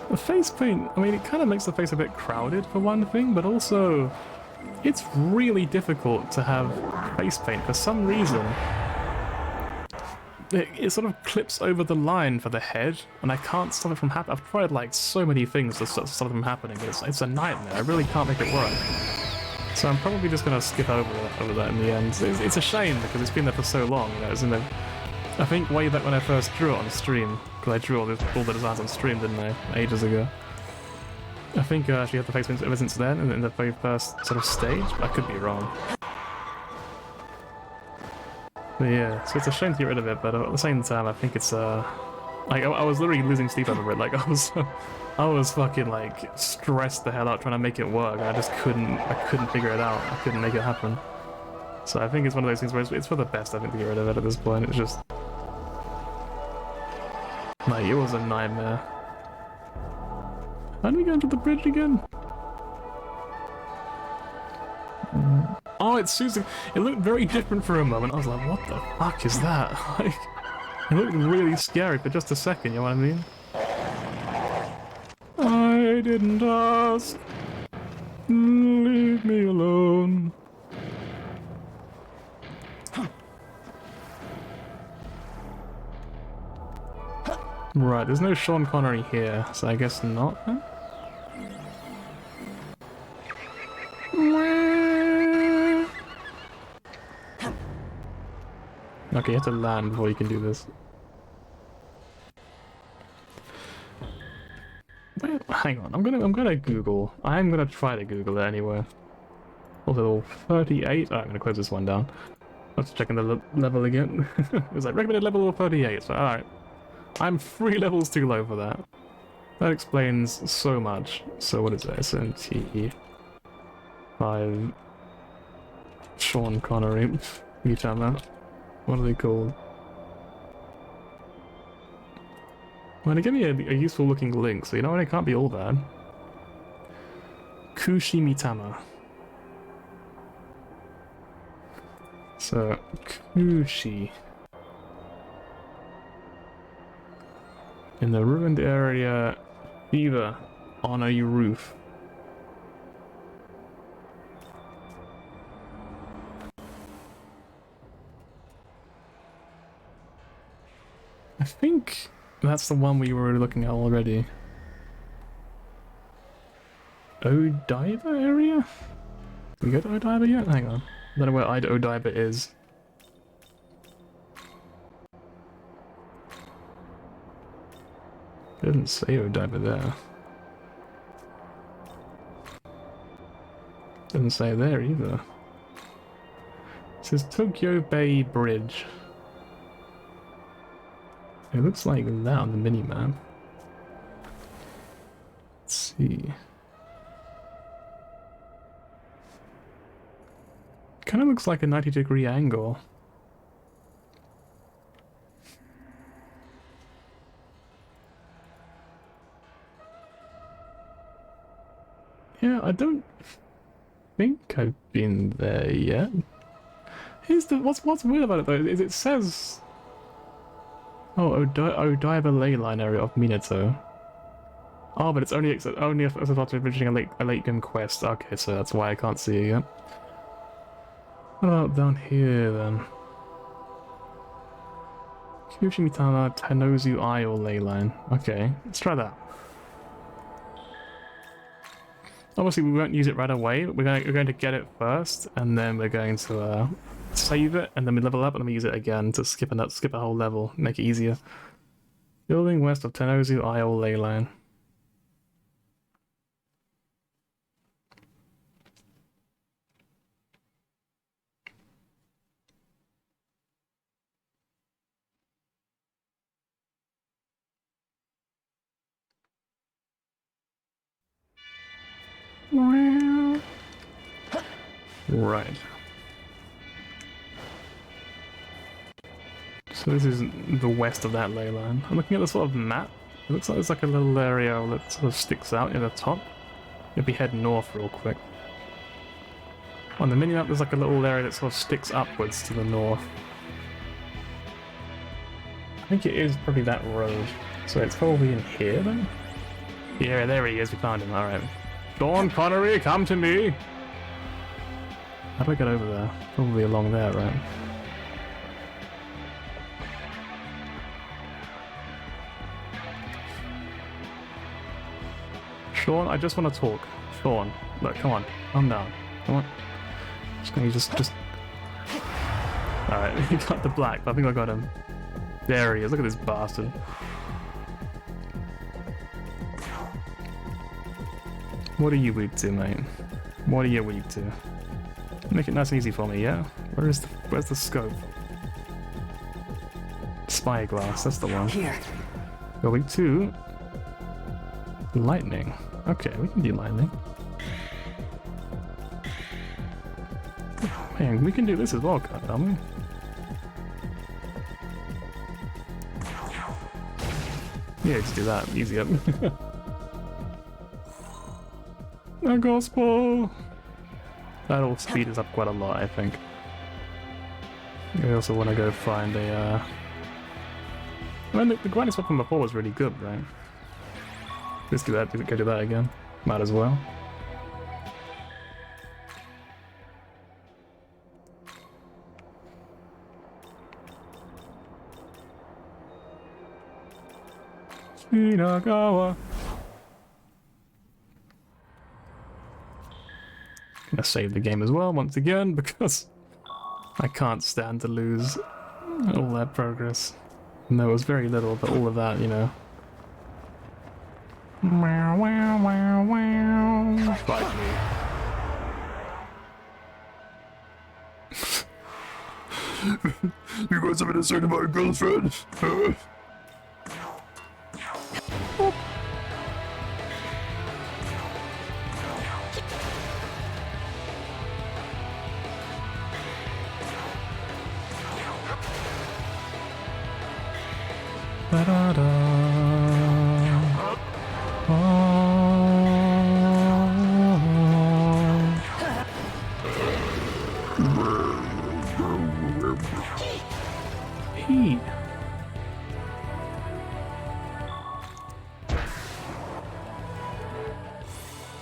[SPEAKER 1] the face paint, I mean, it kind of makes the face a bit crowded for one thing, but also it's really difficult to have face paint for some reason. It sort of clips over the line for the head, and I can't stop it from happening. I've tried like so many things to stop it from happening, but it's a nightmare. I really can't make it work. So I'm probably just gonna skip over that in the end. It's a shame because it's been there for so long. You know, it's in there. I think way back when I first drew it on stream, because I drew all the designs on stream, didn't I, ages ago. I think I actually had the face paint ever since then, in the very first sort of stage. I could be wrong. But yeah, so it's a shame to get rid of it, but at the same time, I think it's like I was literally losing sleep over it. Like I was fucking like stressed the hell out trying to make it work. I just couldn't figure it out. I couldn't make it happen. So I think it's one of those things where it's for the best, I think, to get rid of it at this point. It's just like it was a nightmare. How do we go into the bridge again? Oh, it's Susan. It looked very different for a moment. I was like, what the fuck is that? Like, it looked really scary for just a second, you know what I mean? I didn't ask. Leave me alone. Right, there's no Sean Connery here, so I guess not, huh? Okay, you have to land before you can do this. Wait, hang on, I'm gonna Google. I'm gonna try to Google it anyway. Also, 38. Alright, I'm gonna close this one down. Let's check in the level again. It was like recommended level of 38. So alright, I'm 3 levels too low for that. That explains so much. So what is it? SMT V. Sean Connery. You tell me. What are they called? Well, they give me a useful looking link, so you know what, it can't be all bad. Kushimitama. So, Kushi. In the ruined area, fever on a roof. I think that's the one we were looking at already. Odaiba area? Did we go to Odaiba yet? Hang on. I don't know where Odaiba is. It doesn't say Odaiba there. Doesn't say there either. It says Tokyo Bay Bridge. It looks like that on the minimap. Let's see. Kind of looks like a 90-degree angle. Yeah, I don't think I've been there yet. Here's the what's weird about it though is it says. Oh, Odaiba ley line area of Minato. Oh, but it's only after finishing a late game quest. Okay, so that's why I can't see it yet. What about down here then? Kushimitama Tanozu Isle ley line. Okay, let's try that. Obviously, we won't use it right away. But we're going to get it first, and then we're going to save it, and then we level up, and then we use it again to skip a whole level, make it easier. Building west of Tenozu Isle ley line. Right. So this is the west of that ley line. I'm looking at the sort of map. It looks like there's like a little area that sort of sticks out near the top. If we head north real quick. On the mini-map there's like a little area that sort of sticks upwards to the north. I think it is probably that road. So it's probably in here then? Yeah, there he is, we found him, alright. Sean Connery, come to me! How do I get over there? Probably along there, right? Sean, I just want to talk. Sean, look, come on, calm down. Come on. Just. Alright, he got the black, but I think I got him. There he is, look at this bastard. What are you weak to, mate? What are you weak to? Make it nice and easy for me, yeah? Where's the scope? Spyglass, that's the one.
[SPEAKER 4] Here.
[SPEAKER 1] Going to lightning. Okay, we can do lightning. Man, we can do this as well, can't we? Yeah, just do that. Easy up. The gospel! That'll speed us up quite a lot, I think. We also want to go find a, I mean, the grinding spot from before was really good, right? Let's do that. Go do that again. Might as well. Shinagawa. Gonna save the game as well once again because I can't stand to lose all that progress. And there was very little, but all of that, you know. Wow, wow, wow, wow. Fight me. You guys have been asserting my girlfriend.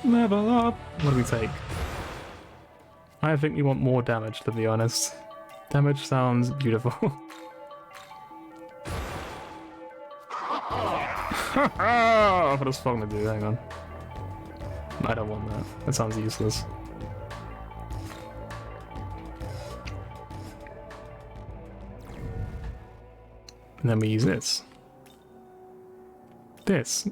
[SPEAKER 1] Level up! What do we take? I think we want more damage, to be honest. Damage sounds beautiful. What is Fog gonna do? Hang on. I don't want that. That sounds useless. And then we use this. This.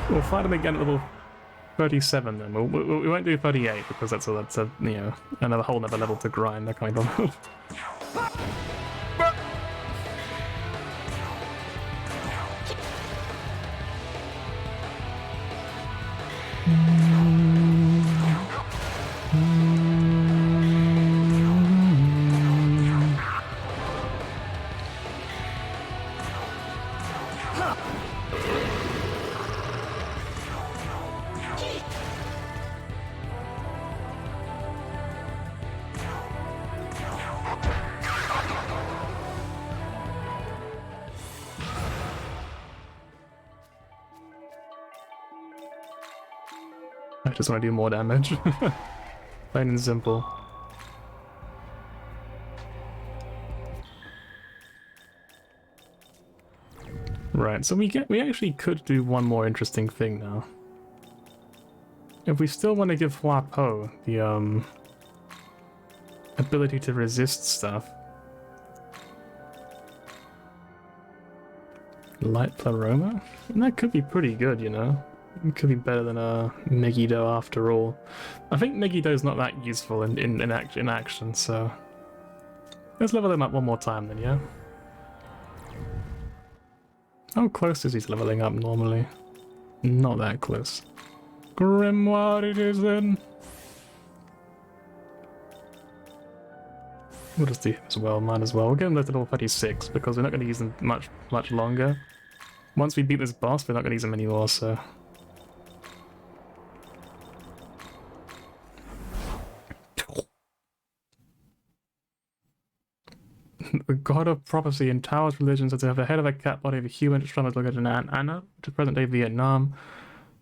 [SPEAKER 1] We'll fight him again at level 37 then. We won't do 38 because that's a you know, another whole other level to grind. That kind of. I just want to do more damage. Plain and simple. Right, so we actually could do one more interesting thing now. If we still want to give Hua Po the ability to resist stuff. Light Pleroma? And that could be pretty good, you know? It could be better than a Megiddo after all. I think Megiddo's not that useful in action, so let's level him up one more time then, yeah? How close is he to leveling up normally? Not that close. Grimoire it is then. We'll just do him as well, might as well. We'll get him to level 36 because we're not going to use him much longer. Once we beat this boss, we're not going to use him anymore, so... The god of prophecy in Taoist religion says to have the head of a cat, body of a human. Shrine is located in Anna, which is present-day Vietnam.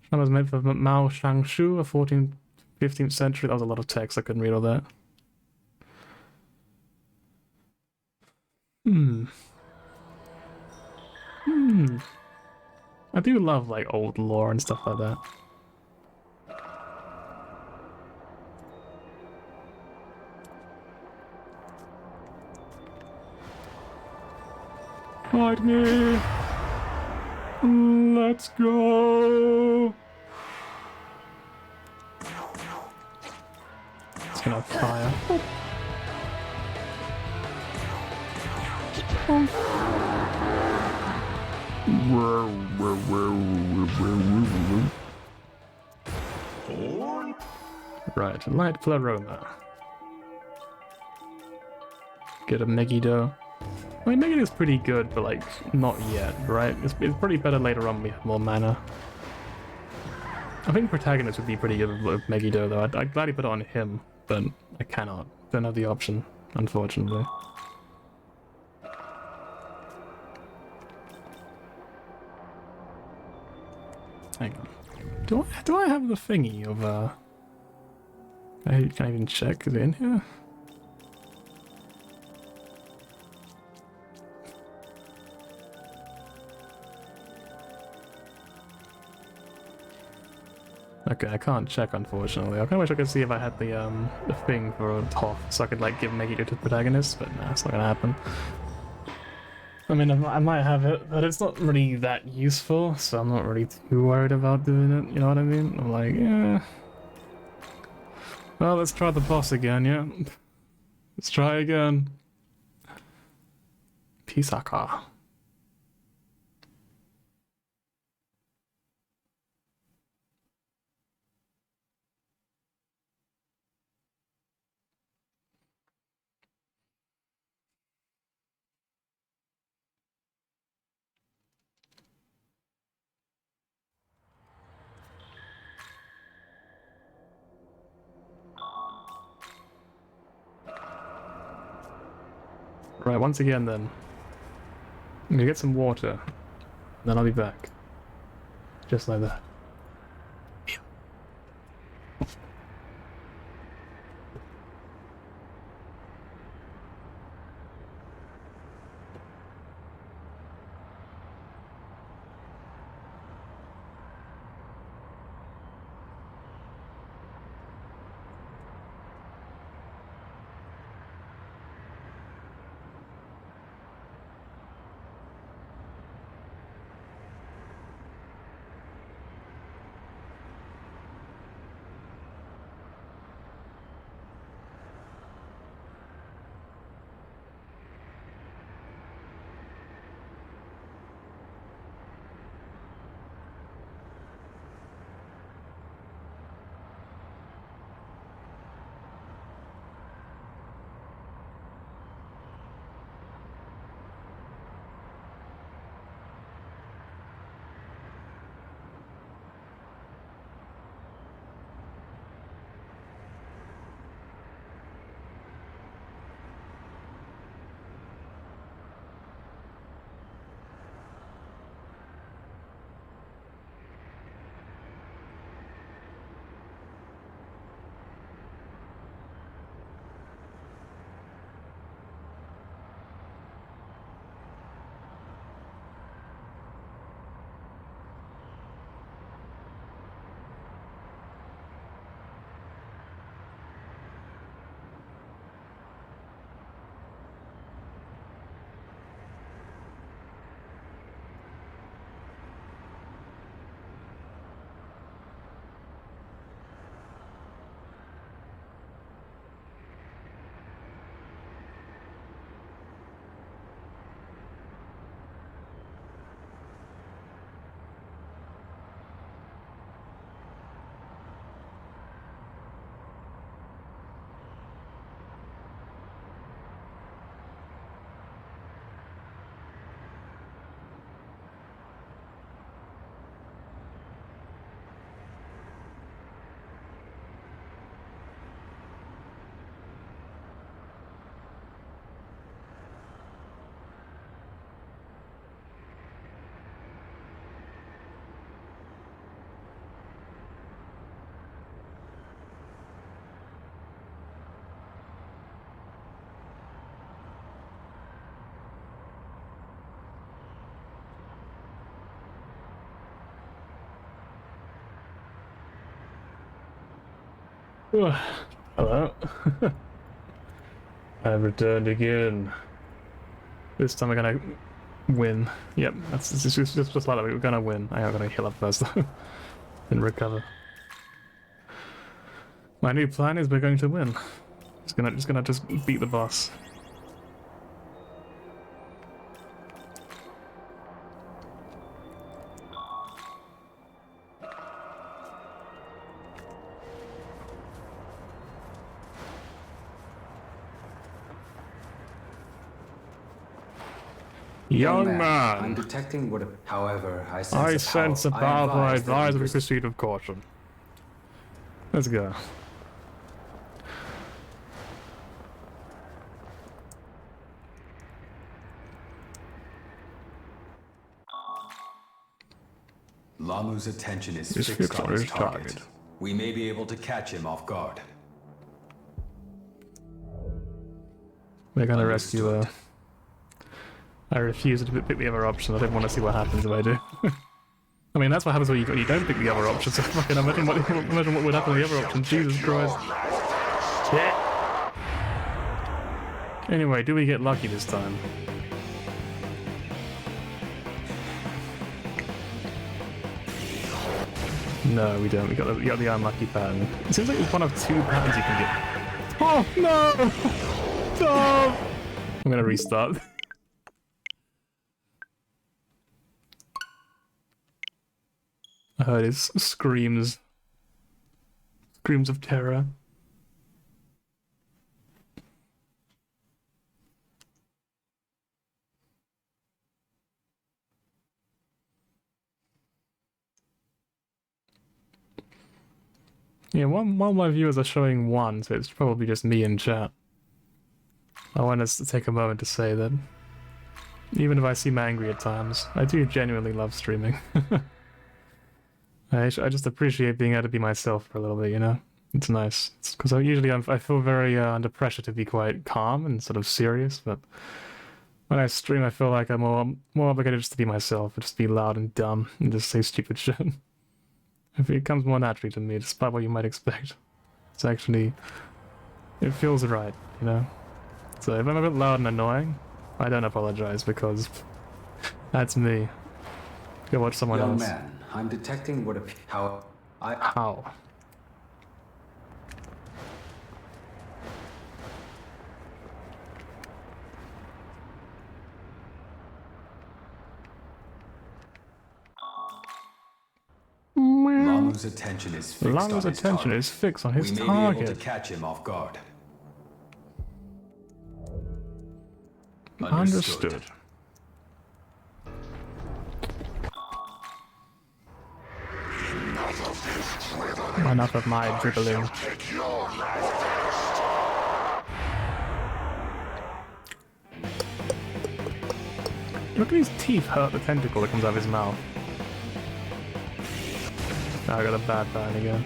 [SPEAKER 1] Shrine was made for Mao Shangshu, a 14th, 15th century. That was a lot of text, I couldn't read all that. I do love, like, old lore and stuff like that. Fight me! Let's go! It's gonna fire. Right, light pleroma. Get a Megiddo. I mean, Megiddo's pretty good, but like, not yet, right? It's pretty better later on when we have more mana. I think Protagonist would be pretty good with Megiddo, though. I'd gladly put it on him, but I cannot. Don't have the option, unfortunately. Hang on. Do I have the thingy of, can I even check? Is it in here? Okay, I can't check, unfortunately. I kind of wish I could see if I had the thing for a Hoth, so I could like give Megiddo to the protagonist, but nah, it's not gonna happen. I mean, I might have it, but it's not really that useful, so I'm not really too worried about doing it, you know what I mean? I'm like, yeah. Well, let's try the boss again, yeah? Let's try again. Pisaka. Right, once again then. I'm gonna get some water, then I'll be back. Just like that. Hello. I've returned again. This time we're gonna win. Yep, that's just like that. We're gonna win. I am gonna heal up first though. And recover. My new plan is we're going to win. Just gonna beat the boss. Young man!
[SPEAKER 3] I'm detecting what. However, I
[SPEAKER 1] sense a powerful advisory proceed with caution. Let's go.
[SPEAKER 3] Lamu's attention is fixed on his target. We may be able to catch him off guard.
[SPEAKER 1] We're gonna rescue her. I refuse to pick the other option. I don't want to see what happens if I do. I mean, that's what happens when you don't pick the other option. So fucking imagine what would happen with the other option. Jesus Christ. Yeah. Anyway, do we get lucky this time? No, we don't. We got the unlucky pattern. It seems like it's one of two patterns you can get. Oh no! Stop! I'm gonna restart. I heard his screams of terror. Yeah, one of my viewers are showing one, so it's probably just me in chat. I want us to take a moment to say that even if I seem angry at times, I do genuinely love streaming. I just appreciate being able to be myself for a little bit, you know? It's nice. Because I feel very under pressure to be quite calm and sort of serious, but when I stream I feel like I'm more obligated just to be myself, and just be loud and dumb, and just say stupid shit. It comes more naturally to me, despite what you might expect. It's actually... it feels right, you know? So if I'm a bit loud and annoying, I don't apologize, because that's me. Go watch someone else.
[SPEAKER 3] Young man, I'm detecting what how. Lamu's attention is fixed
[SPEAKER 1] Lamu's attention is fixed on his target.
[SPEAKER 3] We may be able to catch him off guard.
[SPEAKER 1] Understood. Enough of my dribbling. Look at his teeth hurt the tentacle that comes out of his mouth. Now I got a bad burn again.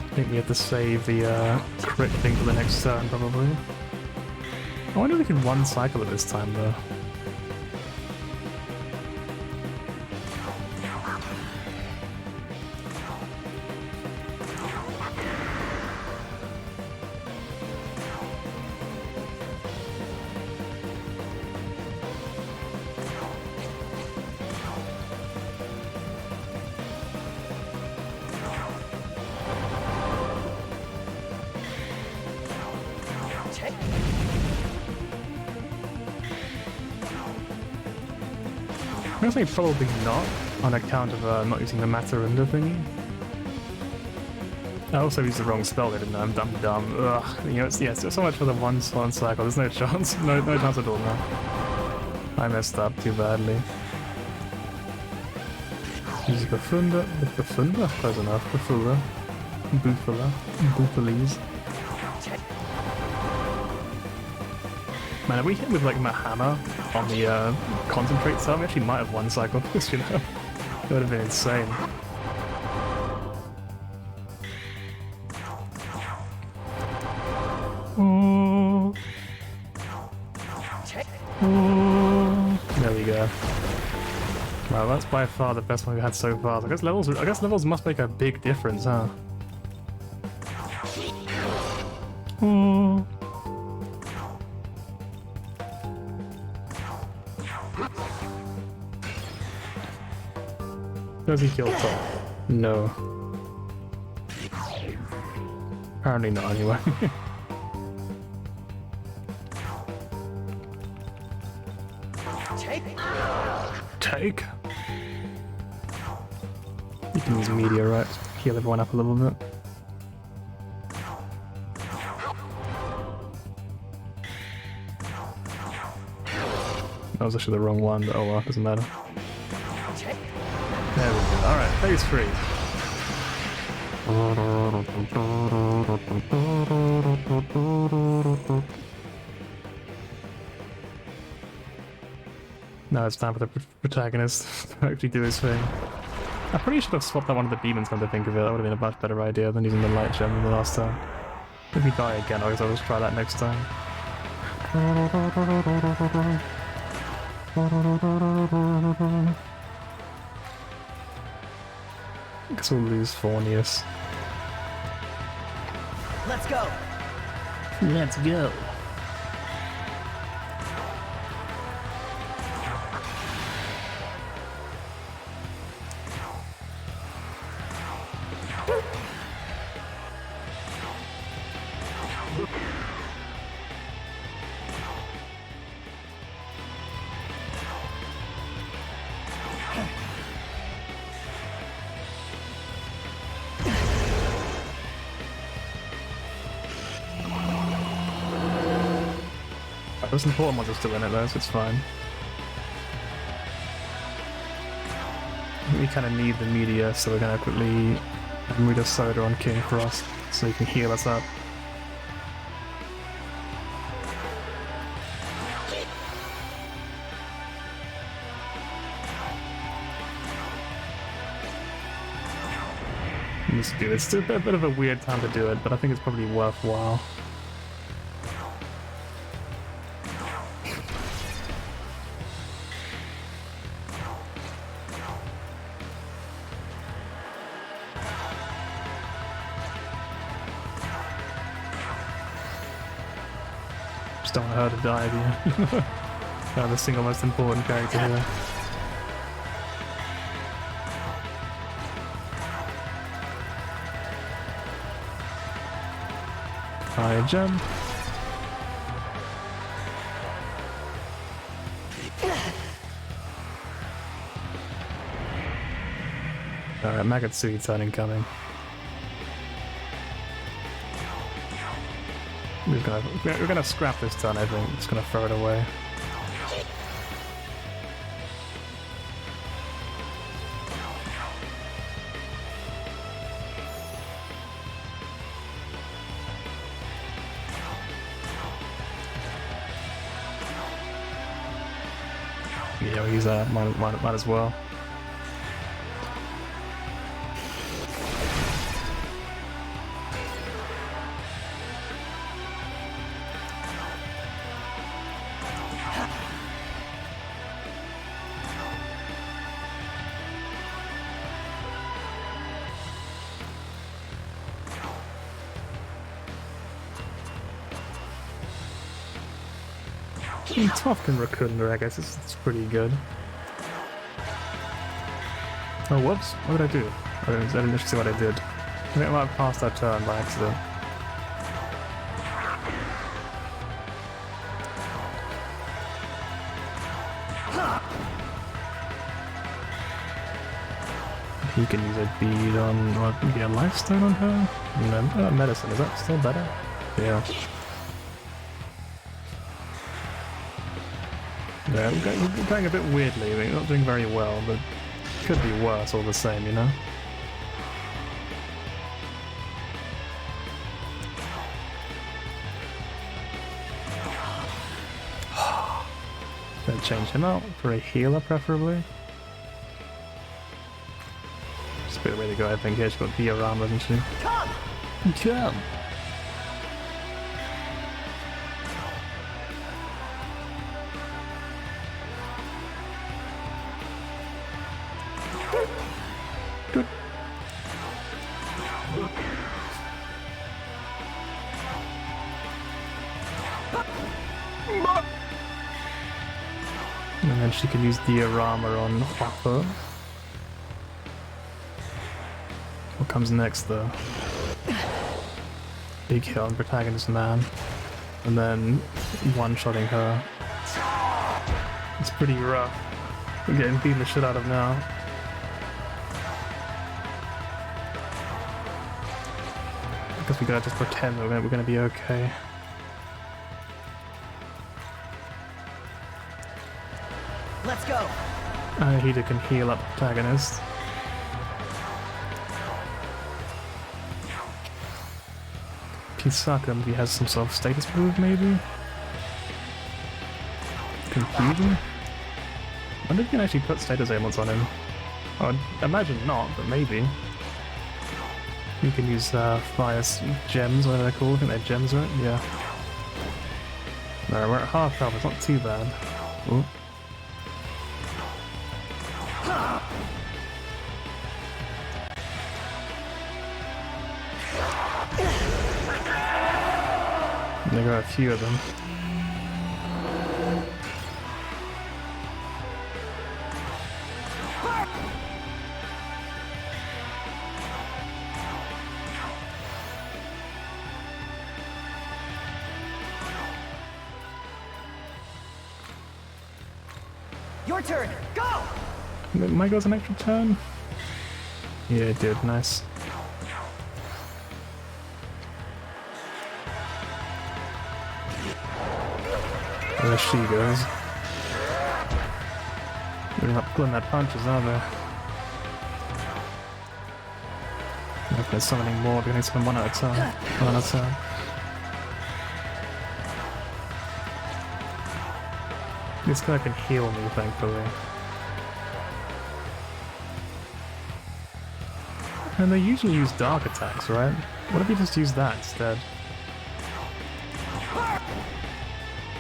[SPEAKER 1] I think we have to save the crit thing for the next turn, probably. I wonder if we can one cycle it this time, though. I'm gonna say probably not, on account of not using the Matarunda thingy. I also used the wrong spell, didn't I? I'm dumb. Ugh. You know, it's so much for the one cycle, there's no chance. No chance at all now. I messed up too badly. Use Bufunda? Close enough. Bufalese. Man, if we hit with like my hammer on the concentrate cell, we actually might have one cycle this, you know? That would have been insane. There we go. Well, that's by far the best one we've had so far. I guess levels must make a big difference, huh? Does he kill Tom? No. Apparently not, anyway. Take? You can use meteorite to heal everyone up a little bit. That was actually the wrong one, but oh well, doesn't matter. There we go. Alright, phase 3. Now it's time for the protagonist to actually do his thing. I probably should have swapped out one of the demons come to think of it. That would have been a much better idea than using the light gem the last time. If we die again, I guess I'll just try that next time. I guess we'll lose Fornius.
[SPEAKER 4] Let's go.
[SPEAKER 1] Let's go. Those important ones are still in it though, so it's fine. We kind of need the meteor, so we're going to quickly read a soda on King Frost so he can heal us up. Let's do it. It's still a bit of a weird time to do it, but I think it's probably worthwhile. Just don't want her to die, do you? The single most important character here. Fire gem. Alright, Magatsuki turn incoming. We're gonna scrap this turn, I think. Just gonna throw it away. Yeah, we'll use that. Might as well. Tough and Raccoon, I guess it's pretty good. Oh, whoops! What did I do? I didn't actually see what I did. I think I might have passed that turn by accident. He can use a bead on, or maybe a life stone on her? No, medicine, is that still better? Yeah. Yeah, we're going a bit weirdly. We're not doing very well, but it could be worse all the same, you know? Gonna change him out for a healer, preferably. Just a bit of way to go, I think. Here, she's got diorama, hasn't she?
[SPEAKER 4] Come!
[SPEAKER 1] Come! And then she can use diorama on Hopper. What comes next though? Big hit on protagonist man. And then one-shotting her. It's pretty rough. We're getting beaten the shit out of now. I guess we gotta just pretend that we're gonna be okay.
[SPEAKER 4] Let's go.
[SPEAKER 1] Hida can heal up protagonist. Kisaka maybe has some sort of status move, maybe? Confusion? I wonder if you can actually put status ailments on him. I'd imagine not, but maybe. You can use fire gems, whatever they're called. I think they're gems, right? Yeah. No, we're at half health, it's not too bad. Ooh. There got a few of them.
[SPEAKER 4] Your turn. Go.
[SPEAKER 1] Might go as an extra turn? Yeah, it did. Nice. There she goes. They're not pulling that punches, are they? If there's summoning more, we're gonna summon one at a time. One at a time. This guy can heal me, thankfully. And they usually use dark attacks, right? What if we just use that instead?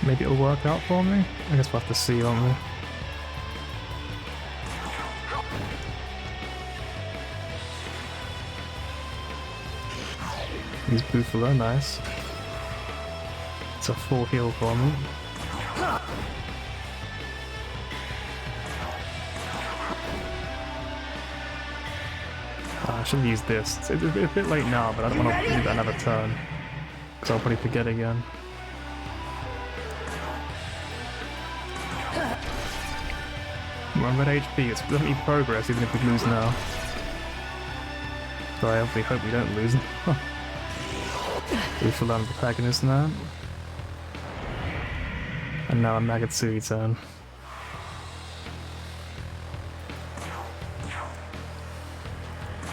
[SPEAKER 1] Maybe it'll work out for me? I guess we'll have to see, won't we? Use Buffalo, nice. It's a full heal for me. I should have used this. It's a bit late now, but I don't want to do that another turn. Because I'll probably forget again. We're on red HP, it's definitely progress even if we lose now. So I obviously hope we don't lose. We full on protagonist now. And now a Magatsui turn.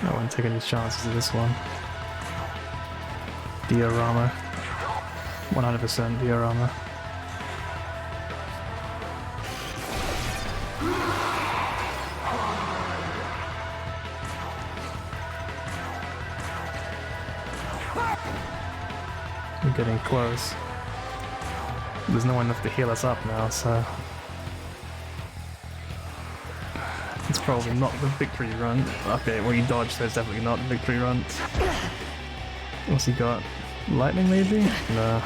[SPEAKER 1] I won't take any chances of this one. Diorama. 100% diorama. We're getting close. There's no one left to heal us up now, so... It's probably not the victory run. Okay, well, you dodged, so it's definitely not the victory run. What's he got? Lightning, maybe? No.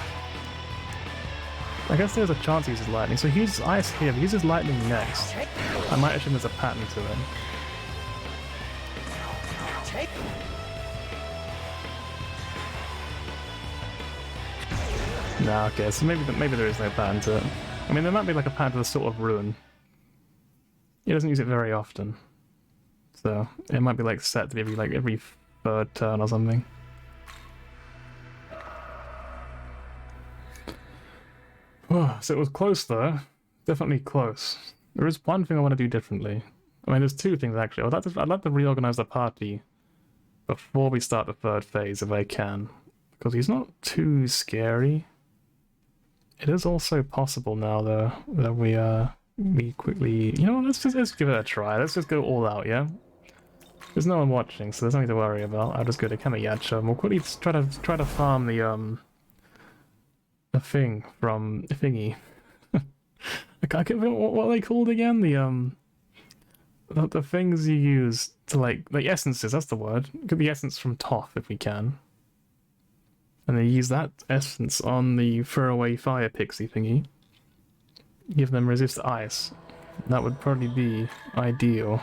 [SPEAKER 1] I guess there's a chance he uses lightning. So he uses ice here, he uses lightning next. I might assume there's a pattern to him. Nah, okay, so maybe there is no pattern to it. I mean, there might be like a pattern to the sort of ruin. He doesn't use it very often, so it might be like set to be every third turn or something. Oh, so it was close though, definitely close. There is one thing I want to do differently. I mean, there's two things actually. I'd like to reorganize the party before we start the third phase if I can, because he's not too scary. It is also possible now though that we quickly, you know, let's give it a try. Let's just go all out, yeah? There's no one watching, so there's nothing to worry about. I'll just go to Kamiyacho and we'll quickly try to farm the thing from Thingy. I can't get what are they called again? the things you use to like essences, that's the word. Get the essence from Toth if we can. And then use that essence on the throwaway fire pixie thingy. Give them resist ice. That would probably be ideal.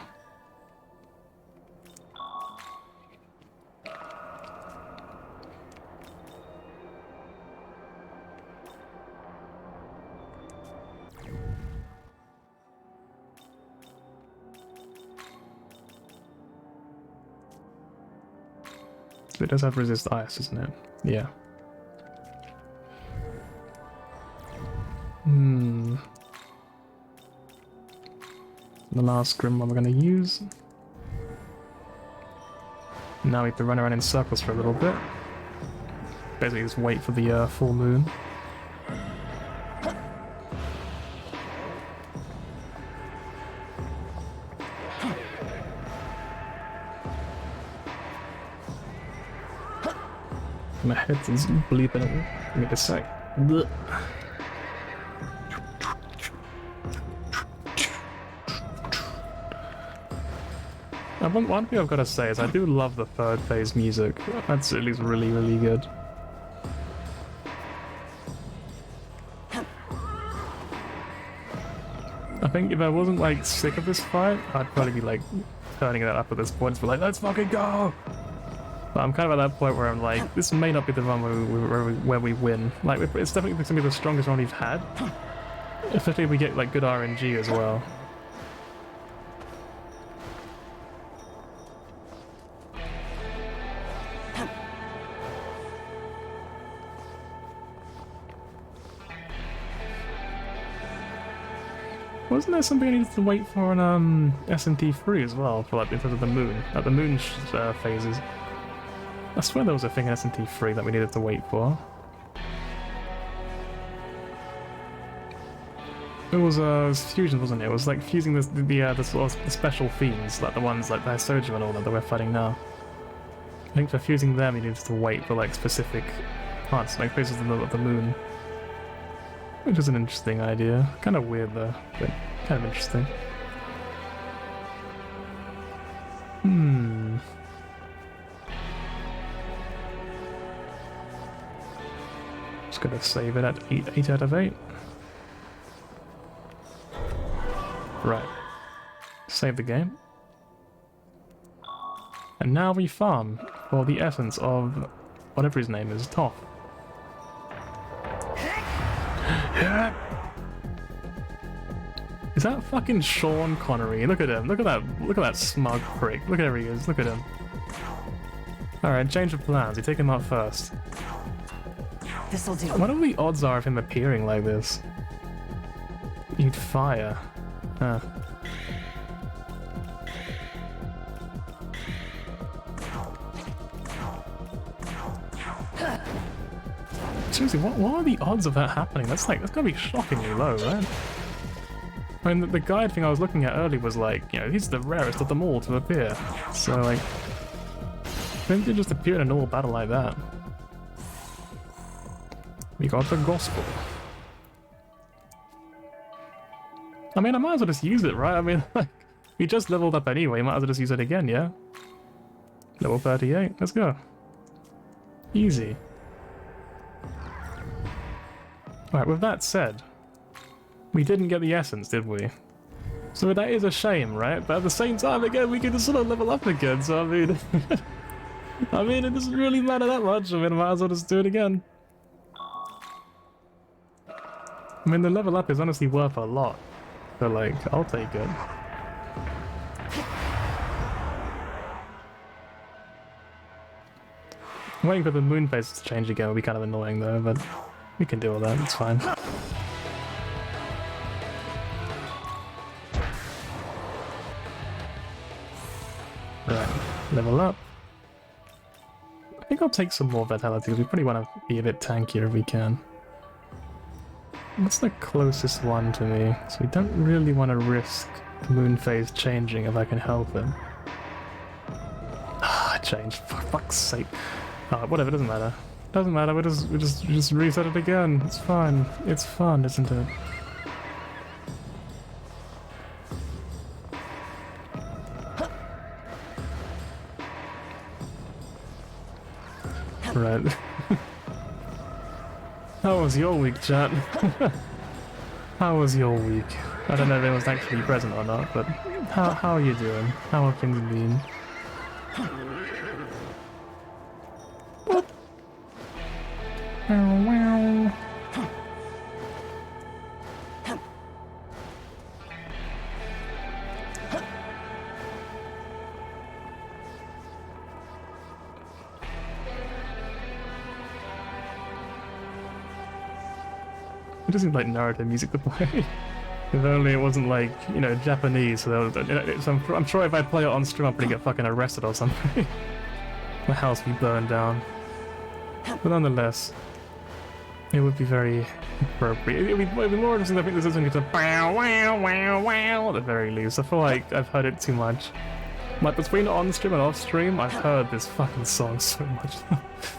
[SPEAKER 1] So it does have resist ice, doesn't it? Yeah. The last Grim one we're going to use. Now we have to run around in circles for a little bit. Basically just wait for the full moon. My head's bleeping at me. Give me a sec. Blech. One thing I've got to say is I do love the third phase music. That's at least really, really good. I think if I wasn't like sick of this fight, I'd probably be like turning that up at this point and be like, let's fucking go! But I'm kind of at that point where I'm like, this may not be the run where we win. Like, it's definitely going to be the strongest run we've had. Especially if we get like good RNG as well. Wasn't there something I needed to wait for on SMT V as well, for like because of the moon, like the moon phases? I swear there was a thing in SMT V that we needed to wait for. It was fusion, wasn't it? It was like fusing the sort of special fiends, like the ones like the Soju and all that we're fighting now. I think for fusing them, you needed to wait for like specific parts, like phases of the moon. Which is an interesting idea. Kind of weird though, but kind of interesting. Just gonna save it at 8 out of 8. Right. Save the game. And now we farm for the essence of whatever his name is, Toth. Is that fucking Sean Connery? Look at him. Look at that smug prick. Look at where he is. Look at him. Alright, change of plans. You take him out first.
[SPEAKER 4] This'll do.
[SPEAKER 1] What are the odds are of him appearing like this? You'd fire. Huh. Seriously, what are the odds of that happening? That's gotta be shockingly low, right? I mean, the guide thing I was looking at earlier was like, you know, he's the rarest of them all to appear. So, like, when did just appear in a normal battle like that? We got the gospel. I mean, I might as well just use it, right? I mean, like, we just leveled up anyway, might as well just use it again, yeah? Level 38, let's go. Easy. Alright, with that said, we didn't get the essence, did we? So that is a shame, right? But at the same time, again, we can just sort of level up again, so I mean... I mean, it doesn't really matter that much, I mean, I might as well just do it again. I mean, the level up is honestly worth a lot, so like, I'll take it. Waiting for the moon phase to change again would be kind of annoying though, but we can deal with that, it's fine. Right, level up. I think I'll take some more vitality because we probably want to be a bit tankier if we can. What's the closest one to me? So we don't really want to risk the moon phase changing if I can help him. Ah, changed, for fuck's sake. Whatever, doesn't matter. Doesn't matter, we just reset it again. It's fine. It's fun, isn't it? Right. How was your week, chat? How was your week? I don't know if anyone's actually present or not, but how are you doing? How have things been? Wow. It doesn't like Naruto music to play. If only it wasn't like, you know, Japanese. So, I'm sure if I play it on stream, I'll probably get fucking arrested or something. My house be burned down. But nonetheless, it would be very appropriate. It'd be more interesting. I think this is going to wow wow wow wow at the very least. I feel like I've heard it too much. Like between on stream and off stream, I've heard this fucking song so much.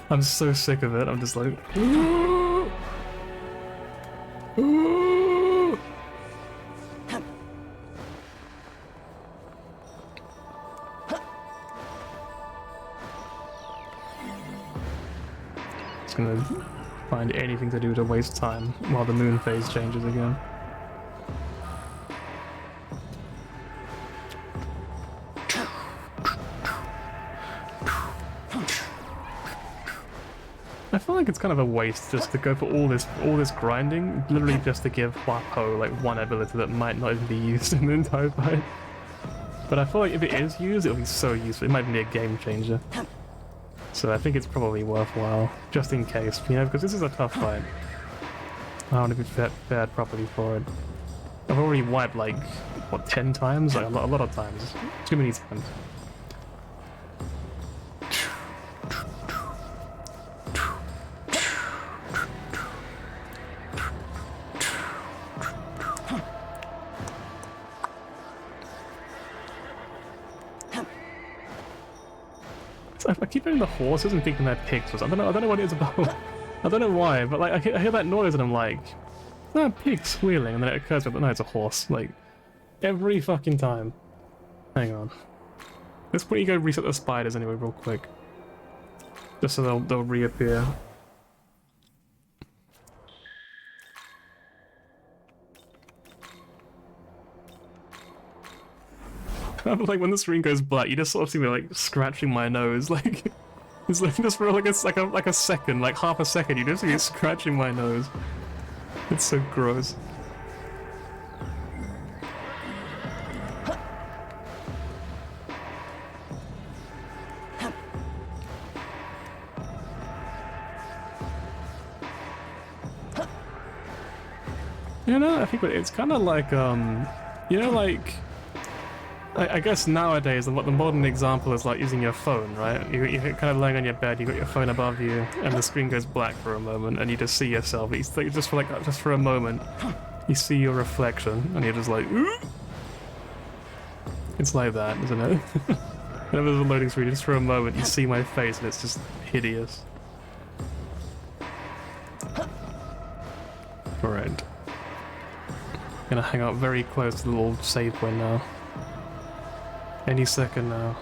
[SPEAKER 1] I'm so sick of it. I'm just like. Ooh! Ooh! Just gonna find anything to do to waste time while the moon phase changes again. I feel like it's kind of a waste just to go for all this grinding, literally just to give Huapo like one ability that might not even be used in the entire fight. But I feel like if it is used, it'll be so useful. It might be a game changer. So I think it's probably worthwhile, just in case, you know, because this is a tough fight. I want to be prepared properly for it. I've already wiped like, what, 10 times? Like a lot of times. Too many times. I keep hearing the horses and thinking they're pigs or something. I don't know what it is about. I don't know why, but like I hear that noise and I'm like, ah, pig squealing, and then it occurs to me, but no, it's a horse. Like every fucking time. Hang on. Let's quickly go reset the spiders anyway, real quick, just so they'll reappear. Like when the screen goes black, you just sort of see me like scratching my nose, like it's like just for like a second, like half a second, you just see me scratching my nose. It's so gross. You know, I think it's kind of like you know, like. I guess nowadays, what the modern example is like using your phone, right? You're kind of laying on your bed, you got your phone above you, and the screen goes black for a moment, and you just see yourself. It's like just for a moment, you see your reflection, and you're just like, ooh! It's like that, isn't it? Whenever there's a loading screen, just for a moment, you see my face, and it's just hideous. Alright. Gonna hang out very close to the little save point now. Any second now.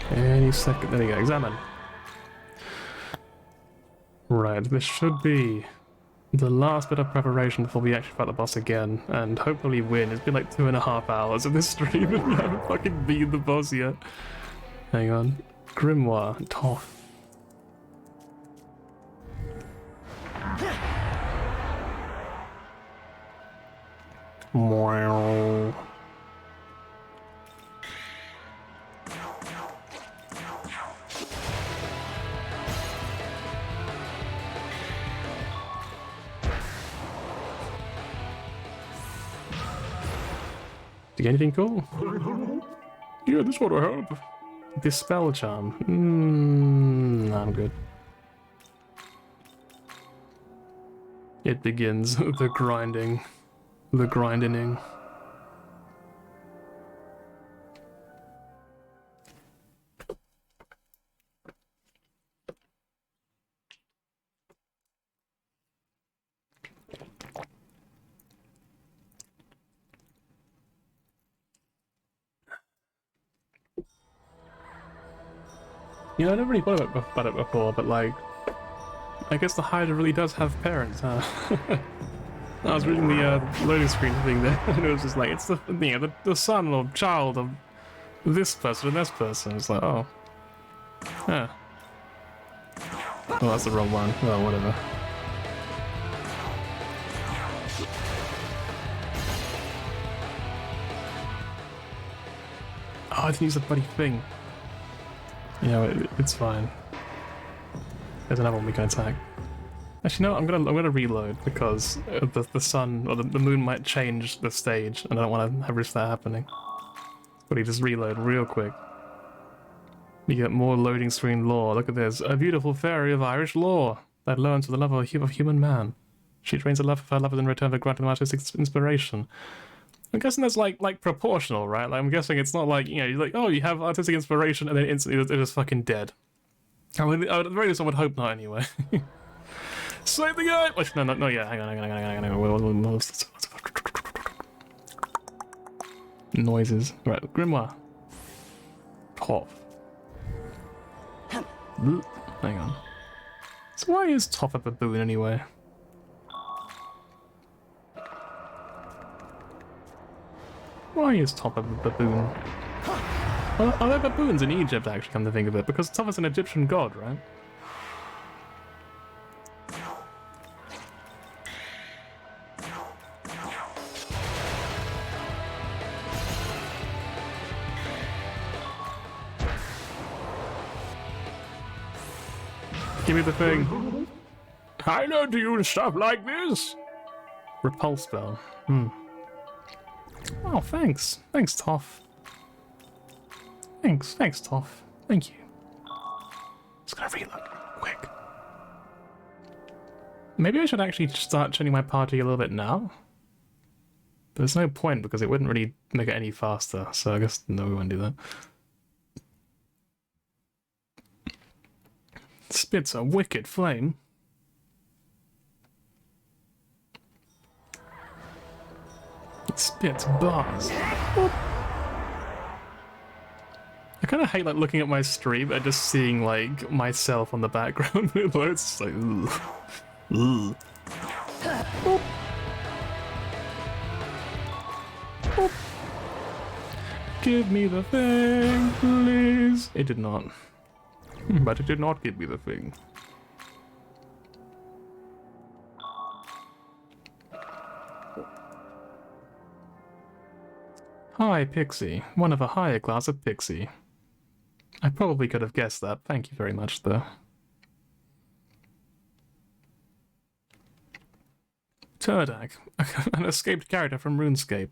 [SPEAKER 1] Any second. There you go. Examine. Right, this should be the last bit of preparation before we actually fight the boss again, and hopefully win. It's been like 2.5 hours of this stream and we haven't fucking beat the boss yet. Hang on. Grimoire. Oh. Wow. Do you get anything cool? Yeah, this ought to help. Dispel charm. Nah, I'm good. It begins. The grinding. The grinding. You know, I never really thought about it before, but like, I guess the Hydra really does have parents, huh? I was reading the loading screen thing there, and it was just like, it's the, you know, the son or child of this person and this person. It's like, oh. Yeah. Oh, that's the wrong one. Oh, whatever. Oh, I didn't use the bloody thing. You know, it's fine. There's another one we can attack. Actually, no, I'm gonna reload because the sun or the moon might change the stage, and I don't want to risk that happening. But you just reload real quick. You get more loading screen lore. Look at this. A beautiful fairy of Irish lore that learns to the love of human man. She trains the love of her lovers in return for granting them artistic inspiration. I'm guessing that's like proportional, right? Like I'm guessing it's not like, you know, you're like, oh, you have artistic inspiration and then instantly they're just fucking dead. I mean, at the very least, I would hope not anyway. Save the guy! Which, no, yeah, hang on. Noises. Right, Grimoire. Top. Hang on. So why is Top a baboon anyway? Why is Top a baboon? Are there baboons in Egypt, actually, come to think of it? Because Top is an Egyptian god, right? Give me the thing. I learned to use stuff like this. Repulse spell. Oh, thanks. Thanks, Toph. Thanks, Toph. Thank you. Just gonna reload quick. Maybe I should actually start changing my party a little bit now. But there's no point because it wouldn't really make it any faster. So I guess no, we won't do that. Spits a wicked flame. It spits bars. Boop. I kind of hate like looking at my stream and just seeing like myself on the background. It's just like, ugh. Ugh. Boop. Boop. Give me the thing, please. It did not. But it did not give me the thing. Hi, Pixie. One of a higher class of Pixie. I probably could have guessed that. Thank you very much, though. Turdak, an escaped character from RuneScape.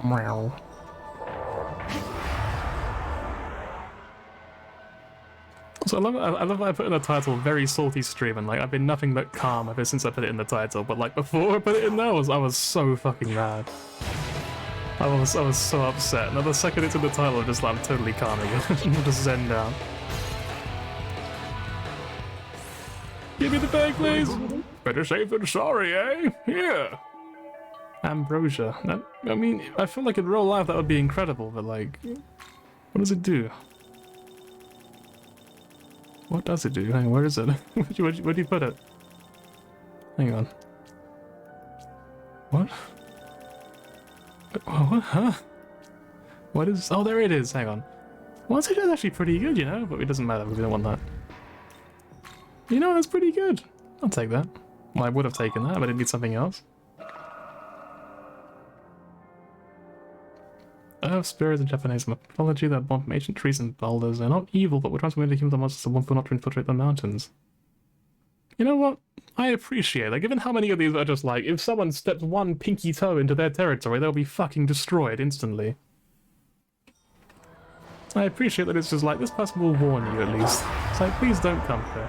[SPEAKER 1] Meow. So I love that I put in the title "Very Salty Stream" and like I've been nothing but calm ever since I put it in the title. But like before I put it in there, I was so fucking mad. I was so upset. Now the second it's in the title, I'm just like I'm totally calm again. I'm just zen down. Give me the bag, please. Better safe than sorry, eh? Here. Ambrosia. I mean, I feel like in real life that would be incredible, but like, what does it do? What does it do? Hang on, where is it? Where do you put it? Hang on. What? What? Huh? What is... Oh, there it is. Hang on. What's it? That's actually pretty good, you know? But it doesn't matter because we don't want that. You know, that's pretty good. I'll take that. Well, I would have taken that, but I didn't need something else. Earth spirits in Japanese mythology that born from ancient trees and boulders. They're not evil, but we're transforming into human monsters and one for not to infiltrate the mountains. You know what? I appreciate that. Given how many of these are just like, if someone steps one pinky toe into their territory, they'll be fucking destroyed instantly. I appreciate that it's just like, this person will warn you at least. It's like, please don't come here.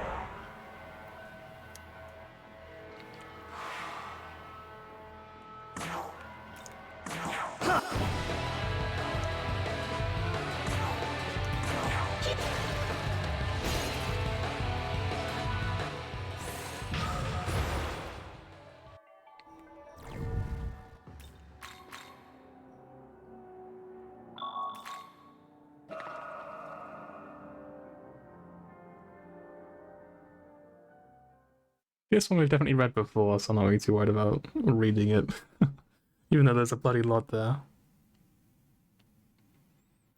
[SPEAKER 1] This one we've definitely read before, so I'm not really too worried about reading it. Even though there's a bloody lot there.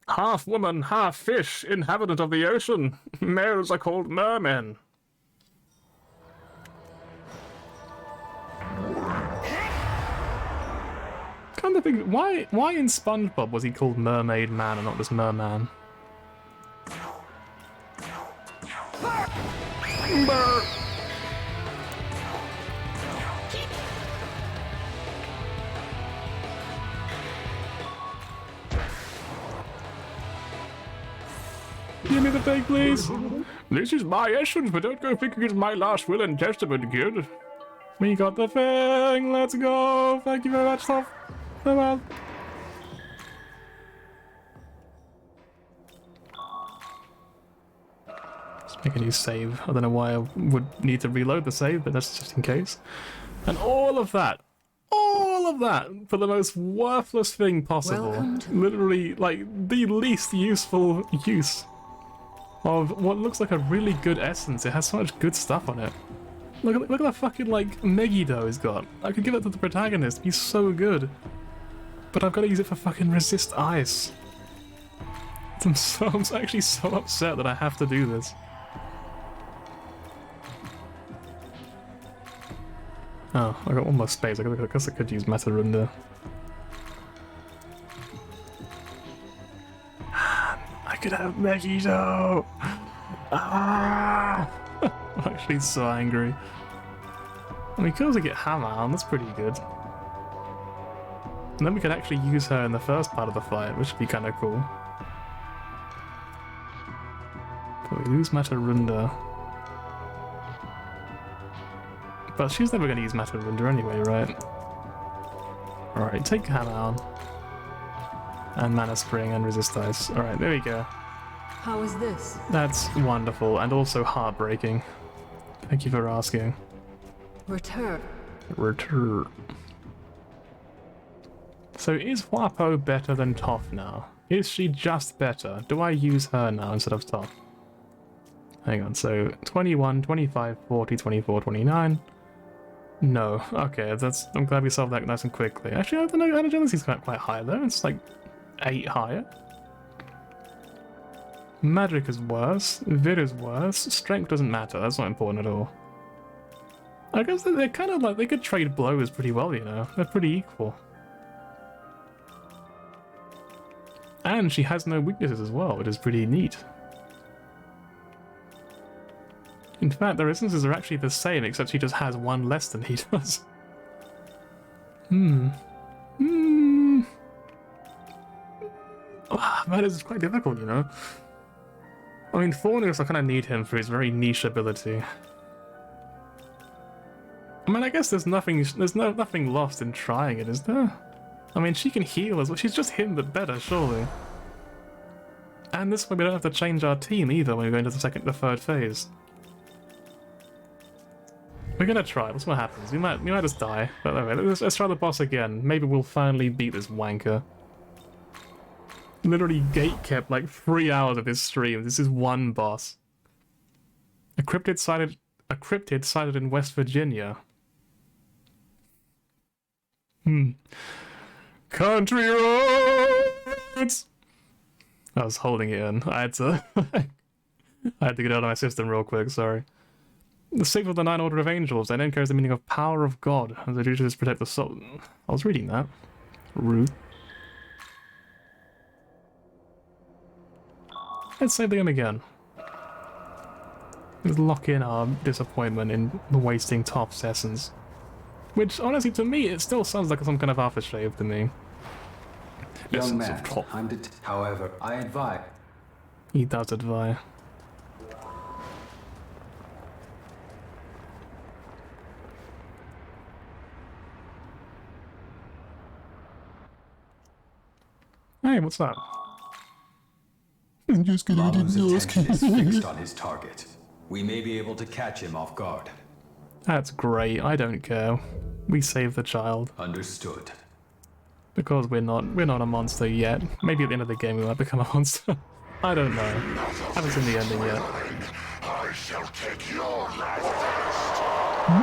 [SPEAKER 1] Half woman, half fish, inhabitant of the ocean. Males are called mermen. Kind of think, why in SpongeBob was he called Mermaid Man and not just Merman? Brr. Give me the thing, please. This is my essence, but don't go thinking it's my last will and testament, kid. We got the thing. Let's go. Thank you very much, Tom. Farewell. Let's make a new save. I don't know why I would need to reload the save, but that's just in case. And all of that for the most worthless thing possible. Literally, like, the least useful use of what looks like a really good essence. It has so much good stuff on it. Look at the fucking, like, Megiddo he's got. I could give it to the protagonist. He's so good. But I've got to use it for fucking resist ice. I'm actually so upset that I have to do this. Oh, I got one more space. I guess I could use Matarunda. I could have Megiddo! Ah! I'm actually so angry. I mean, we could also get Hammer on, that's pretty good. And then we could actually use her in the first part of the fight, which would be kind of cool. But we lose Matarunda. But she's never going to use Matarunda anyway, right? Alright, take Hammer on. And Mana Spring and Resist Ice. Alright, there we go.
[SPEAKER 4] How is this?
[SPEAKER 1] That's wonderful and also heartbreaking. Thank you for asking.
[SPEAKER 4] Return.
[SPEAKER 1] So is Huapo better than Toph now? Is she just better? Do I use her now instead of Toph? Hang on, so 21, 25, 40, 24, 29. No. Okay, I'm glad we solved that nice and quickly. Actually, I don't know, Energetic's quite high though. It's like 8 higher. Magic is worse. Vid is worse. Strength doesn't matter. That's not important at all. I guess they're kind of like, they could trade blows pretty well, you know. They're pretty equal. And she has no weaknesses as well, which is pretty neat. In fact, their instances are actually the same, except she just has one less than he does. Man, it's quite difficult, you know. I mean, Thornus, I kind of need him for his very niche ability. I mean, I guess there's nothing lost in trying it, is there? I mean, she can heal as well. She's just him, but better, surely. And this way we don't have to change our team either when we go into the third phase. We're gonna try. That's what happens. We might just die. But anyway, let's try the boss again. Maybe we'll finally beat this wanker. Literally gatekept like 3 hours of his stream. This is one boss. A cryptid sighted in West Virginia. Country roads. I was holding it in. I had to get it out of my system real quick. Sorry. The sixth of the 9 Order of Angels then carries the meaning of power of God, as they do to protect the soul. I was reading that. Rude. Let's save the game again. Let's lock in our disappointment in wasting Toph's essence. Which, honestly, to me, it still sounds like some kind of aftershave to me.
[SPEAKER 3] Young man, however, I advise.
[SPEAKER 1] He does advise. Hey, what's that? I'm just kidding.
[SPEAKER 3] Lalu's attention is fixed on his target. We may be able to catch him off guard.
[SPEAKER 1] That's great. I don't care. We save the child.
[SPEAKER 3] Understood.
[SPEAKER 1] Because we're not a monster yet. Maybe at the end of the game we might become a monster. I don't know. Haven't seen the ending yet.
[SPEAKER 2] I shall take your last test.
[SPEAKER 1] I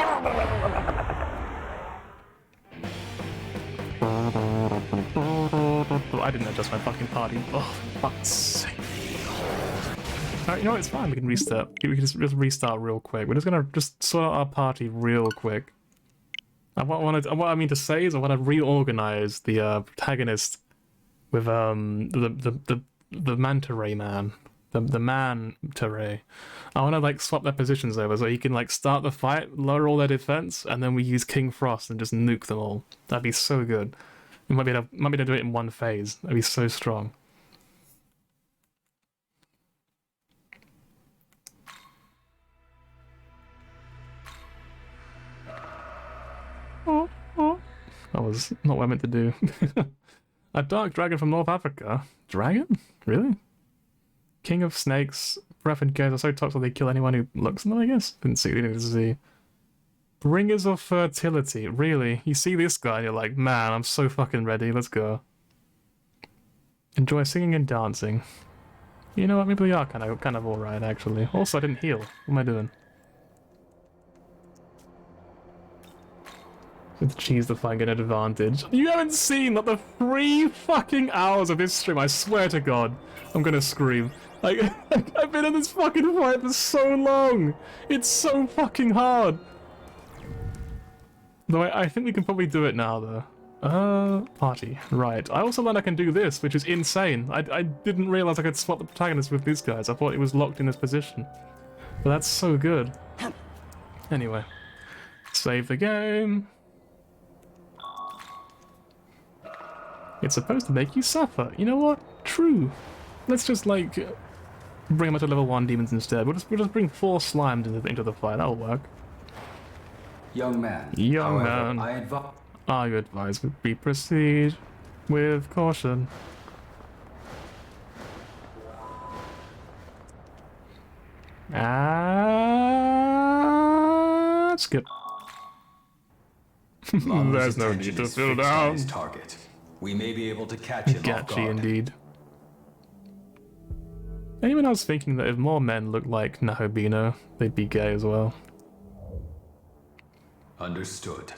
[SPEAKER 1] didn't adjust my fucking party. Oh, fuck's sake. Alright, you know what? It's fine. We can restart. We can just restart real quick. We're just gonna sort out our party real quick. What I mean to say is I want to reorganize the protagonist with the manta ray man, the manta ray. I want to like swap their positions over so he can like start the fight, lower all their defense, and then we use King Frost and just nuke them all. That'd be so good. We might be able to do it in one phase. That'd be so strong. That was not what I meant to do. A dark dragon from North Africa? Dragon? Really? King of snakes. Breath and gaze are so toxic they kill anyone who looks at them, I guess? Didn't see. Bringers of fertility. Really? You see this guy and you're like, man, I'm so fucking ready. Let's go. Enjoy singing and dancing. You know what? Maybe we are kind of alright, actually. Also, I didn't heal. What am I doing? With cheese to find an advantage. You haven't seen like the 3 fucking hours of this stream, I swear to God. I'm gonna scream. Like, I've been in this fucking fight for so long! It's so fucking hard! Though I think we can probably do it now, though. Party. Right. I also learned I can do this, which is insane. I didn't realize I could swap the protagonist with these guys. I thought it was locked in this position. But that's so good. Anyway. Save the game. It's supposed to make you suffer. You know what? True. Let's just, like, bring them up to level 1 demons instead. We'll just bring 4 slimes into the fight. That'll work.
[SPEAKER 3] Young man.
[SPEAKER 1] Young man. I advise we proceed with caution. Skip. There's no need to fill down.
[SPEAKER 3] Target. We may be able to catch him off guard.
[SPEAKER 1] Indeed. Anyone else thinking that if more men looked like Nahobino, they'd be gay as well?
[SPEAKER 3] Understood.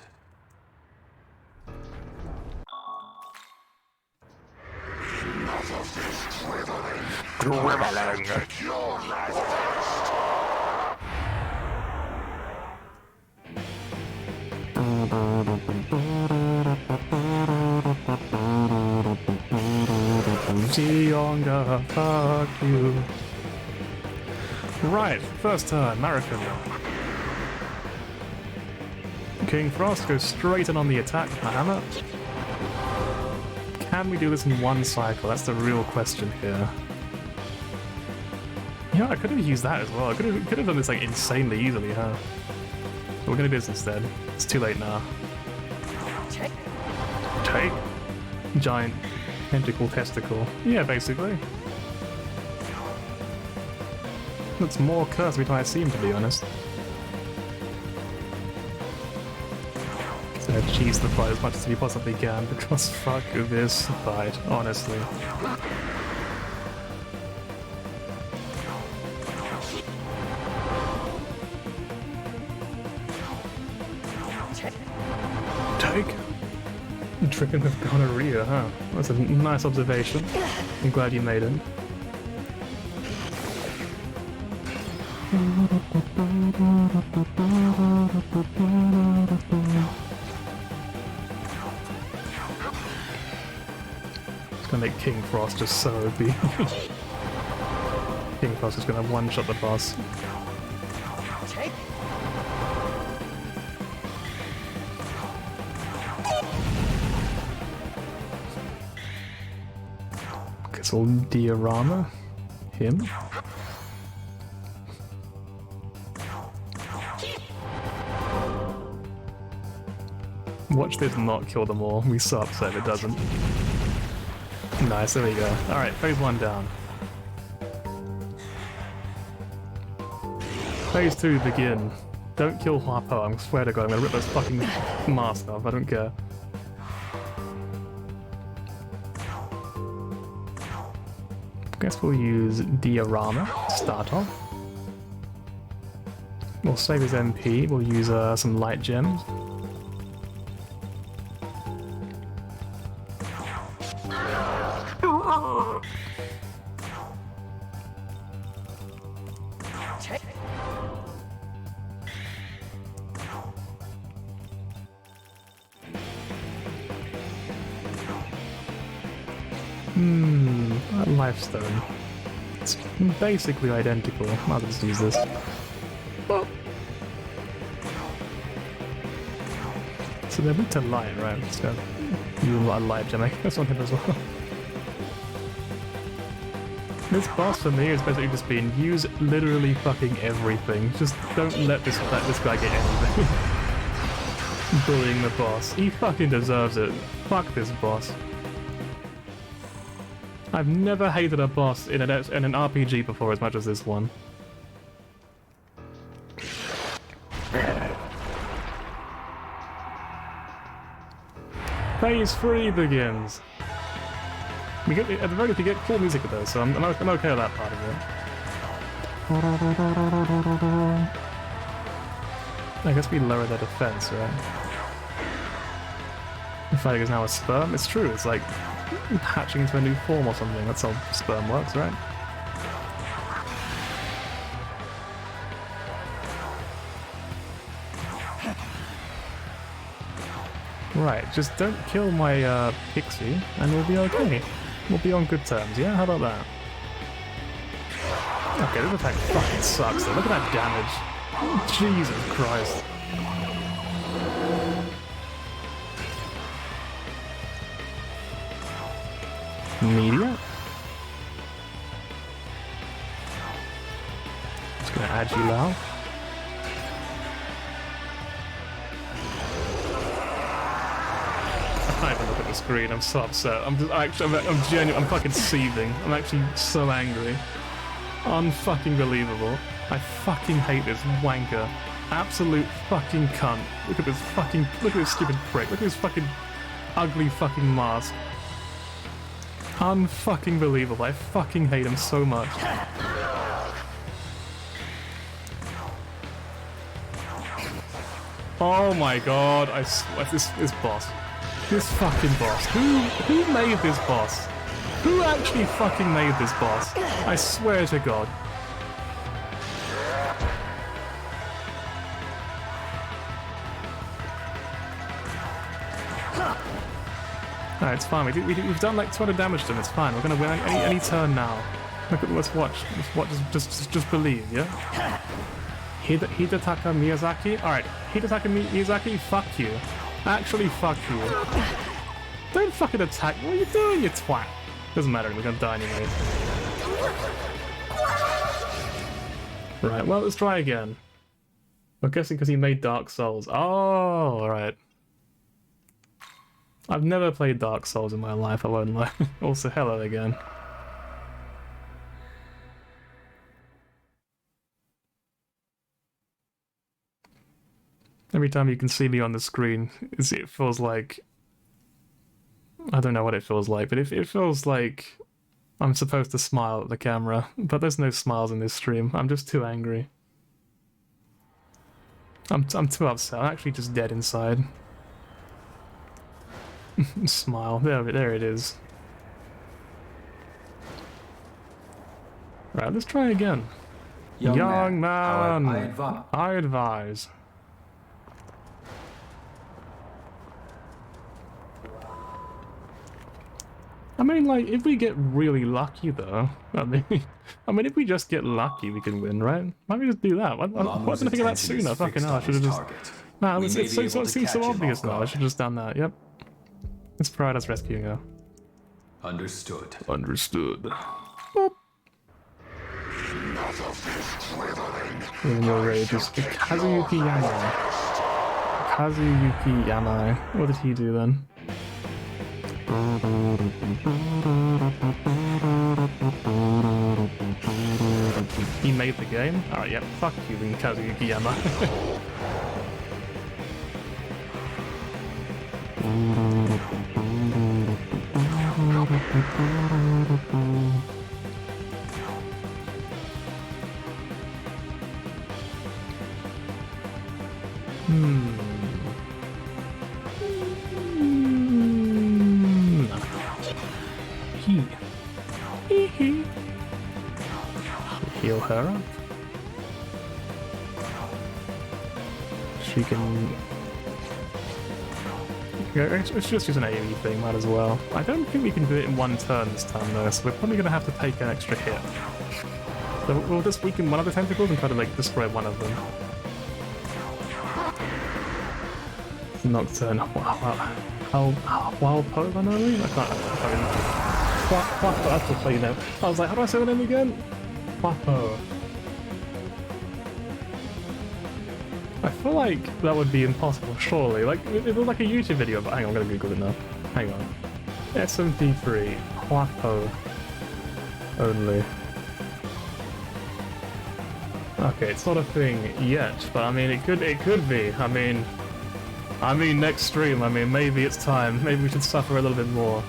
[SPEAKER 2] Enough of this dribbling. Take your last.
[SPEAKER 1] Gionga, fuck you. Right, first turn, Marathon. King Frost goes straight in on the attack with my hammer. Can we do this in one cycle? That's the real question here. Yeah, I could have used that as well. I could have done this like insanely easily, huh? But we're gonna do this instead. It's too late now. Take. Giant tentacle testicle. Yeah, basically. Looks more cursed than I seem, to be honest. So cheese the fight as much as you possibly can, because fuck this fight, honestly. Take. Tripping with gonorrhea, huh? That's a nice observation. I'm glad you made it. It's gonna make King Frost just so OP. King Frost is gonna one-shot the boss. It's all diorama. Him. Watch this not kill them all. We so upset if it doesn't. Nice, there we go. Alright, phase 1 down. Phase 2 begin. Don't kill Harpo, I swear to God, I'm gonna rip this fucking mask off, I don't care. Guess we'll use diorama to start off. We'll save his MP, we'll use some light gems. That lifestone. It's basically identical. I'll just use this. Well. So they're weak to light, right? Let's go. You a lot of light gem. I guess on him as well. This boss for me is basically just being use literally fucking everything. Just don't let this guy get anything. Bullying the boss. He fucking deserves it. Fuck this boss. I've never hated a boss in an RPG before as much as this one. Phase 3 begins. We get at the very least we get cool music though, so I'm okay with that part of it. I guess we lower their defense, right? The fighting is now a sperm. It's true. It's like hatching into a new form or something. That's how sperm works, right? Right, just don't kill my pixie and we'll be okay. We'll be on good terms, yeah? How about that? Okay, this attack fucking sucks though. Look at that damage. Jesus Christ. Media? Just gonna add you now. I can't even look at the screen, I'm so upset. I'm genuine, I'm fucking seething. I'm actually so angry. Unfucking believable. I fucking hate this wanker. Absolute fucking cunt. Look at this stupid prick. Look at this fucking ugly fucking mask. Unfucking believable. I fucking hate him so much. Oh my god, I swear, this boss. This fucking boss. Who made this boss? Who actually fucking made this boss? I swear to god. Alright, it's fine. We've done like 200 damage to him. It's fine. We're gonna win any turn now. Let's watch. Just believe, yeah? Hidetaka Miyazaki? Alright, Hidetaka Miyazaki, fuck you. Actually, fuck you. Don't fucking attack. What are you doing, you twat? Doesn't matter, we're gonna die anyway. Right, well, let's try again. I'm guessing because he made Dark Souls. Oh, alright. I've never played Dark Souls in my life, I won't lie. Also, hello again. Every time you can see me on the screen, it feels like... I don't know what it feels like, but it feels like I'm supposed to smile at the camera, but there's no smiles in this stream. I'm just too angry. I'm too upset. I'm actually just dead inside. Smile. There it is. Right, let's try again. Young man, I advise. I mean, like, if we get really lucky, though, I mean, if we just get lucky, we can win, right? Why don't we just do that? Why didn't I think of that sooner? Fucking hell, I should have just... Nah, it seems so obvious now. I should have just done that, yep. Let's prioritize rescuing her.
[SPEAKER 3] Understood.
[SPEAKER 1] Understood. Boop. In your rage is Kazuyuki Yamai. Kazuyuki Yamai. What did he do then? He made the game? Alright, yeah, fuck you, Kazuyuki Yamai. No. Heal her up. She can... Yeah, it's just use an AoE thing, might as well. I don't think we can do it in one turn this time though, so we're probably gonna have to take an extra hit. So we'll just weaken one of the tentacles and try to like destroy one of them. Nocturne. Wild Poe, I know. I can't remember. That's just so you know. I was like, how do I say the name again? Wapo. I feel like that would be impossible, surely. Like, it was like a YouTube video, but hang on, I'm gonna Google it now. Hang on. SMT V, Wapo. Only. Okay, it's not a thing yet, but I mean, it could be. I mean, next stream, maybe it's time. Maybe we should suffer a little bit more.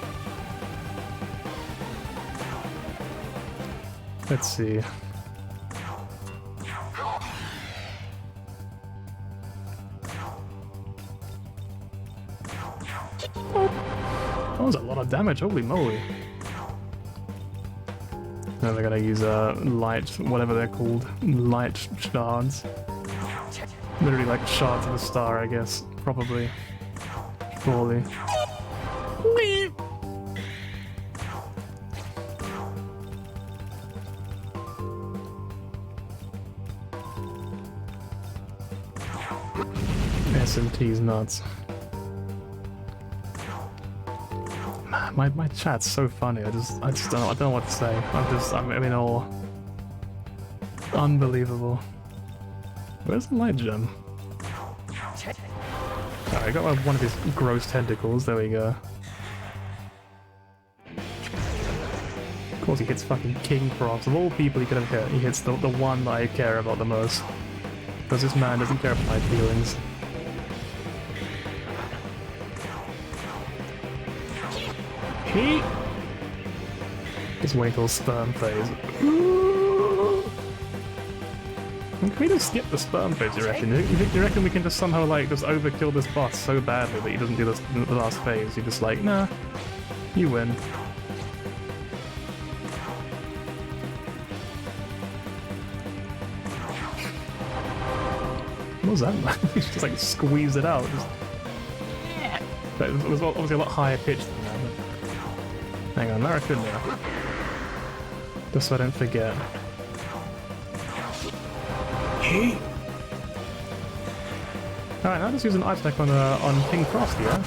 [SPEAKER 1] Let's see. That was a lot of damage, holy moly. Now they're gonna use light, whatever they're called, light shards. Literally like shards of a star, I guess. Probably. Surely. SMT's nuts. My chat's so funny. I just don't know what to say. I'm in awe. Unbelievable. Where's the light gem? Alright, I got one of his gross tentacles. There we go. Of course, he hits fucking King Props. Of all people he could have hit, he hits the one that I care about the most. Because this man doesn't care about my feelings. Just wait till sperm phase. Can we just skip the sperm phase, you reckon? You reckon we can just somehow like just overkill this boss so badly that he doesn't do the last phase? You're just like, nah, you win. What was that? He just like squeeze it out. It was obviously a lot higher pitched than that. But... Hang on, Marathon there. Just so I don't forget. Alright, now just use an ice attack on King Frost, yeah?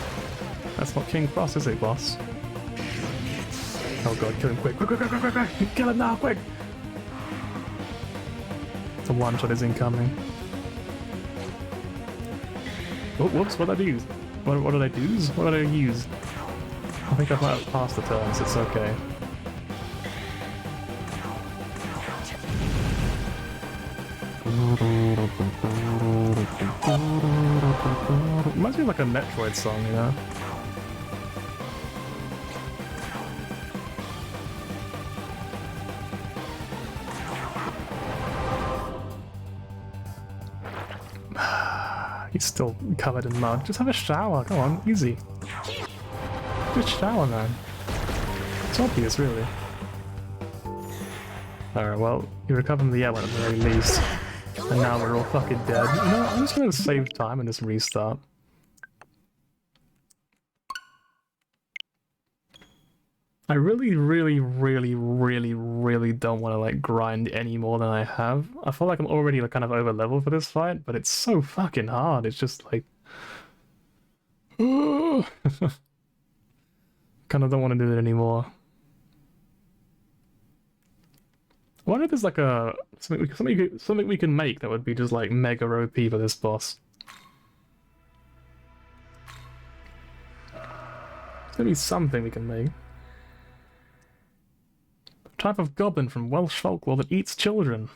[SPEAKER 1] That's not King Frost, is it, boss? Oh god, kill him quick. Quick! Kill him now, quick! The one shot is incoming. Oh, whoops, what did I do? What did I do? What did I use? I think I might have passed the turn, so it's okay. Reminds me of like a Metroid song, you know? He's still covered in mud. Just have a shower, come on, easy. Just shower, man. It's obvious, really. Alright, well, you recovered from the air one at the very least. And now we're all fucking dead. You know, I'm just gonna save time and just restart. I really don't want to like grind any more than I have. I feel like I'm already like kind of over level for this fight, but it's so fucking hard. It's just like... kind of don't want to do it anymore. I wonder if there's like a something we can make that would be just like mega OP for this boss. There's gonna be something we can make. A type of goblin from Welsh folklore that eats children.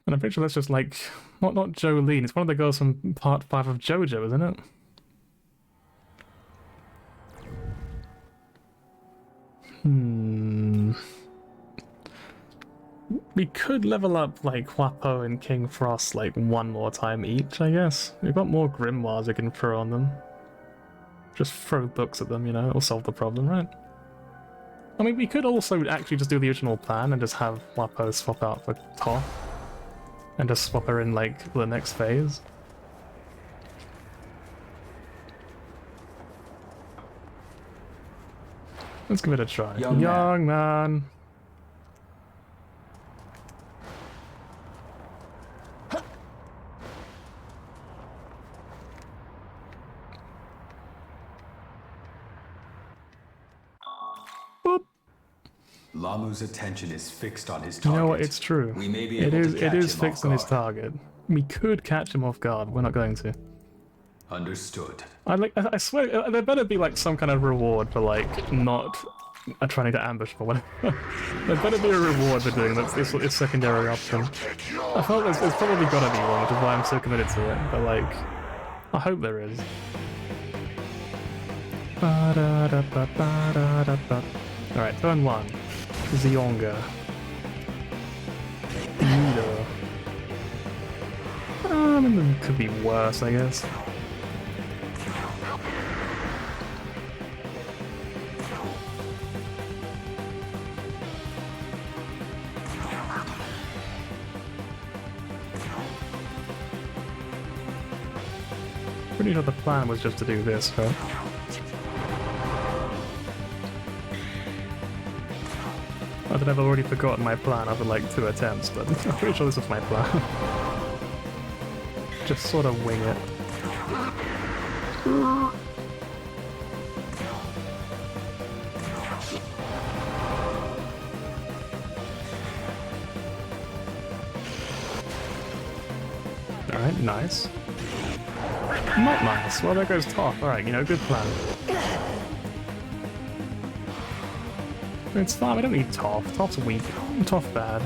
[SPEAKER 1] And I'm pretty sure that's just like, not Jolene, it's one of the girls from part 5 of JoJo, isn't it? We could level up like Huapo and King Frost like one more time each, I guess. We've got more grimoires we can throw on them. Just throw books at them, you know, it'll solve the problem, right? I mean, we could also actually just do the original plan and just have Huapo swap out for Toph. And just swap her in like the next phase. Let's give it a try. Young man. Boop.
[SPEAKER 3] Lamu's attention is fixed on his
[SPEAKER 1] You
[SPEAKER 3] target.
[SPEAKER 1] know what? It's true.
[SPEAKER 3] We may be
[SPEAKER 1] It
[SPEAKER 3] able
[SPEAKER 1] is.
[SPEAKER 3] to catch
[SPEAKER 1] It is
[SPEAKER 3] him
[SPEAKER 1] fixed
[SPEAKER 3] off
[SPEAKER 1] on his
[SPEAKER 3] guard.
[SPEAKER 1] target. We could catch him off guard. We're not going to.
[SPEAKER 3] Understood.
[SPEAKER 1] I swear there better be like some kind of reward for like not trying to ambush or whatever. There better be a reward for doing that. It's secondary option. I felt there's probably gotta be one, which is why I'm so committed to it. But like, I hope there is. Alright, turn 1. Zionga. Nido. I mean, it could be worse, I guess. Pretty sure the plan was just to do this, right? I don't know if I've already forgotten my plan after like 2 attempts, but I'm pretty sure this was my plan. Just sort of wing it. Alright, nice. Not nice. Well, there goes Toph. Alright, you know, good plan. It's fine, we don't need Toph. Toph's weak. Toph bad.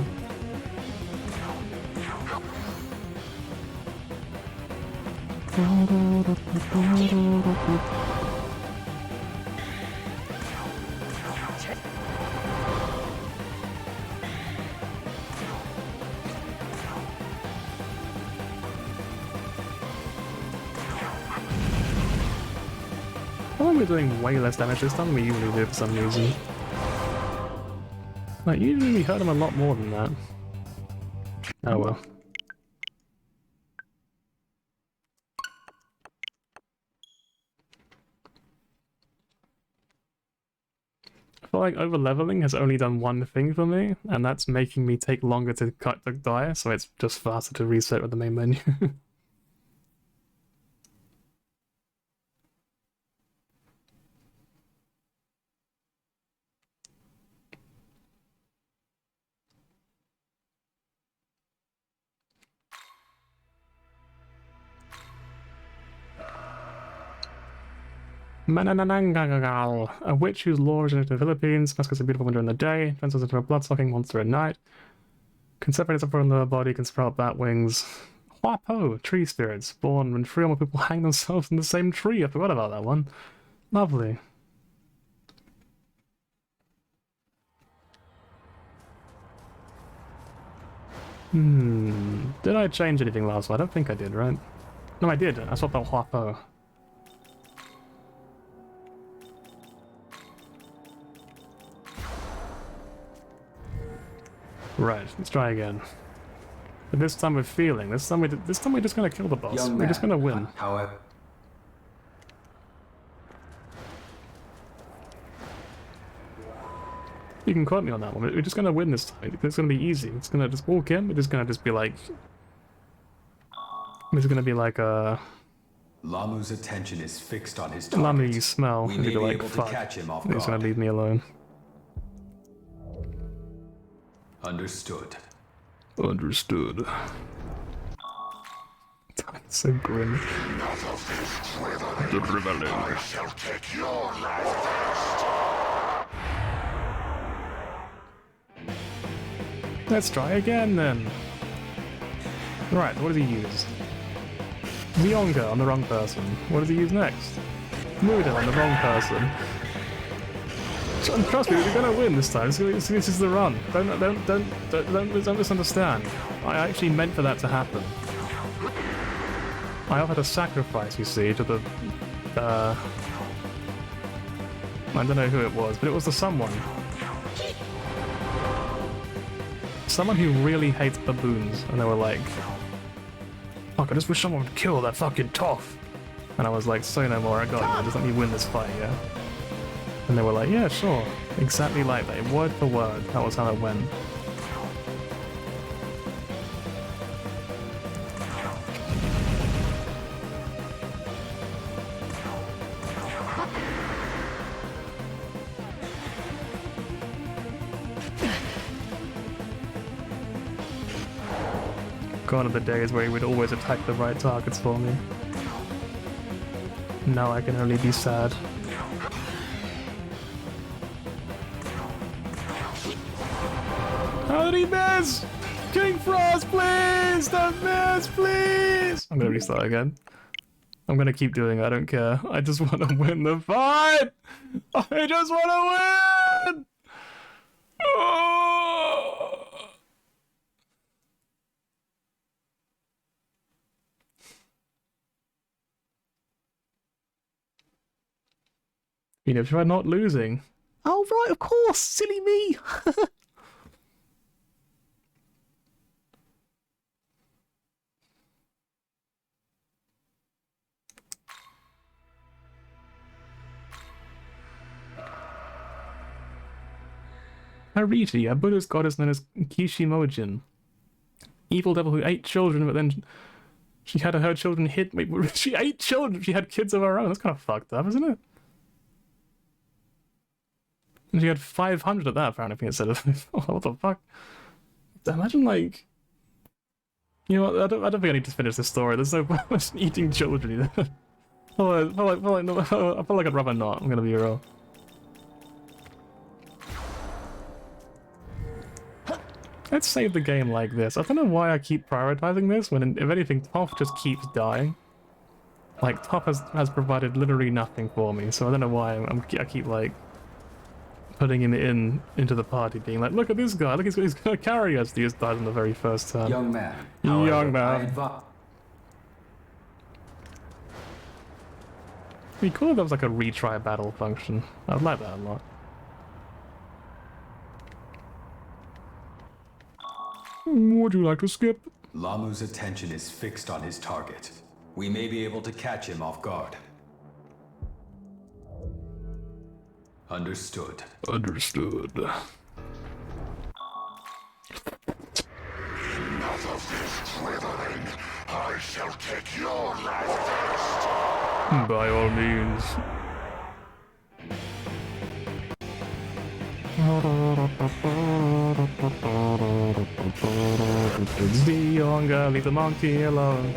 [SPEAKER 1] I think we're doing way less damage this time than we usually do for some reason. Like, usually we hurt him a lot more than that. Oh well. I feel like over-leveling has only done one thing for me, and that's making me take longer to cut the die, so it's just faster to reset with the main menu. Mananangangagal, a witch whose lore originated in the Philippines, masks a beautiful woman during the day, transforms into a blood-sucking monster at night. Can separate itself from the body, can sprout bat wings. Huapo, tree spirits, born when 3 or more people hang themselves in the same tree. I forgot about that one. Lovely. Did I change anything last one? I don't think I did, right? No, I did. I swapped out Huapo. Right, let's try again. But this time we're feeling. This time we're just gonna kill the boss. We're just gonna win.
[SPEAKER 3] However,
[SPEAKER 1] You can quote me on that one. We're just gonna win this time. It's gonna be easy. It's gonna just walk in. We're just gonna be like. It's gonna be like a.
[SPEAKER 3] Lamu's attention is fixed on his target.
[SPEAKER 1] Lamu, you smell.
[SPEAKER 3] We
[SPEAKER 1] And
[SPEAKER 3] may
[SPEAKER 1] you'd be
[SPEAKER 3] be
[SPEAKER 1] like,
[SPEAKER 3] able to
[SPEAKER 1] fuck.
[SPEAKER 3] catch him off
[SPEAKER 1] He's gonna
[SPEAKER 3] guard.
[SPEAKER 1] leave me alone.
[SPEAKER 3] Understood.
[SPEAKER 1] Understood. It's so grim.
[SPEAKER 2] The driveling. I shall take your life
[SPEAKER 1] Let's try again then. Right, what does he use? Zionga on the wrong person. What does he use next? Muda on the wrong person. Trust me, we're gonna win this time. This is the run. Don't misunderstand. I actually meant for that to happen. I offered a sacrifice, you see, to the I don't know who it was, but it was the someone. Someone who really hates baboons, and they were like, fuck, I just wish someone would kill that fucking Toph. And I was like, say no more, I got you, just let me win this fight, yeah? And they were like, yeah, sure. Exactly like that, word for word, that was how it went. Gone are the days where he would always attack the right targets for me. Now I can only be sad. How did he miss? King Frost, please! Don't miss, please! I'm gonna restart again. I'm gonna keep doing it, I don't care. I just want to win the fight! I just want to win! Oh! You know, try not losing. Oh, right, of course! Silly me! Hariti, a Buddhist goddess known as Kishimojin. Evil devil who ate children, but then she had her children hid. Wait, she ate children? She had kids of her own? That's kind of fucked up, isn't it? And she had 500 of that, apparently, instead of... what the fuck? Imagine, like... You know what, I don't think I need to finish this story. There's no point eating children either. I feel like I'd rather not, I'm gonna be real. Let's save the game like this. I don't know why I keep prioritizing this when, if anything, Toph just keeps dying. Like, Toph has provided literally nothing for me, so I don't know why I keep, like... putting him into the party, being like, look at this guy, look, he's gonna carry us. He just died in the very first turn.
[SPEAKER 3] Young man.
[SPEAKER 1] Young man. It'd be cool if there was like a retry battle function. I'd like that a lot. Would you like to skip?
[SPEAKER 3] Lamu's attention is fixed on his target. We may be able to catch him off guard. Understood.
[SPEAKER 2] Understood. Enough of this driveling. I shall take your life first.
[SPEAKER 1] By all means. The younger, leave the monkey alone.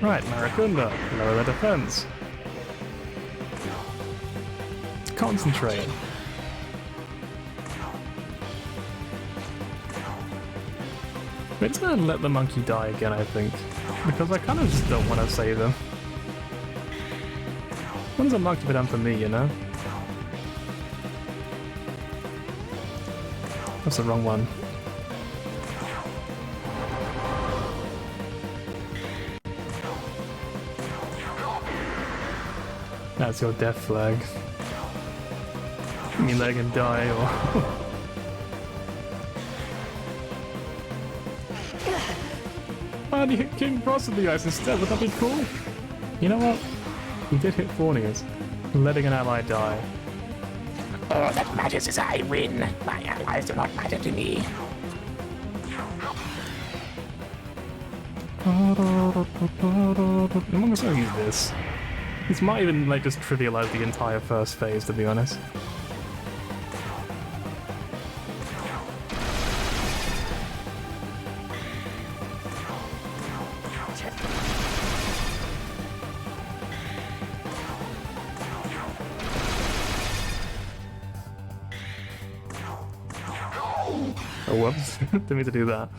[SPEAKER 1] Right, Maracunda, lower the defense. Concentrate. We're just gonna let the monkey die again, I think. Because I kind of just don't want to save him. When's a monkey been done for me, you know? That's the wrong one. That's your death flag. You mean let him die, or... Man, you hit King Frost in the ice instead, would that be cool? You know what? He did hit Thornius, letting an ally die.
[SPEAKER 5] All that matters is I win. My allies do not matter to me.
[SPEAKER 1] I'm just gonna use this. This might even like just trivialize the entire first phase, to be honest. Oh, whoops. Didn't mean to do that.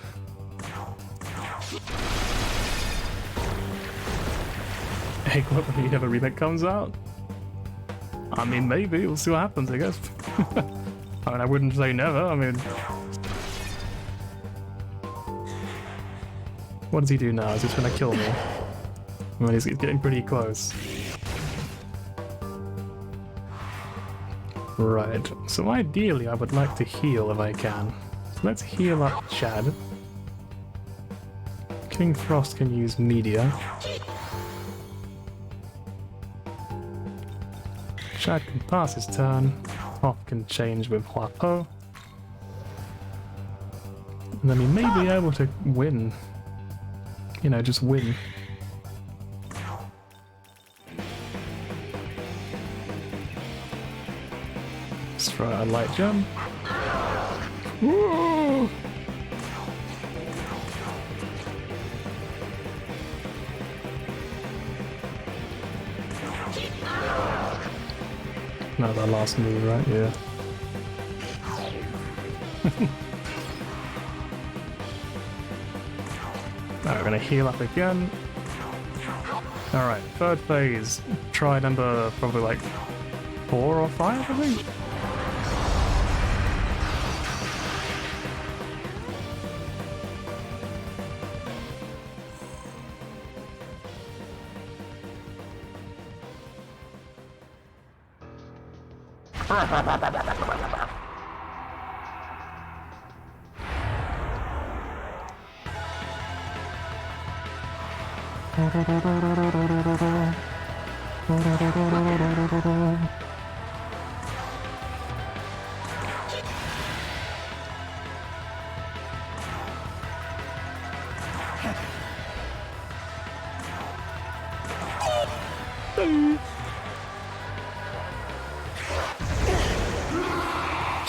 [SPEAKER 1] remake whenever remake comes out. I mean, maybe we'll see what happens. I guess. I mean, I wouldn't say never. I mean, what does he do now? Is he trying to kill me? I mean, he's getting pretty close. Right. So ideally, I would like to heal if I can. So let's heal up Chad. King Frost can use Media. Chad can pass his turn. Hoff can change with Huapo. And then he may be able to win. You know, just win. Let's try a light jump. Woo! No, that last move, right? Yeah. Alright, we're gonna heal up again. Alright, third phase. Try number probably like 4 or 5, I think?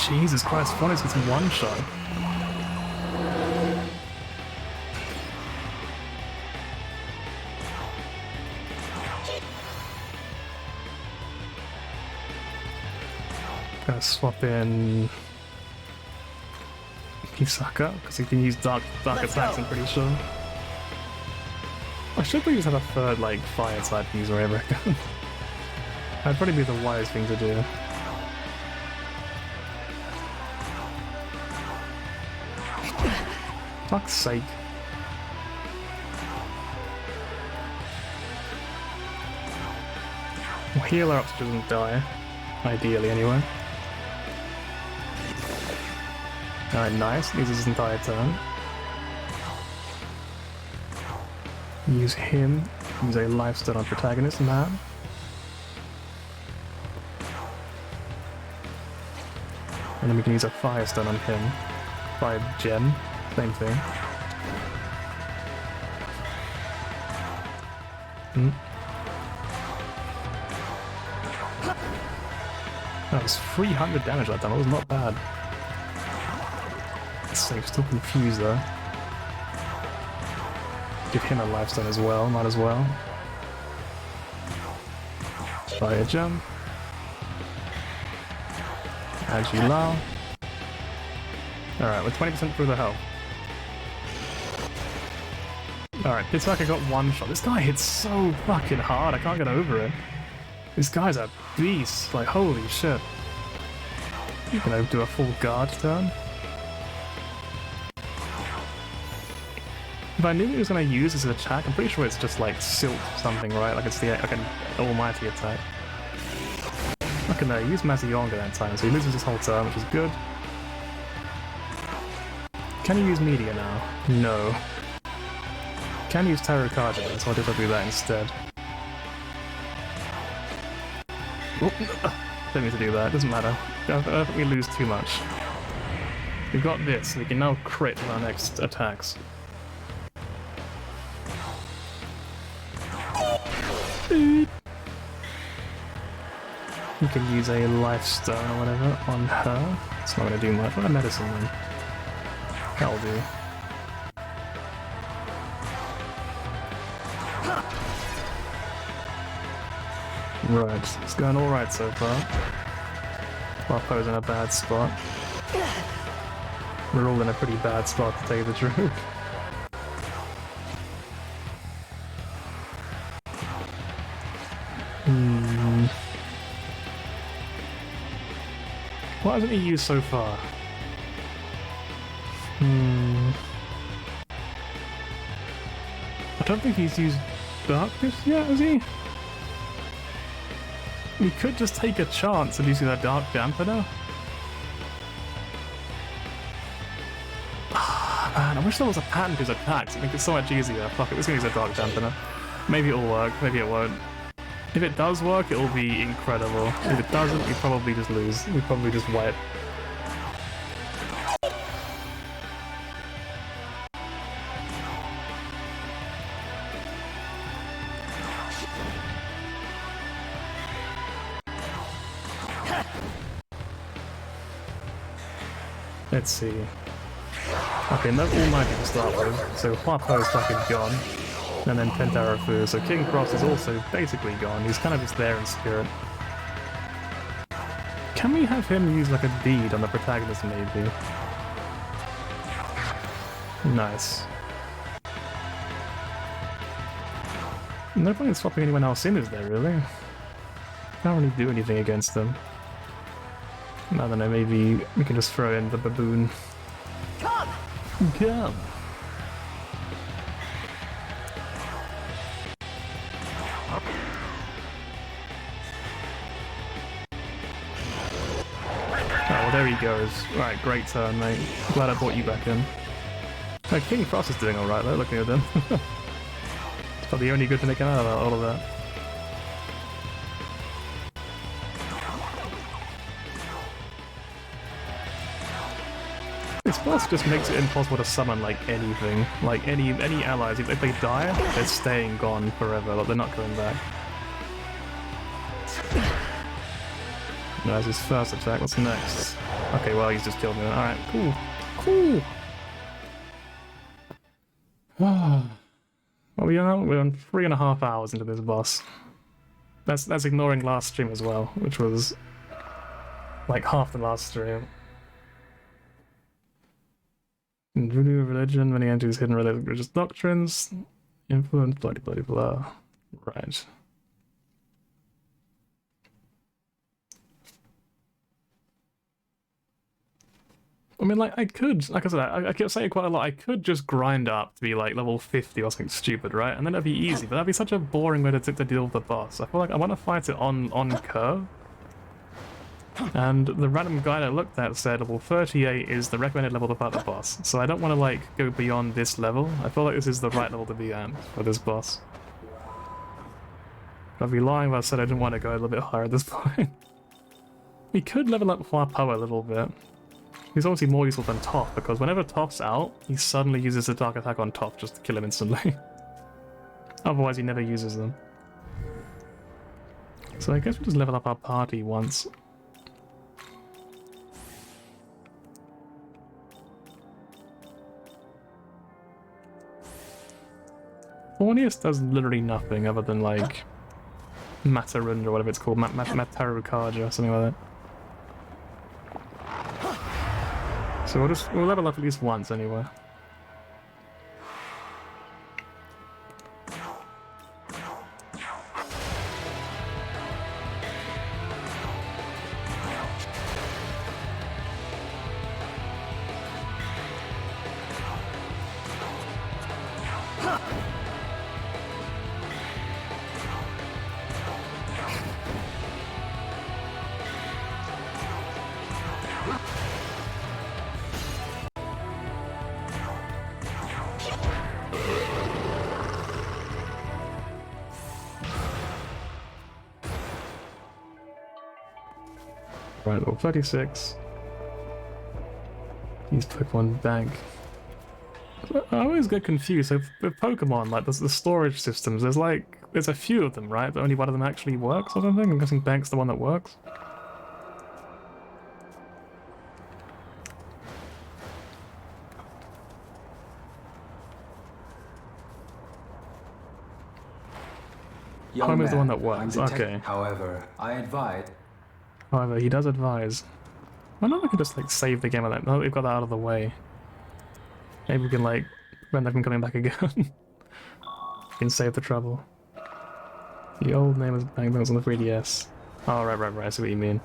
[SPEAKER 1] Jesus Christ, Phonics gets one shot. Gonna swap in Kisaka, because he can use dark attacks, I'm pretty sure. I should probably just have a third, like, fire type user, I reckon. That'd probably be the wise thing to do. Fuck's sake. We'll heal her up so she doesn't die. Ideally, anyway. Alright, nice. Uses his entire turn. Use him. Use a lifestyle on protagonist, man. And then we can use a firestone on him. 5 gem. Same thing. That was 300 damage that time, that was not bad. Safe, still confused though. Give him a lifestone as well, might as well. Fire jump. As you allow. Alright, we're 20% through the health. Alright, Pitaka got one shot. This guy hits so fucking hard, I can't get over it. This guy's a beast, like holy shit. You can do a full guard turn. If I knew he was going to use this attack, I'm pretty sure it's just like Silk something, right? Like it's like an almighty attack. Okay, no, use Mazionga that time, so he loses his whole turn, which is good. Can you use Media now? No. Can use Tarot Card though, so I'll just do that instead. Oh, don't need to do that, doesn't matter. I don't think we lose too much. We've got this, we can now crit with our next attacks. You can use a lifestone or whatever on her. It's not going to do much. What a medicine then? That'll do. Right, it's going alright so far. Wapo's in a bad spot. We're all in a pretty bad spot, to tell you the truth. What hasn't he used so far? I don't think he's used Darkness yet, has he? We could just take a chance of using that Dark Dampener. Man, I wish there was a pattern to his attacks. It makes it so much easier. Fuck it, let's use a Dark Dampener. Maybe it'll work, maybe it won't. If it does work, it'll be incredible. If it doesn't, we probably just lose. We probably just wipe. Let's see. Okay, no all magic to start with, so Huapo is fucking gone. And then Pentarafu, so King Cross is also basically gone. He's kind of just there in spirit. Can we have him use like a deed on the protagonist maybe? Nice. No point in swapping anyone else in, is there really? Can't really do anything against them. I don't know, maybe we can just throw in the baboon.
[SPEAKER 4] Come!
[SPEAKER 1] Come! Oh, well there he goes. Right, great turn, mate. Glad I brought you back in. Oh, King Frost is doing alright though, looking at him. It's probably the only good thing that came out of all of that. This boss just makes it impossible to summon like anything. Like any allies, if they die, they're staying gone forever, like they're not coming back. That's his first attack, what's next? Okay, well he's just killed me. Alright, cool. Cool! Well, we're on 3.5 hours into this boss. That's ignoring last stream as well, which was like half the last stream. Voodoo religion, many entities, hidden religious doctrines, influence, blah blah blah. Right. I mean, like, I could, like I said, I kept saying quite a lot, I could just grind up to be, like, level 50 or something stupid, right? And then that'd be easy, but that'd be such a boring way to deal with the boss. I feel like I want to fight it on curve. And the random guide I looked at said level 38 is the recommended level to fight the boss. So I don't want to, like, go beyond this level. I feel like this is the right level to be at for this boss. I'd be lying if I said I didn't want to go a little bit higher at this point. We could level up Huapo a little bit. He's obviously more useful than Toph, because whenever Toph's out, he suddenly uses a dark attack on Toph just to kill him instantly. Otherwise he never uses them. So I guess we'll just level up our party once. Orneus does literally nothing other than like Matarund or whatever it's called, Matarukaja or something like that. So we'll level up at least once anyway. Right, level 36. Use Pokemon Bank. I always get confused. So with Pokemon, like there's the storage systems. There's a few of them, right? But only one of them actually works or something. I'm guessing Bank's the one that works. Home is the one that works. Okay.
[SPEAKER 3] However, I advise.
[SPEAKER 1] However, he does advise. Why not I can just like save the game like that? Now that we've got that out of the way. Maybe we can like prevent them from coming back again. We can save the trouble. The old name was Bang Bangs on the 3DS. Oh, right, I see what you mean.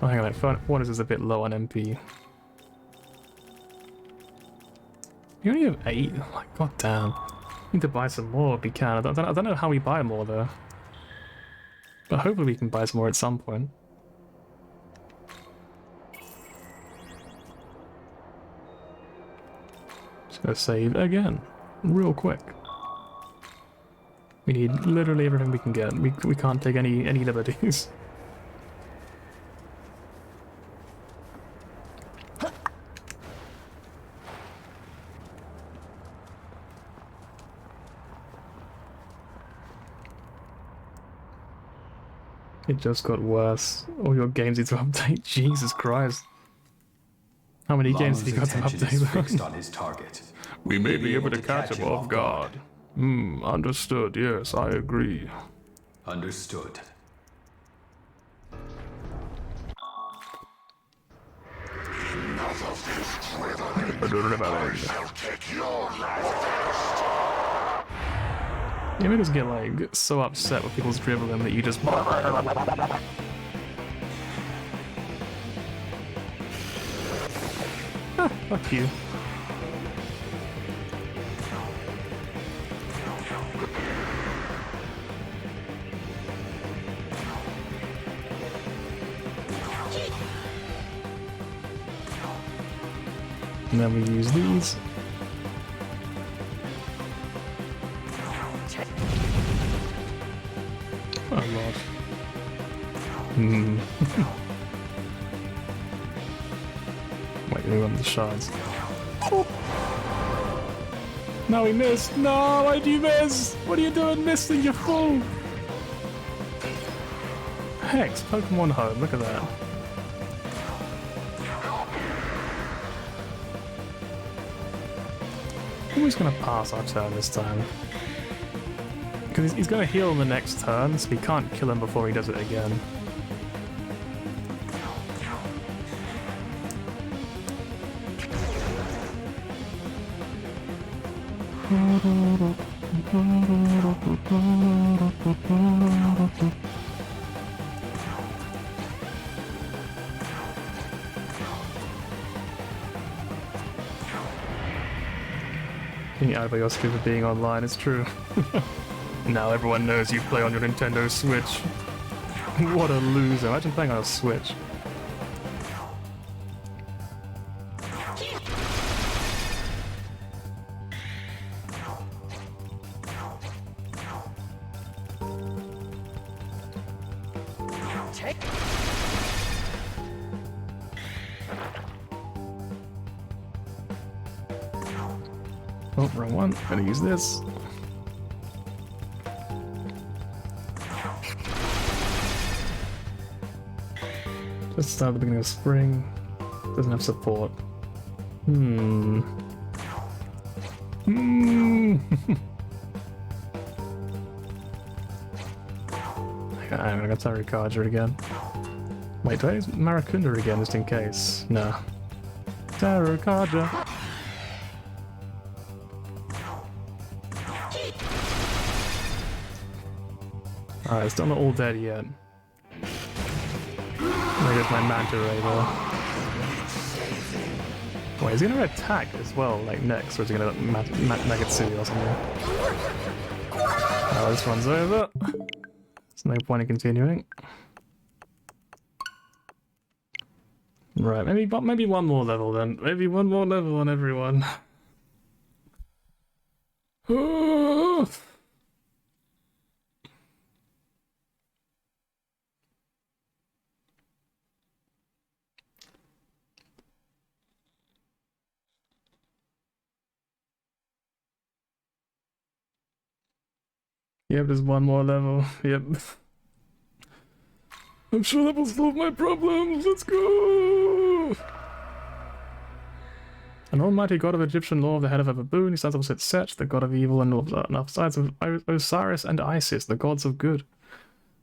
[SPEAKER 1] Oh, hang on, what is this a bit low on MP? You only have 8? Oh my god damn. Need to buy some more if we can. I don't know how we buy more though. But hopefully we can buy some more at some point. Just gonna save again. Real quick. We need literally everything we can get. We can't take any liberties. It just got worse. All your games need to update. Jesus Christ. How many games have you got to update?
[SPEAKER 3] On his target.
[SPEAKER 1] We may be able to catch him off guard. Understood. Yes, I agree.
[SPEAKER 3] Understood.
[SPEAKER 1] You may just get like so upset with people's dribbling that you just. Ah, fuck you. And then we use these. Oh lord. Wait, we want the shards. Oh. No, he missed! No, why'd you miss? What are you doing missing, you fool? Hex, Pokemon Home, look at that. Who's gonna pass our turn this time? Because he's gonna heal in the next turn, so we can't kill him before he does it again. Getting out of your skin for being online, it's true. Now everyone knows you play on your Nintendo Switch. What a loser. Imagine playing on a Switch. Oh, wrong one. Gotta use this. Just start at the beginning of spring. Doesn't have support. I'm gonna go Tarikaja again. Wait, do I use Maracunda again just in case? No. Tarikaja! Alright, it's still not all dead yet. There goes my Manta Ray though. Wait, is he gonna attack as well, like next, or is he gonna Nagatsu or something? Oh, this one's over. There's no point in continuing. Right, maybe one more level then. Maybe one more level on everyone. Yep, there's one more level. Yep. I'm sure that will solve my problems. Let's go! An almighty god of Egyptian lore, the head of a baboon, he stands opposite Set, the god of evil, and off sides of Osiris and Isis, the gods of good.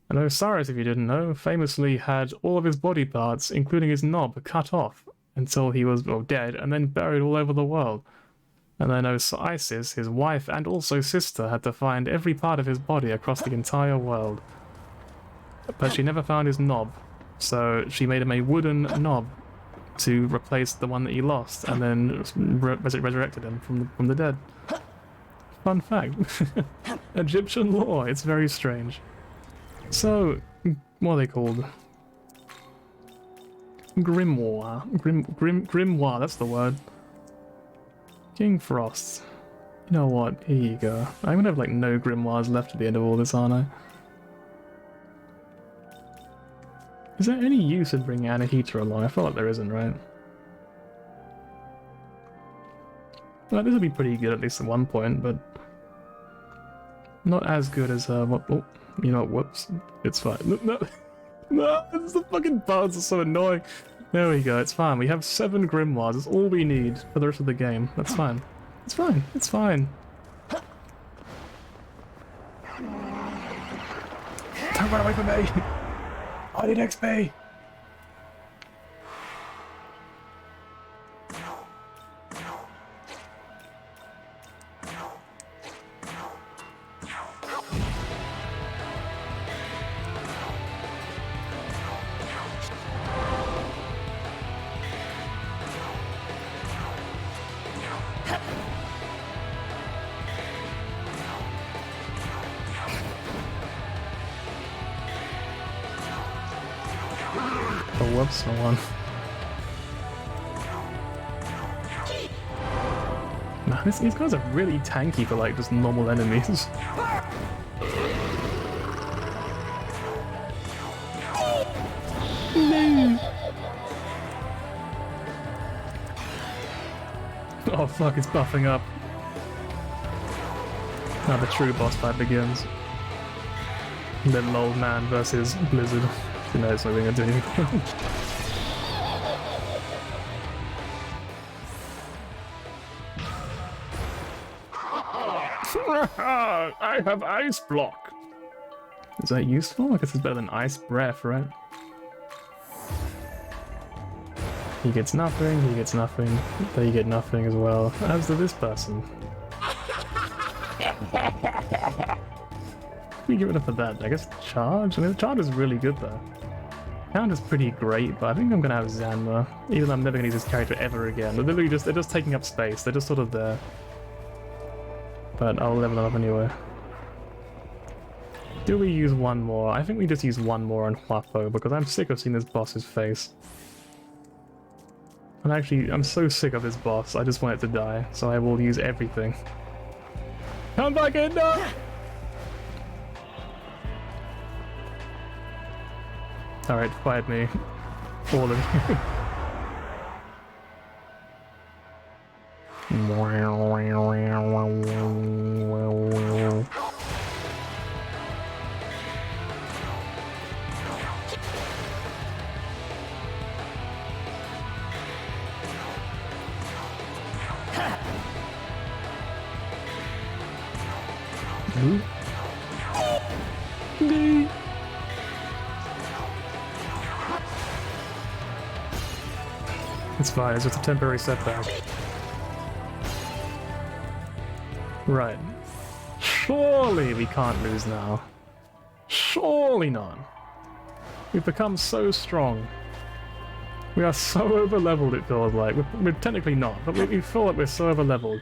[SPEAKER 1] And Osiris, if you didn't know, famously had all of his body parts, including his knob, cut off until he was, well, dead, and then buried all over the world. And then Isis, his wife and also sister, had to find every part of his body across the entire world. But she never found his knob, so she made him a wooden knob to replace the one that he lost, and then resurrected him from the dead. Fun fact. Egyptian lore, it's very strange. So, what are they called? Grimoire. Grimoire, that's the word. King Frost. You know what? Here you go. I'm gonna have like no grimoires left at the end of all this, aren't I? Is there any use in bringing Anahita along? I feel like there isn't, right? Well, this would be pretty good at least at one point, but not as good as what? Oh, you know what? Whoops, it's fine. No, it's the fucking bugs are so annoying. There we go. It's fine. We have 7 grimoires. That's all we need for the rest of the game. That's fine. It's fine. It's fine. Don't run away from me. I need XP! Oh, whoops, no one. Man, these guys are really tanky for like just normal enemies. No. Oh fuck, it's buffing up. Now the true boss fight begins. Little old man versus Blizzard. You know, it's not going to do anything. I have ice block. Is that useful? I guess it's better than ice breath, right? He gets nothing, he gets nothing, they get nothing as well, as does this person. We get rid of that. I guess charge? I mean, the charge is really good though. Count is pretty great, but I think I'm gonna have Zanma, even though I'm never gonna use this character ever again. They're literally they're just taking up space, they're just sort of there. But I'll level them up anyway. Do we use one more? I think we just use one more on Huapo, because I'm sick of seeing this boss's face. And actually, I'm so sick of this boss, I just want it to die, so I will use everything. Come back in, no! Alright, fight me. All of you. It's fine, it's just a temporary setback. Right. Surely we can't lose now. Surely not. We've become so strong. We are so over-leveled, it feels like. We're technically not, but we feel like we're so over-leveled.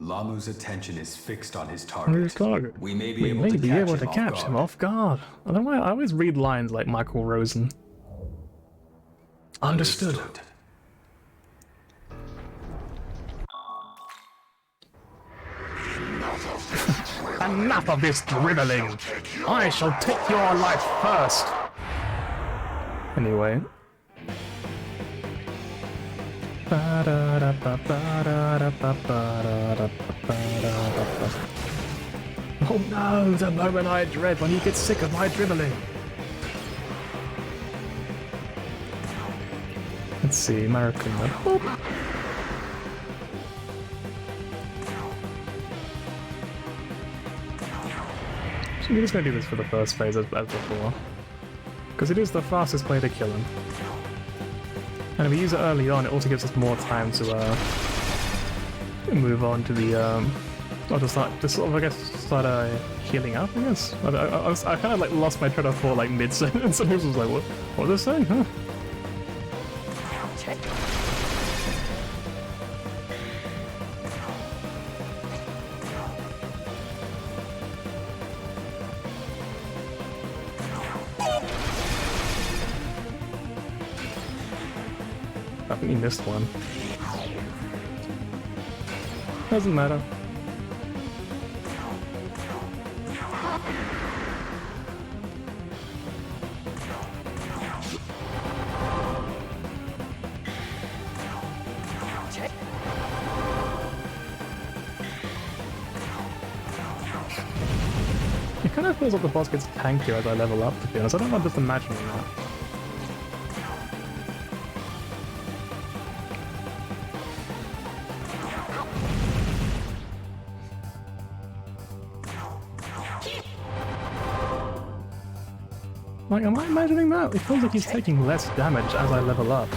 [SPEAKER 3] Lamu's attention is fixed on his target. We may be able to catch him off guard.
[SPEAKER 1] I don't know why I always read lines like Michael Rosen. Understood. Enough of this dribbling! I shall take your life first! Anyway. Oh no, the moment I dread when he gets sick of my dribbling! Let's see, American. Oh. So we're just gonna do this for the first phase as before. Because it is the fastest way to kill him. And if we use it early on, it also gives us more time to move on to the or to start, I guess, start healing up, I guess. I kind of like lost my train of thought like mid-sentence, and I was like, what are they saying, huh? I think you missed one. Doesn't matter. It kind of feels like the boss gets tankier as I level up, to be honest. I don't know, I'm just imagining that. Like, am I imagining that? It feels like he's taking less damage as I level up.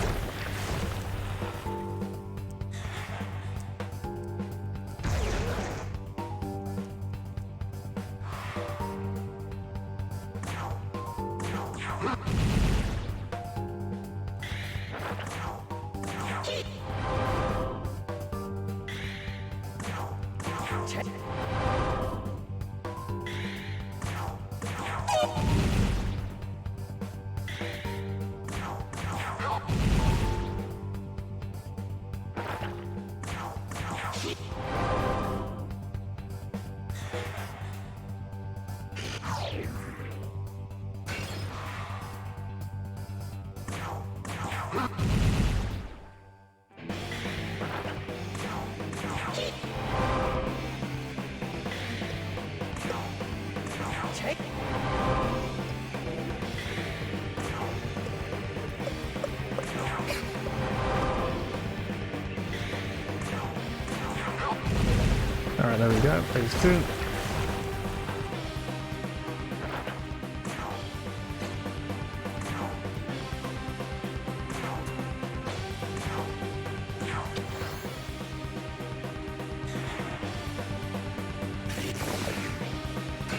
[SPEAKER 1] Alright, there we go, phase 2.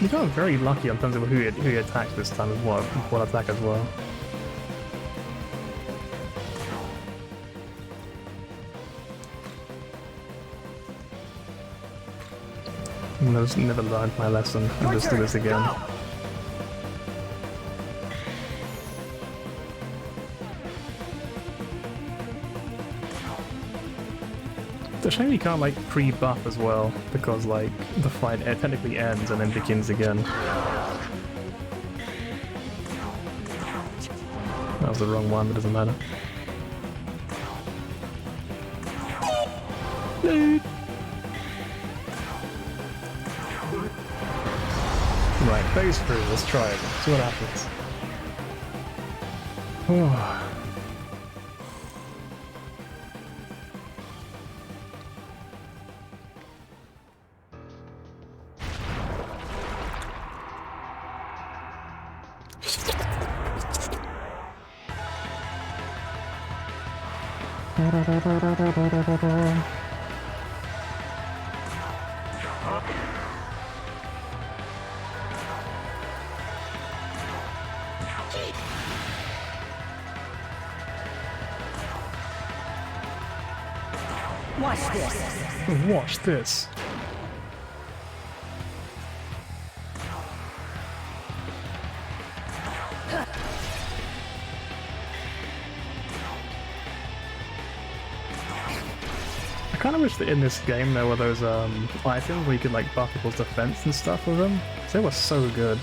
[SPEAKER 1] We got very lucky in terms of who he attacked this time as well, what attack as well. I've never learned my lesson. I'll just do this again. It's a shame you can't like pre-buff as well, because like the fight technically ends and then begins again. That was the wrong one, but it doesn't matter. Right, phase 3, let's try it. See what happens.
[SPEAKER 4] Watch this.
[SPEAKER 1] Watch this. kind of wish that in this game there were those items where you could like buff people's defense and stuff with them. They were so good.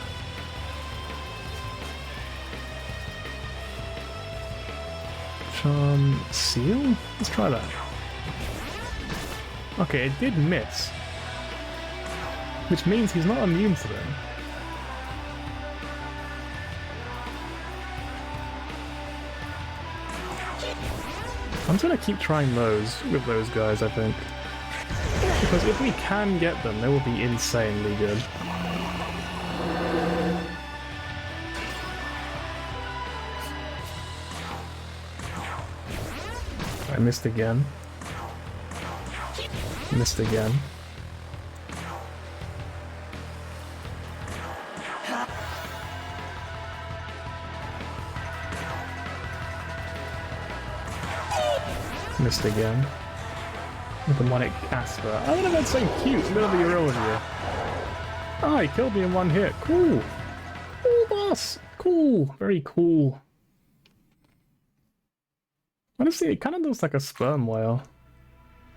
[SPEAKER 1] Charm Seal? Let's try that. Okay, it did miss. Which means he's not immune to them. I'm just gonna keep trying those with those guys, I think. Because if we can get them, they will be insanely good. I missed again. Missed again. Missed again. The demonic Casper. I don't know if that's so cute. I'm gonna be real with you. Oh, he killed me in one hit. Cool. Cool, boss. Cool. Very cool. Honestly, it kind of looks like a sperm whale.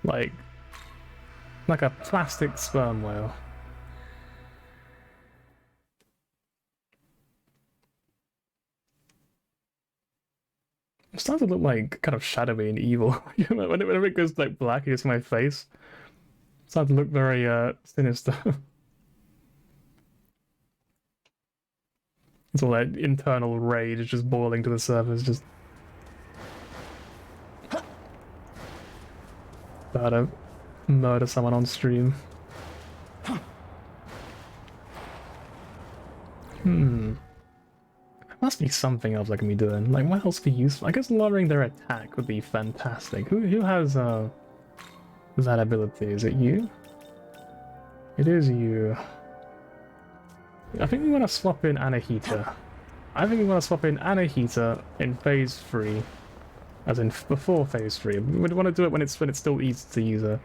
[SPEAKER 1] Like a plastic sperm whale. It starts to look like kind of shadowy and evil. Whenever it goes like black against my face, it starts to look very sinister. It's all that internal rage just boiling to the surface, just about to murder someone on stream. Must be something else I can be doing. Like, what else would be useful? I guess lowering their attack would be fantastic. Who has that ability? Is it you? It is you. I think we want to swap in Anahita. I think we want to swap in Anahita in phase 3. As in before phase 3. We want to do it when it's still easy to use her.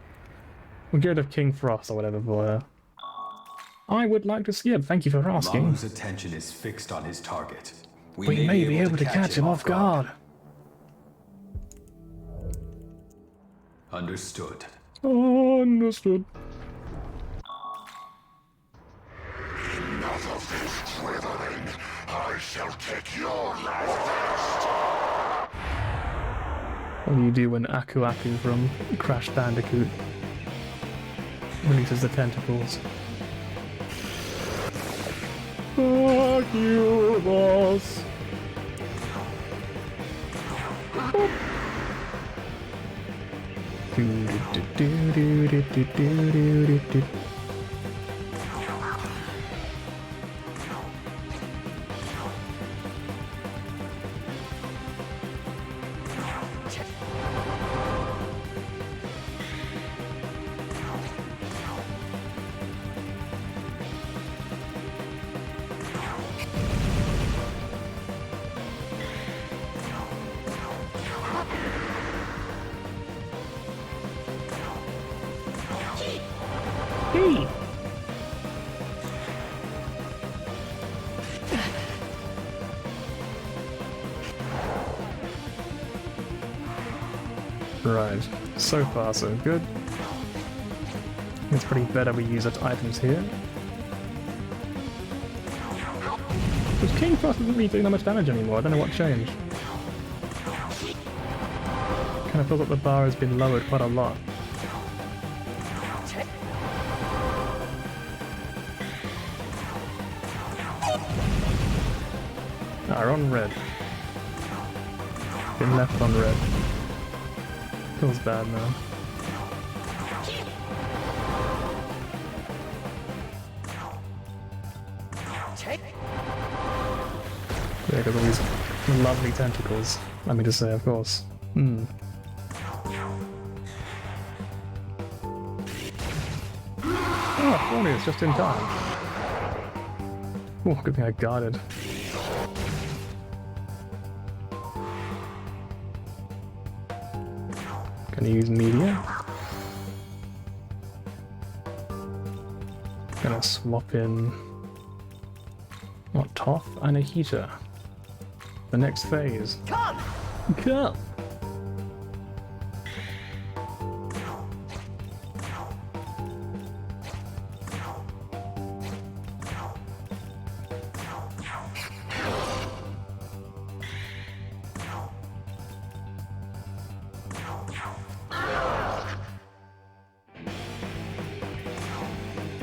[SPEAKER 1] We'll get rid of King Frost or whatever for her. I would like to see it. Thank you for asking.
[SPEAKER 3] Malu's attention is fixed on his target.
[SPEAKER 1] We may be able to catch him off guard.
[SPEAKER 3] Understood.
[SPEAKER 1] Understood.
[SPEAKER 2] Enough of this driveling. I shall take your last test.
[SPEAKER 1] What do you do when Aku Aku from Crash Bandicoot releases the tentacles? Fuck you, boss! Hey! Right, so far so good. It's pretty better we use items here. Because King Frost isn't really doing that much damage anymore, I don't know what changed. Kind of feels like the bar has been lowered quite a lot. Are on red. Been left on red. Feels bad now. Yeah, because all these lovely tentacles. Let me just say, of course. Oh, Thornius, just in time. Oh, good thing I guarded. Can I use media? Gonna swap in what, Toph and a heater. The next phase. Come!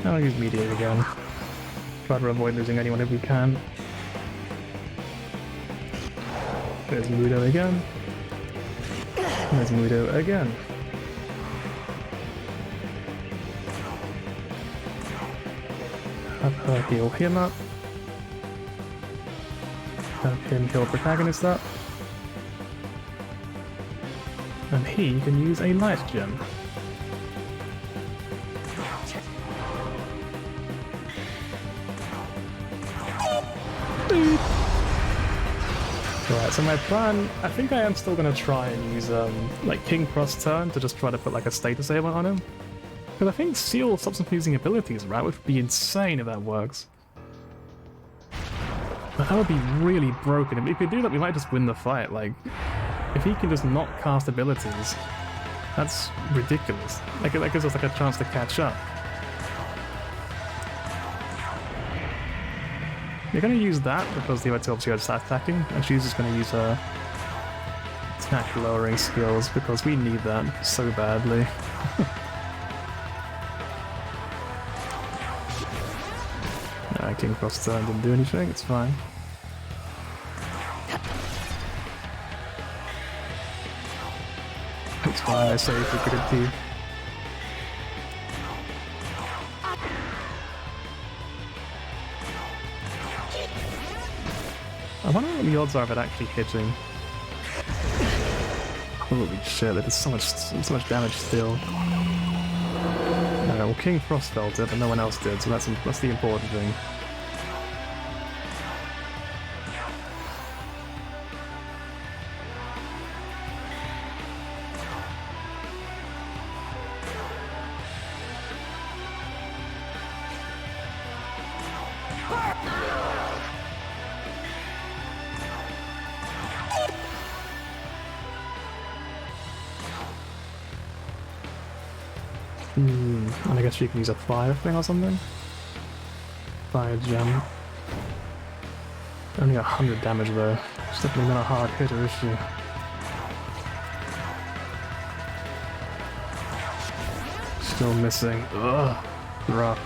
[SPEAKER 1] I'll use Mediate again. Try to avoid losing anyone if we can. There's Mudo again. There's Mudo again. Have her heal him up. Have him heal protagonist up. And he can use a light gem. Right, so my plan, I think I am still gonna try and use like King Cross turn to just try to put like a status ailment on him. Because I think Seal stops him from using abilities, right? Which would be insane if that works. But that would be really broken. If we do that, we might just win the fight. Like, if he can just not cast abilities, that's ridiculous. Like, that gives us like a chance to catch up. You're going to use that because the other two obviously are just attacking, and she's just going to use her attack lowering skills because we need that so badly. King Cross turn didn't do anything, it's fine. It's fine, I say for good team. I wonder what the odds are of it actually hitting. Holy shit, that is so much damage still. Alright, well King Frost felt it, but no one else did, so that's the important thing. And I guess you can use a fire thing or something? Fire gem. Only 100 damage though. She's definitely not a hard hitter, is she? Still missing. Ugh. Rough.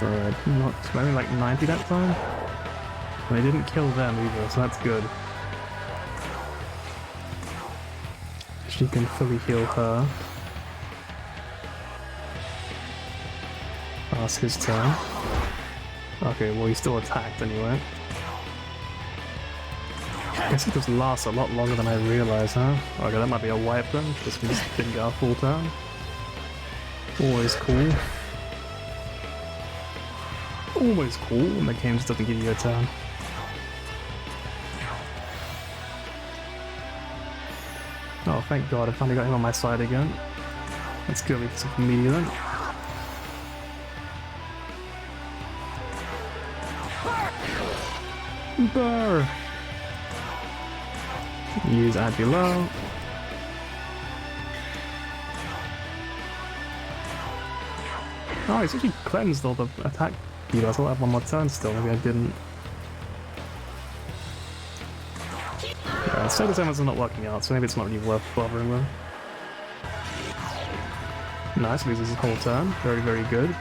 [SPEAKER 1] Alright, not only like 90 that time? And they didn't kill them either, so that's good. She can fully heal her. Pass his turn. Okay, well he still attacked anyway. I guess it just lasts a lot longer than I realised, huh? Okay, that might be a wipe then, because we just didn't get our full turn. Always cool. Always cool when the game just doesn't give you a turn. Oh, thank God, I finally got him on my side again. Let's go with some media then. Burr! Use add below. Oh, he's actually cleansed all the attack dealers. I thought I had one more turn still, maybe I didn't. Yeah, status ailments are not working out, so maybe it's not really worth bothering with. Nice, loses his whole turn. Very, very good.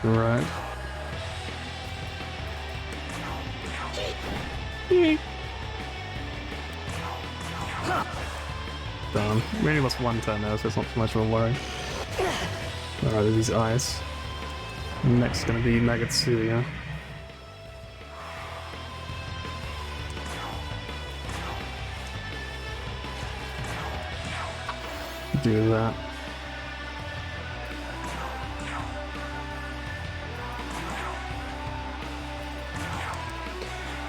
[SPEAKER 1] Right. Done. We only lost one turn now, so it's not too much of a worry. Alright, there's these eyes. Next is gonna be Nagatsuya. Do that.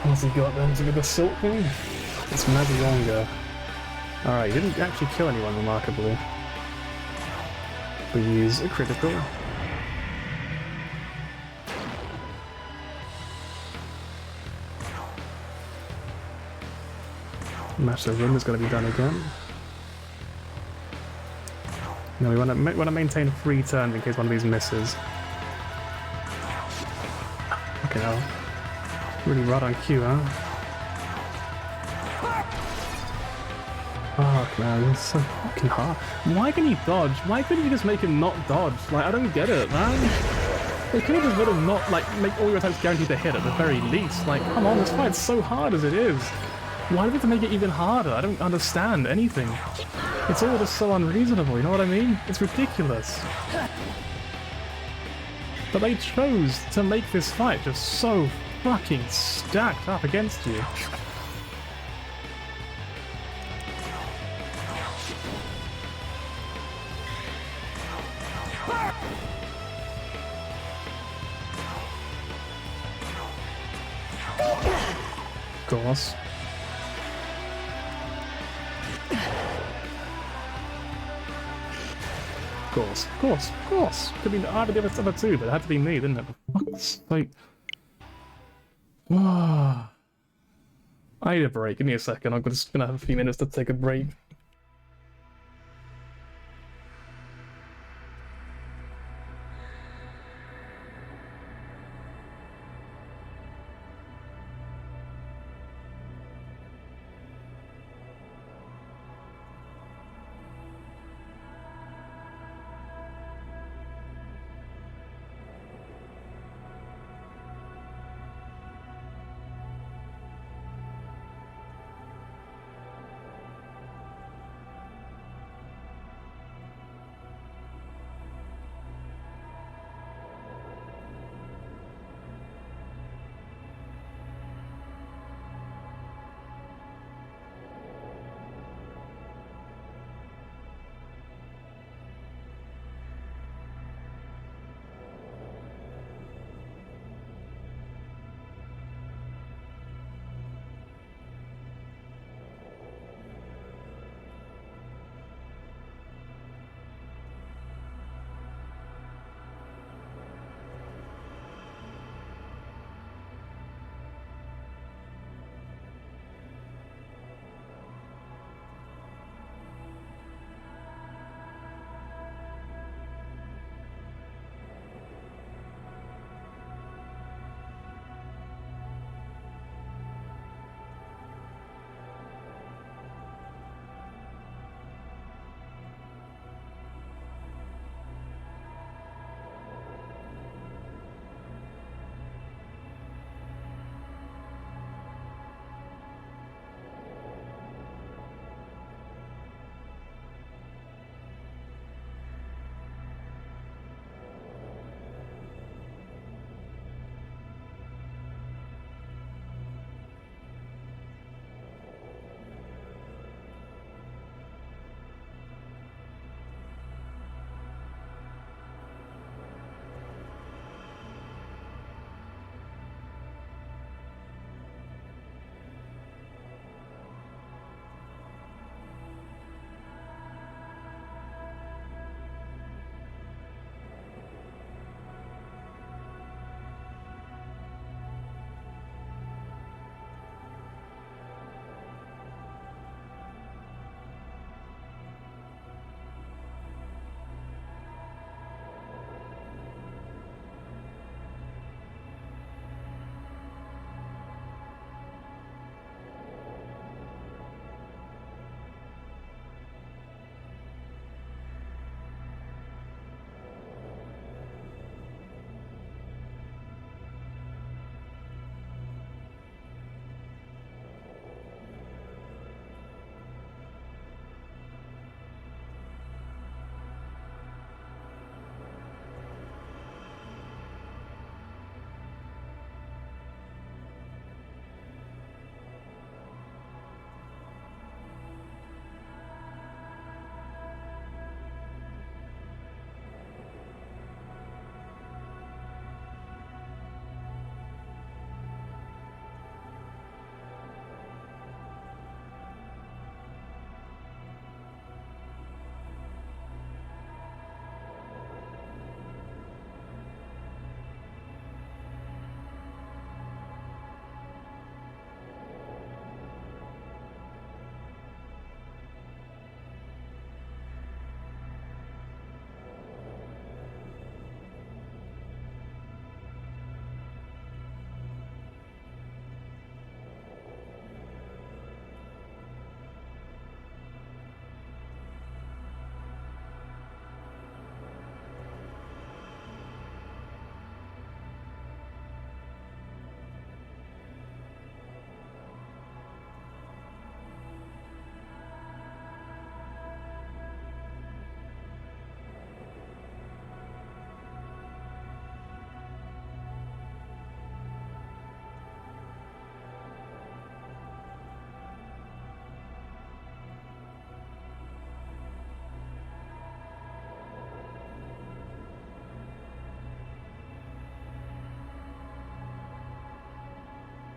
[SPEAKER 1] What's he got then? To get the silk thing? It's Mazionga. Alright, he didn't actually kill anyone remarkably. We use a critical. Master Room is going to be done again. No, we want to maintain 3 turns in case one of these misses. Okay, hell. Really right on cue, huh? Fuck, man, it's so fucking hard. Why can he dodge? Why couldn't you just make him not dodge? Like, I don't get it, man. They could have just let him not, like, make all your attacks guaranteed to hit at the very least. Like, come on, this fight's so hard as it is. Why do we have to make it even harder? I don't understand anything. It's all just so unreasonable, you know what I mean? It's ridiculous. But they chose to make this fight just so fucking stacked up against you. Of course. Of course. Could be either the other two, but it had to be me, didn't it? For fuck's sake. I need a break. Give me a second. I'm just gonna have a few minutes to take a break.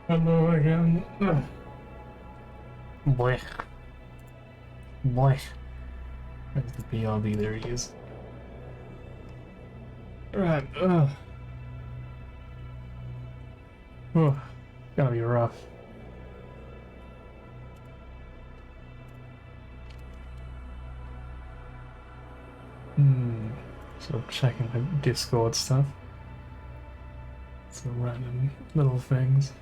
[SPEAKER 1] Hello again. Ugh. Boy. Boy. Where's the BRB? There he is. Right. Oh, gotta be rough. Sort of checking the Discord stuff. Some random little things.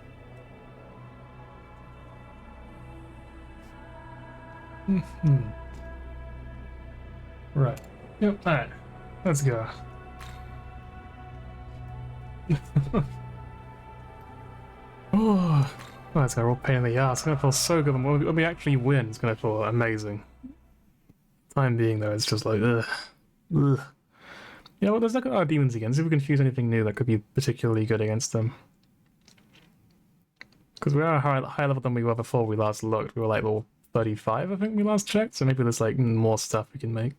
[SPEAKER 1] Right. Yep, alright. Let's go. Oh, that's a real pain in the ass. It's gonna feel so good when we actually win. It's gonna feel amazing. Time being, though, it's just like, ugh. Ugh. You know what, let's look at our demons again, see if we can fuse anything new that could be particularly good against them. Because we are a higher level than we were before we last looked. We were like level 35, I think we last checked, so maybe there's like more stuff we can make.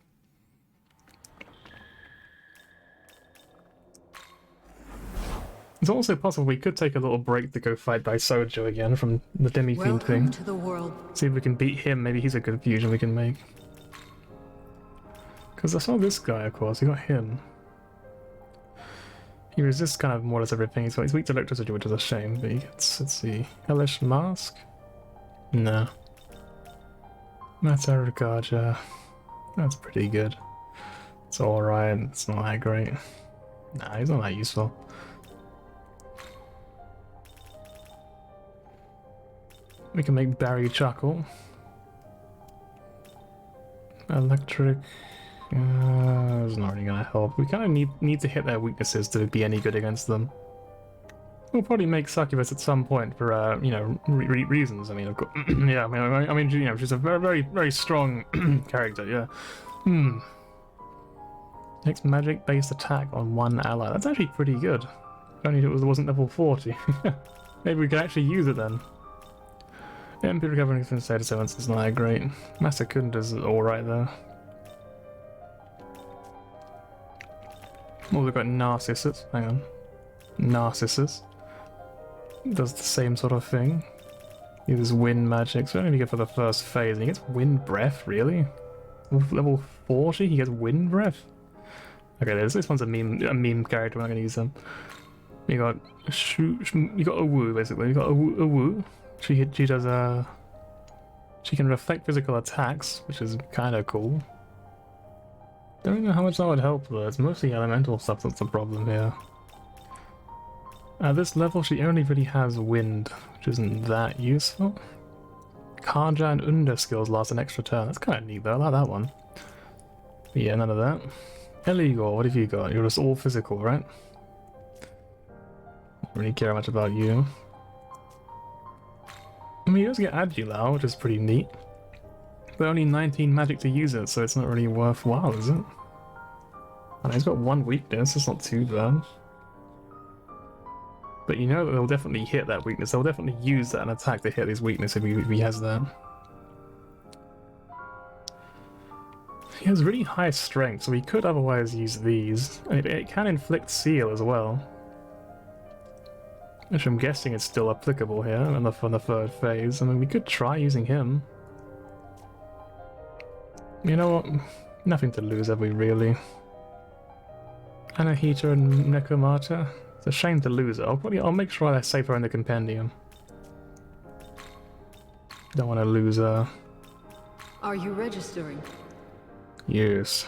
[SPEAKER 1] It's also possible we could take a little break to go fight Sojo again from the Demi-Fiend thing.
[SPEAKER 4] Welcome to the world.
[SPEAKER 1] See if we can beat him, maybe he's a good fusion we can make. Because I saw this guy, of course, we got him. He resists kind of more or less everything. He's weak to electricity, which is a shame, but he gets, let's see, Hellish Mask? No. Matter Gaja. That's pretty good. It's alright, it's not that great. Nah, he's not that useful. We can make Barry chuckle. Electric. It's not really gonna help. We kind of need to hit their weaknesses to be any good against them. We'll probably make Succubus at some point for you know, reasons. I mean, of course, yeah. I mean, you know, she's a very strong character. Yeah. Next magic-based attack on one ally. That's actually pretty good. If only it wasn't level 40. Maybe we could actually use it then. MP recovering from status events is not that great. Master Kunda's alright though. Oh, we've got Narcissus. Hang on. Narcissus. Does the same sort of thing. Uses wind magic, so only good for the first phase. And he gets wind breath, really? Level 40, he gets wind breath? Okay, this one's a meme character, we're not gonna use them. You got you got a woo basically. You got a woo. She does she can reflect physical attacks, which is kinda cool. Don't know how much that would help though, it's mostly elemental stuff that's the problem here. At this level she only really has wind, which isn't that useful. Karja and Unda skills last an extra turn, that's kinda neat though, I like that one. But yeah, none of that. Eligor, what have you got? You're just all physical, right? Don't really care much about you. I mean, he does get Agilao, which is pretty neat. But only 19 magic to use it, so it's not really worthwhile, is it? And he's got one weakness, it's not too bad. But you know that they'll definitely hit that weakness, they'll definitely use that in attack to hit his weakness if he has that. He has really high strength, so we could otherwise use these. And it can inflict seal as well. Which I'm guessing is still applicable here on the third phase. I mean, we could try using him. You know what? Nothing to lose, have we really? Anahita and Nekomata? It's a shame to lose her. I'll make sure I save her in the compendium. Don't want to lose her.
[SPEAKER 4] Are you registering?
[SPEAKER 1] Yes.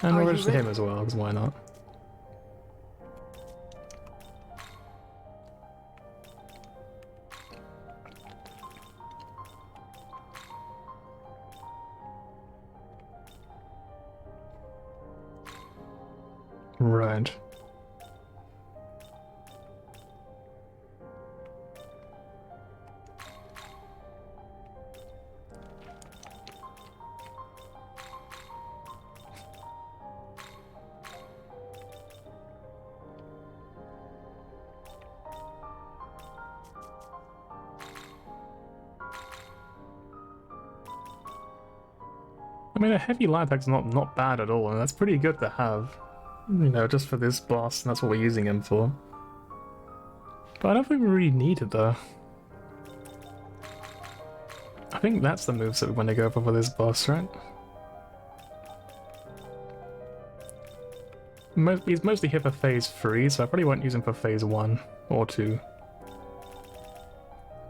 [SPEAKER 1] And I'll register him as well, because why not? Right. I mean, a heavy light attack's not bad at all, and that's pretty good to have. You know, just for this boss, and that's what we're using him for. But I don't think we really need it, though. I think that's the moveset when they go for this boss, right? He's mostly hit for phase 3, so I probably won't use him for phase 1 or 2.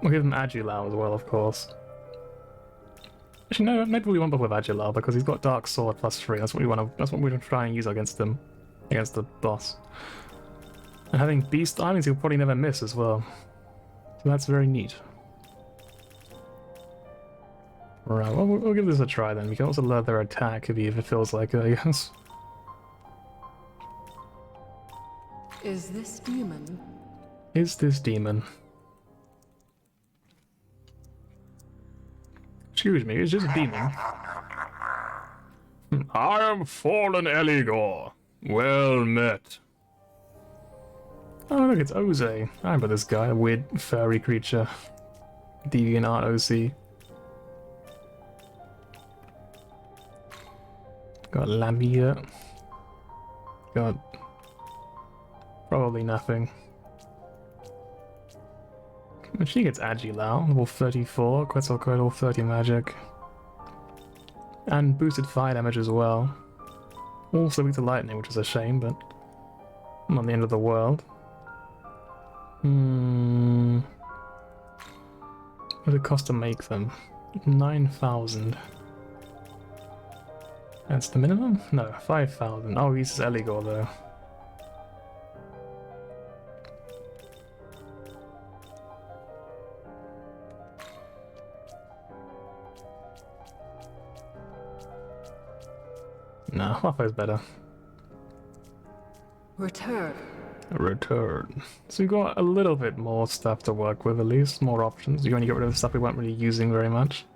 [SPEAKER 1] We'll give him Agilao as well, of course. Actually, no, maybe we won't bother with Agilao because he's got Dark Sword +3. That's what we want to. That's what we're going to try and use against him, against the boss. And having Beast Eye means he'll probably never miss as well. So that's very neat. Right, well, we'll give this a try then. We can also learn their attack if it feels like it, I guess.
[SPEAKER 4] Is this demon?
[SPEAKER 1] Is this demon? Excuse me, it's just a demon. I am fallen Eligor. Well met. Oh look, it's Oze. I remember this guy, a weird furry creature. DeviantArt OC. Got Lamia. Got probably nothing. She gets Agilao, level 34, Quetzalcoatl 30 magic. And boosted fire damage as well. Also weak to lightning, which is a shame, but not the end of the world. What does it cost to make them? 9,000. That's the minimum? No, 5,000. Oh, he's Eligor though. No, Waffle's better.
[SPEAKER 4] Return.
[SPEAKER 1] Return. So we've got a little bit more stuff to work with, at least. More options. You only get rid of the stuff we weren't really using very much.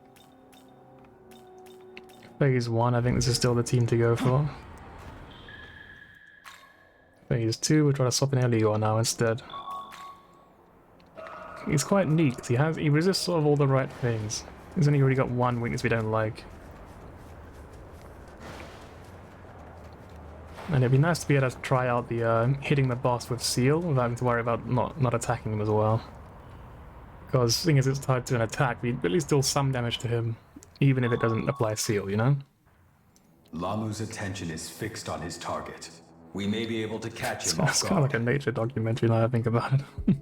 [SPEAKER 1] Phase 1, I think this is still the team to go for. Phase 2, we'll try to swap in Eligor now instead. He's quite neat, 'cause he resists sort of all the right things. He's only already got one weakness we don't like. And it'd be nice to be able to try out the hitting the boss with Seal without having to worry about not attacking him as well. Because seeing as it's tied to an attack, we at least deal some damage to him, even if it doesn't apply Seal, you know?
[SPEAKER 3] Lamu's attention is fixed on his target. We may be able to catch him
[SPEAKER 1] It's
[SPEAKER 3] off
[SPEAKER 1] kind of like
[SPEAKER 3] guard.
[SPEAKER 1] a nature documentary now I think about it.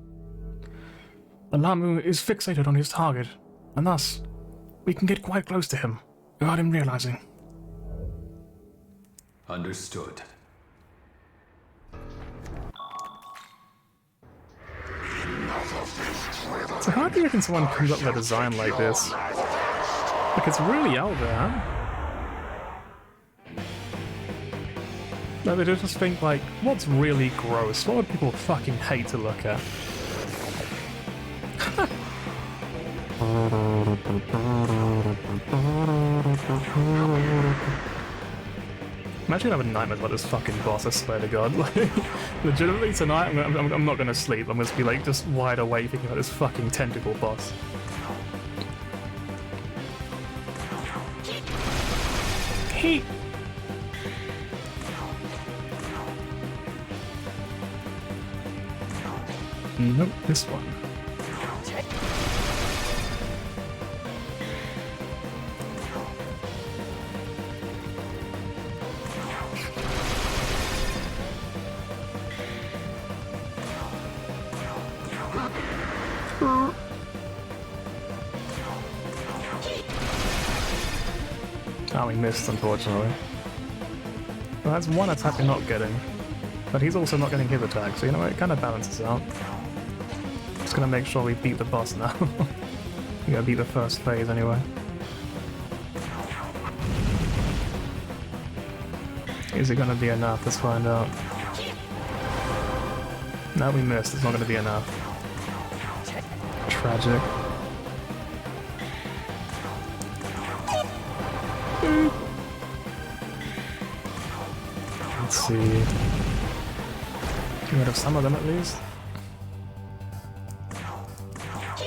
[SPEAKER 1] Lamu is fixated on his target, and thus, we can get quite close to him, without him realizing.
[SPEAKER 3] Understood.
[SPEAKER 1] So how do you reckon someone comes up with a design like this? Like, it's really out there, huh? Like, they just think, like, what's really gross? What would people fucking hate to look at? Imagine having nightmares about this fucking boss, I swear to God. Like, legitimately tonight, I'm not gonna sleep. I'm gonna be like just wide awake thinking about this fucking tentacle boss. He. Nope, this one. Oh, he missed, unfortunately. Well, that's one attack we're not getting. But he's also not getting his attack, so you know what, it kind of balances out. Just gonna make sure we beat the boss now. We gotta beat the first phase anyway. Is it gonna be enough? Let's find out. No, we missed. It's not gonna be enough. Tragic. Let's see. Get rid of some of them at least.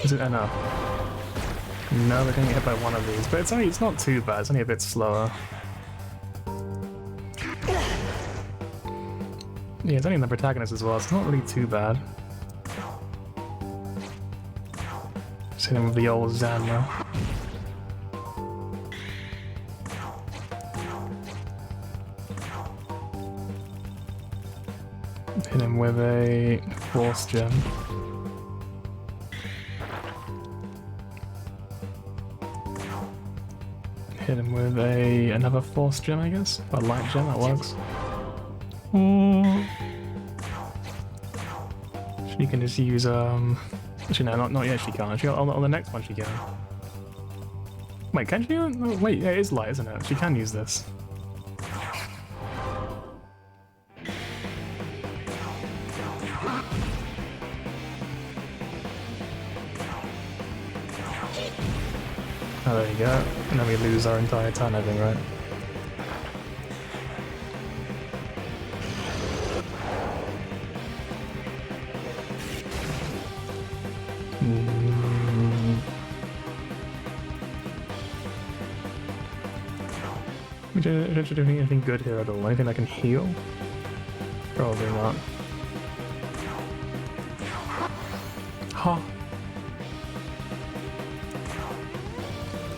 [SPEAKER 1] Is it enough? No, we're gonna get hit by one of these, but it's not too bad. It's only a bit slower. Yeah, it's only the protagonist as well. It's not really too bad. Just hit him with the old Zanma. Hit him with a force gem. Hit him with another force gem, I guess? A light gem, that works. Ooh. She can just use, actually no, not yet she can't. She, on the next one she can. Wait, can she? No, wait, yeah, it is light, isn't it? She can use this. Oh, there you go. And then we lose our entire turn, I think, right? We don't do anything good here at all. Anything I can heal? Probably not. Huh.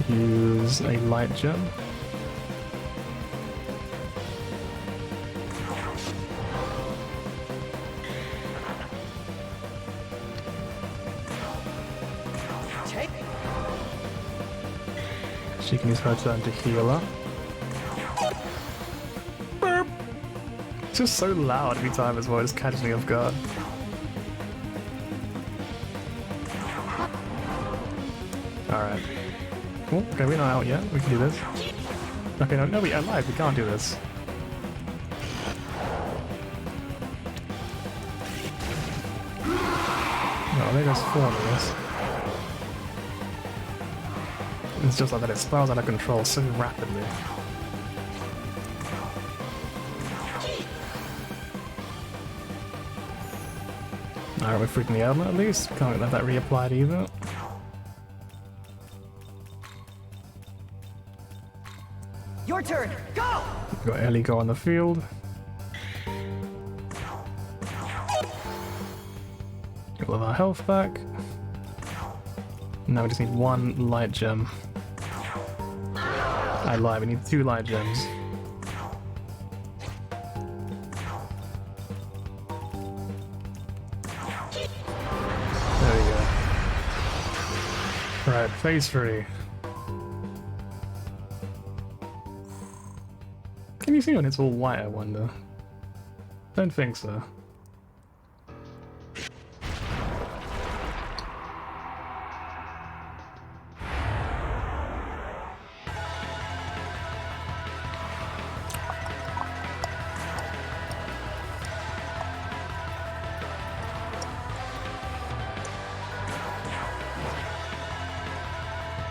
[SPEAKER 1] Use a light gem. She can use her turn to heal up. Burp. It's just so loud every time as well, it's catching me off guard. Alright. Oh, okay, we're not out yet. We can do this. Okay, no, we're alive. We can't do this. No, there goes 4 of this. It's just like that, it spirals out of control so rapidly. Alright, we're freaking the element at least. Can't let that reapplied either.
[SPEAKER 6] Your turn, go!
[SPEAKER 1] We've got Ellie go on the field. Get all of our health back. Now we just need 1 light gem. I lied, we need 2 light gems. There we go. Right, phase 3. Can you see when it's all white, I wonder? Don't think so.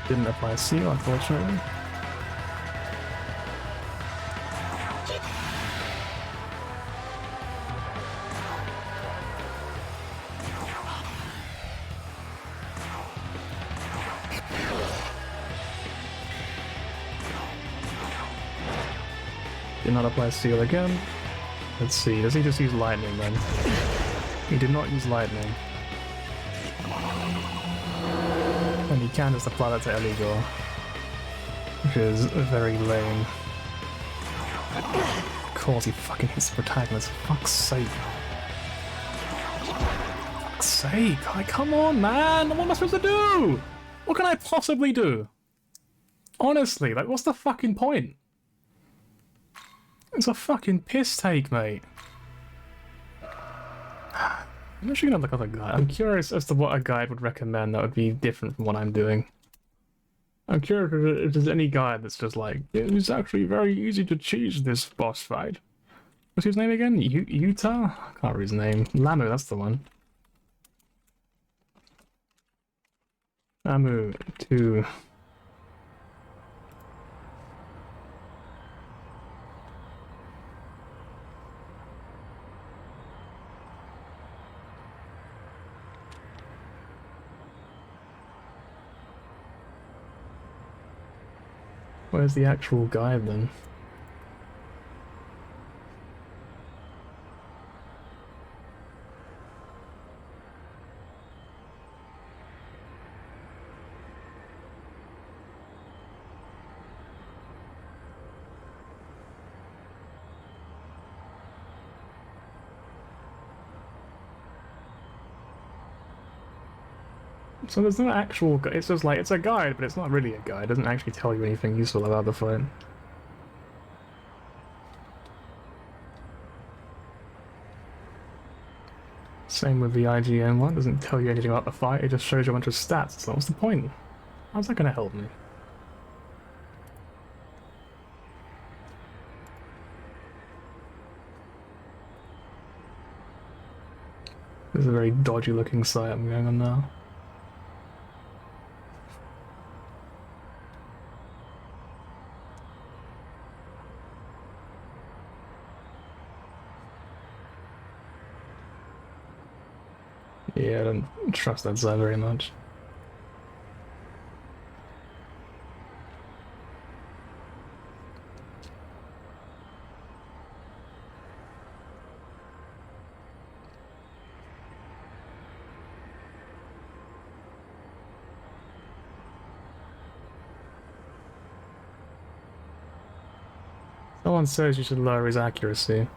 [SPEAKER 1] Didn't apply seal, unfortunately. Did not apply seal again. Let's see, does he just use lightning then? He did not use lightning. And he can just apply that to Eligor, which is very lame. Of course he fucking hits the protagonist, for fuck's sake. For fuck's sake, like, come on man, what am I supposed to do? What can I possibly do? Honestly, like, what's the fucking point? It's a fucking piss take, mate. I'm actually gonna look up a guide. I'm curious as to what a guide would recommend that would be different from what I'm doing. I'm curious if there's any guide that's just like, it's actually very easy to cheese this boss fight. What's his name again? Utah? I can't read his name. Lamu, that's the one. Lamu 2. Where's the actual guide then? So there's no actual guide. It's just like, it's a guide, but it's not really a guide. It doesn't actually tell you anything useful about the fight. Same with the IGN one. It doesn't tell you anything about the fight. It just shows you a bunch of stats. So what's the point? How's that going to help me? This is a very dodgy looking site I'm going on now. Yeah, I don't trust that site very much. Someone says you should lower his accuracy.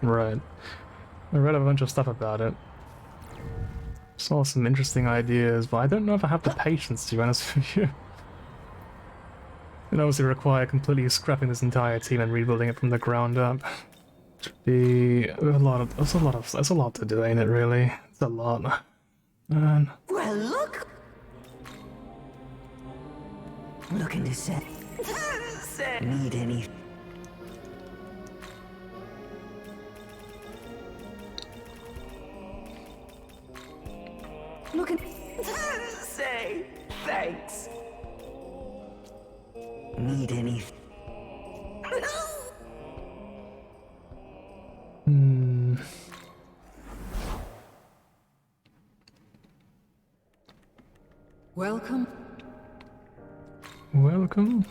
[SPEAKER 1] Right. I read a bunch of stuff about it. Saw some interesting ideas, but I don't know if I have the patience, to be honest with you. It obviously require completely scrapping this entire team and rebuilding it from the ground up. Be a lot of that's a lot to do, ain't it? Really, it's a lot. Man.
[SPEAKER 6] Well, look. Looking to say. Need any? Looking. Say thanks. Need any?
[SPEAKER 4] Welcome.
[SPEAKER 1] Welcome.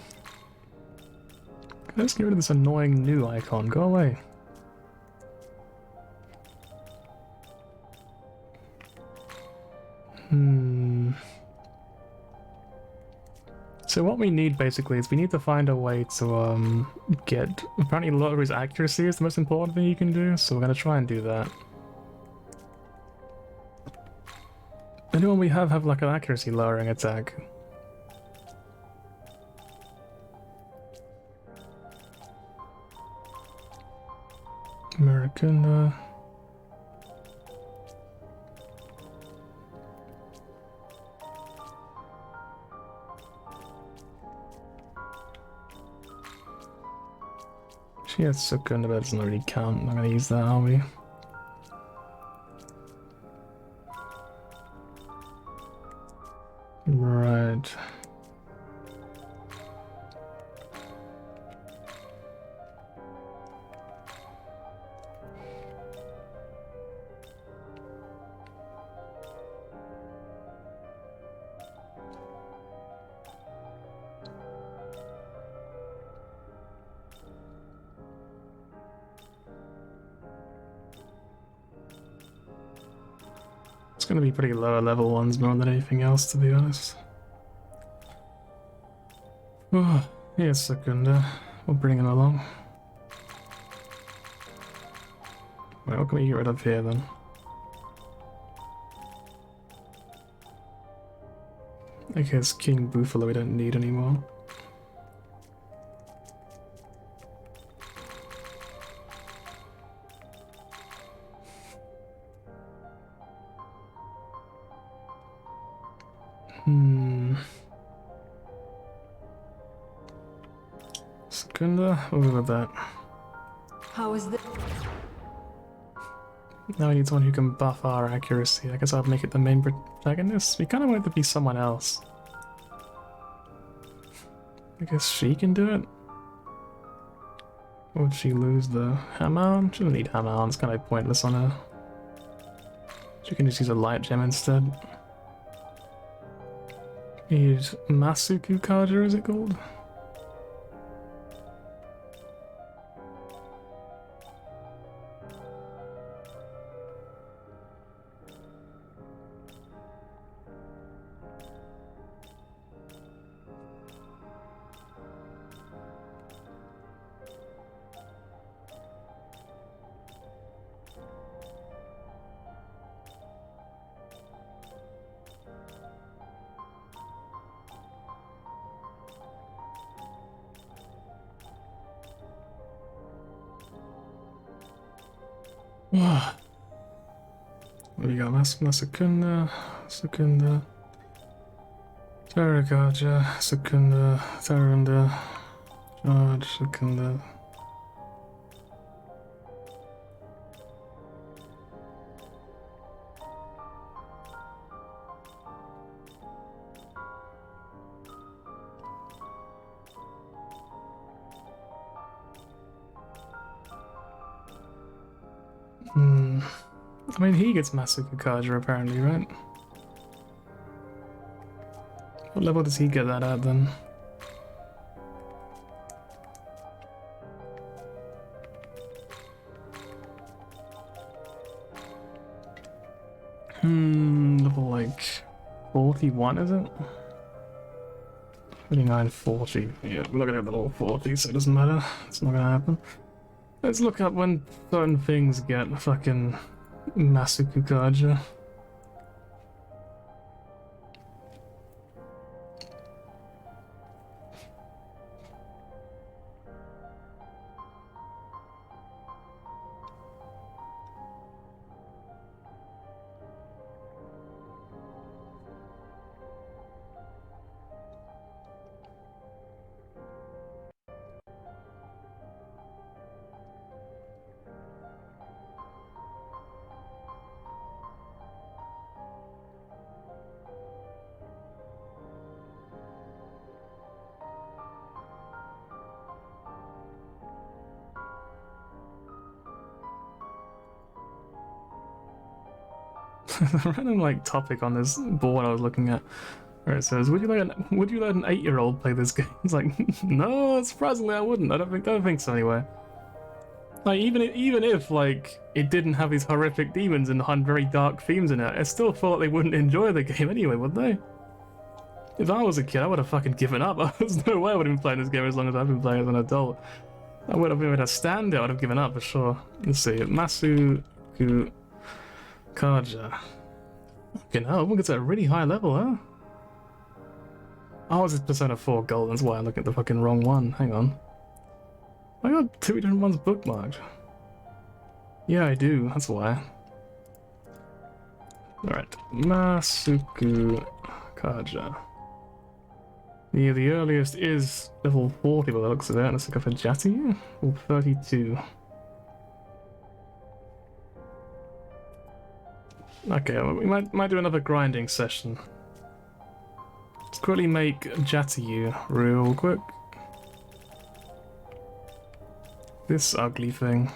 [SPEAKER 1] Let's get rid of this annoying new icon. Go away. So what we need basically is we need to find a way to get, apparently lower his accuracy is the most important thing you can do, so we're gonna try and do that. Anyone we have like an accuracy lowering attack? American, She has Sukunda, but it doesn't really count. I'm not gonna use that, are we? Right. It's gonna be pretty lower level ones more than anything else, to be honest. Oh, here's Secunda. We'll bring him along. Wait, what can we get rid of here then? I guess King Buffalo we don't need anymore. Secunda, we'll go with that.
[SPEAKER 4] How is this?
[SPEAKER 1] Now we need someone who can buff our accuracy. I guess I'll make it the main protagonist. We kind of want it to be someone else. I guess she can do it? Or would she lose the hammer? She doesn't need hammer, it's kind of pointless on her. She can just use a light gem instead. Use Masuku Kaja, is it called? What do we got? Masakunda, Sakunda, Taragaja, Sakunda, Tarunda, Charge, Sakunda. I mean, he gets Masuku Kaja apparently, right? What level does he get that at then? Level like 41, is it? 29, 40. Yeah, we're not gonna have the level 40, so it doesn't matter. It's not gonna happen. Let's look up when certain things get fucking Masuku Kaja. The random like topic on this board I was looking at where it says, would you let an 8-year-old play this game? It's like, no, surprisingly I wouldn't. I don't think so anyway. Like even if like it didn't have these horrific demons and very dark themes in it, I still thought they wouldn't enjoy the game anyway, would they? If I was a kid, I would have fucking given up. There's no way I would have been playing this game as long as I've been playing as an adult. I would have been able to stand it, I would have given up for sure. Let's see, Masuku Kaja. Fucking hell, everyone gets at a really high level, huh? Oh, it's Persona 4 Gold, that's why I'm looking at the fucking wrong one. Hang on. I got 2 different ones bookmarked. Yeah, I do, that's why. Alright, Masuku Kaja. Yeah, the earliest is level 40 by the looks of it. Let's look up for Jati. Or 32. Okay, well, we might do another grinding session. Let's quickly make Jatiyu real quick. This ugly thing.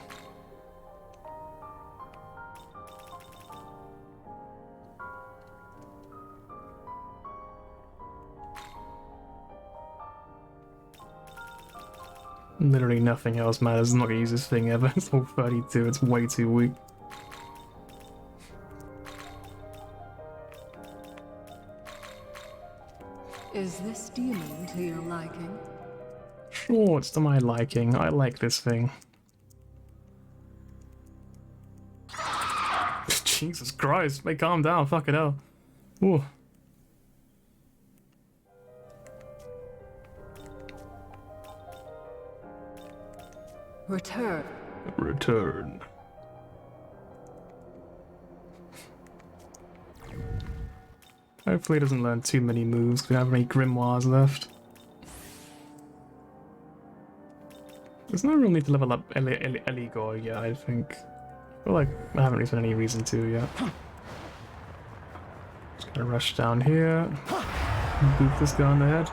[SPEAKER 1] Literally nothing else matters. I'm not gonna use this thing ever. It's all 32, it's way too weak.
[SPEAKER 4] Is this demon to your liking?
[SPEAKER 1] Sure, it's to my liking. I like this thing. Jesus Christ, mate, calm down, fucking hell. Ooh.
[SPEAKER 4] Return.
[SPEAKER 1] Return. Hopefully it doesn't learn too many moves. We don't have any grimoires left. There's no real need to level up Eligor yet, I think. I feel like I haven't really found any reason to yet. Just gonna rush down here. Boot this guy on the head.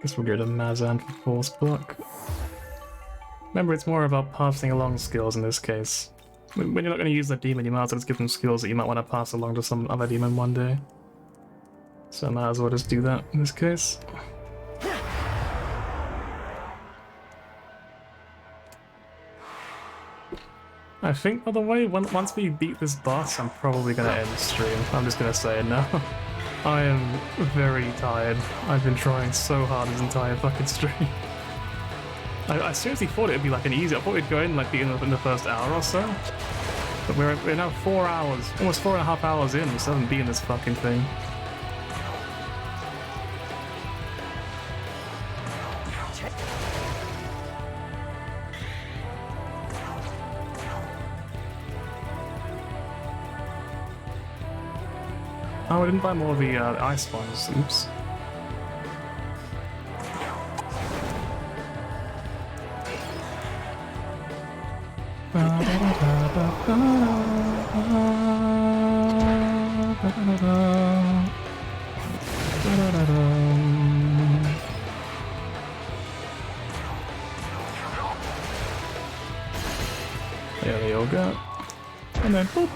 [SPEAKER 1] Guess we'll go to Mazan for Force Block. Remember, it's more about passing along skills in this case. When you're not going to use that demon, you might as well just give them skills that you might want to pass along to some other demon one day. So I might as well just do that in this case. I think, by the way, once we beat this boss, I'm probably going to end the stream. I'm just going to say it now. I am very tired. I've been trying so hard this entire fucking stream. I seriously thought it would be like an easy. I thought we'd go in like be in the first hour or so. But we're now 4 hours, almost 4.5 hours in. We still haven't beaten this fucking thing. Oh, I didn't buy more of the ice ones. Oops. There they all go. And then boop.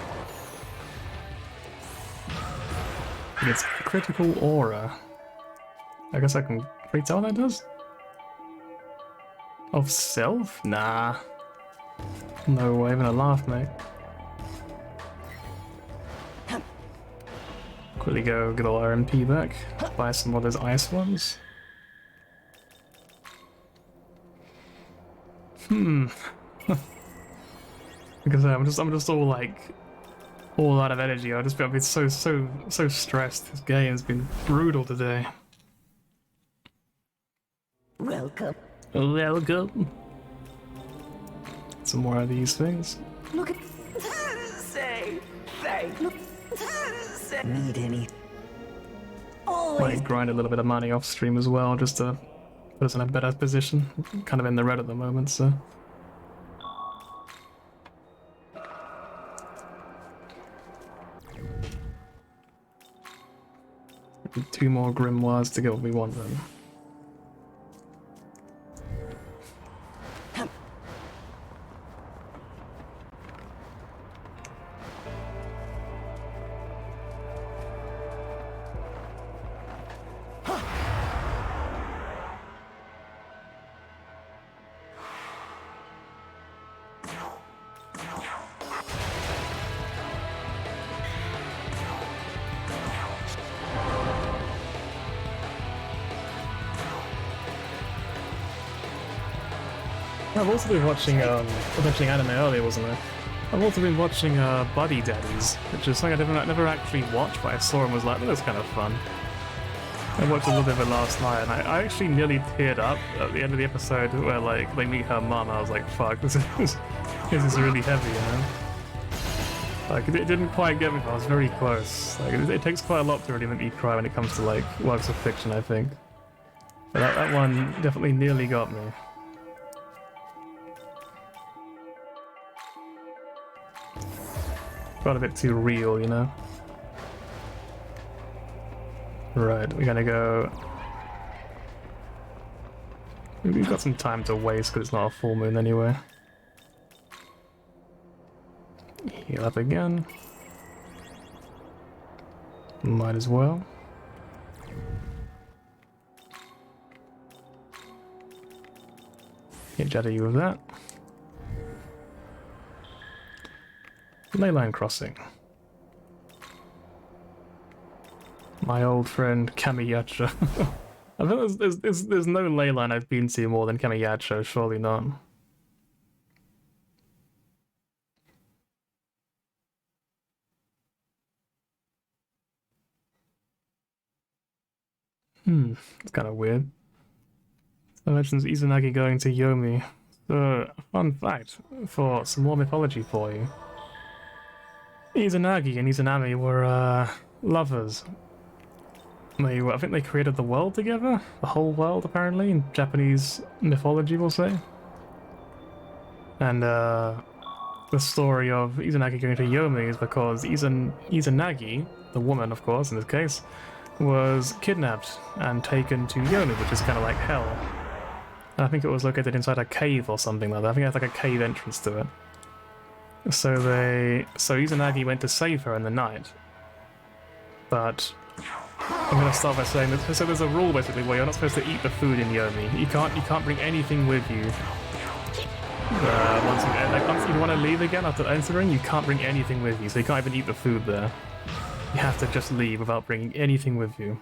[SPEAKER 1] It's critical aura. I guess I can tell what that does? Of self? Nah. No way, even a laugh, mate. Quickly go get all our MP back. Buy some more of those ice ones. Because I'm just all like all out of energy. I've been so stressed. This game's been brutal today.
[SPEAKER 6] Welcome.
[SPEAKER 1] Welcome. Some more of these things.
[SPEAKER 6] Look at. Say thanks. Look. Say. Need any. Always.
[SPEAKER 1] Might grind a little bit of money off stream as well, just to put us in a better position. Kind of in the red at the moment, so. Two more grimoires to get what we want then. I've also been watching, I was watching anime earlier, wasn't I? I've also been watching Buddy Daddies, which is something I never actually watched, but I saw and was like, that was kind of fun. I watched a little bit of it last night, and I actually nearly teared up at the end of the episode where, like, they meet her mum. I was like, fuck, this is really heavy, you know? Like, it didn't quite get me, but I was very close. Like, it takes quite a lot to really make me cry when it comes to, like, works of fiction, I think. But that one definitely nearly got me. Got a bit too real, you know? Right, we're gonna go... We've got some time to waste because it's not a full moon anyway. Heal up again. Might as well. Get Jedi with that. Leyline crossing. My old friend Kamiyacho. I think there's no ley line I've been to more than Kamiyacho, surely not. It's kind of weird. So mentions Izanagi going to Yomi. So, fun fact for some more mythology for you. Izanagi and Izanami were lovers. I think they created the world together? The whole world, apparently, in Japanese mythology, we'll say. And the story of Izanagi going to Yomi is because Izanagi, the woman, of course, in this case, was kidnapped and taken to Yomi, which is kind of like hell. And I think it was located inside a cave or something like that. I think it had like a cave entrance to it. So Izanagi went to save her in the night. But I'm gonna start by saying that so there's a rule basically where you're not supposed to eat the food in Yomi. You can't bring anything with you. Once you want to leave again after entering, you can't bring anything with you, so you can't even eat the food there. You have to just leave without bringing anything with you.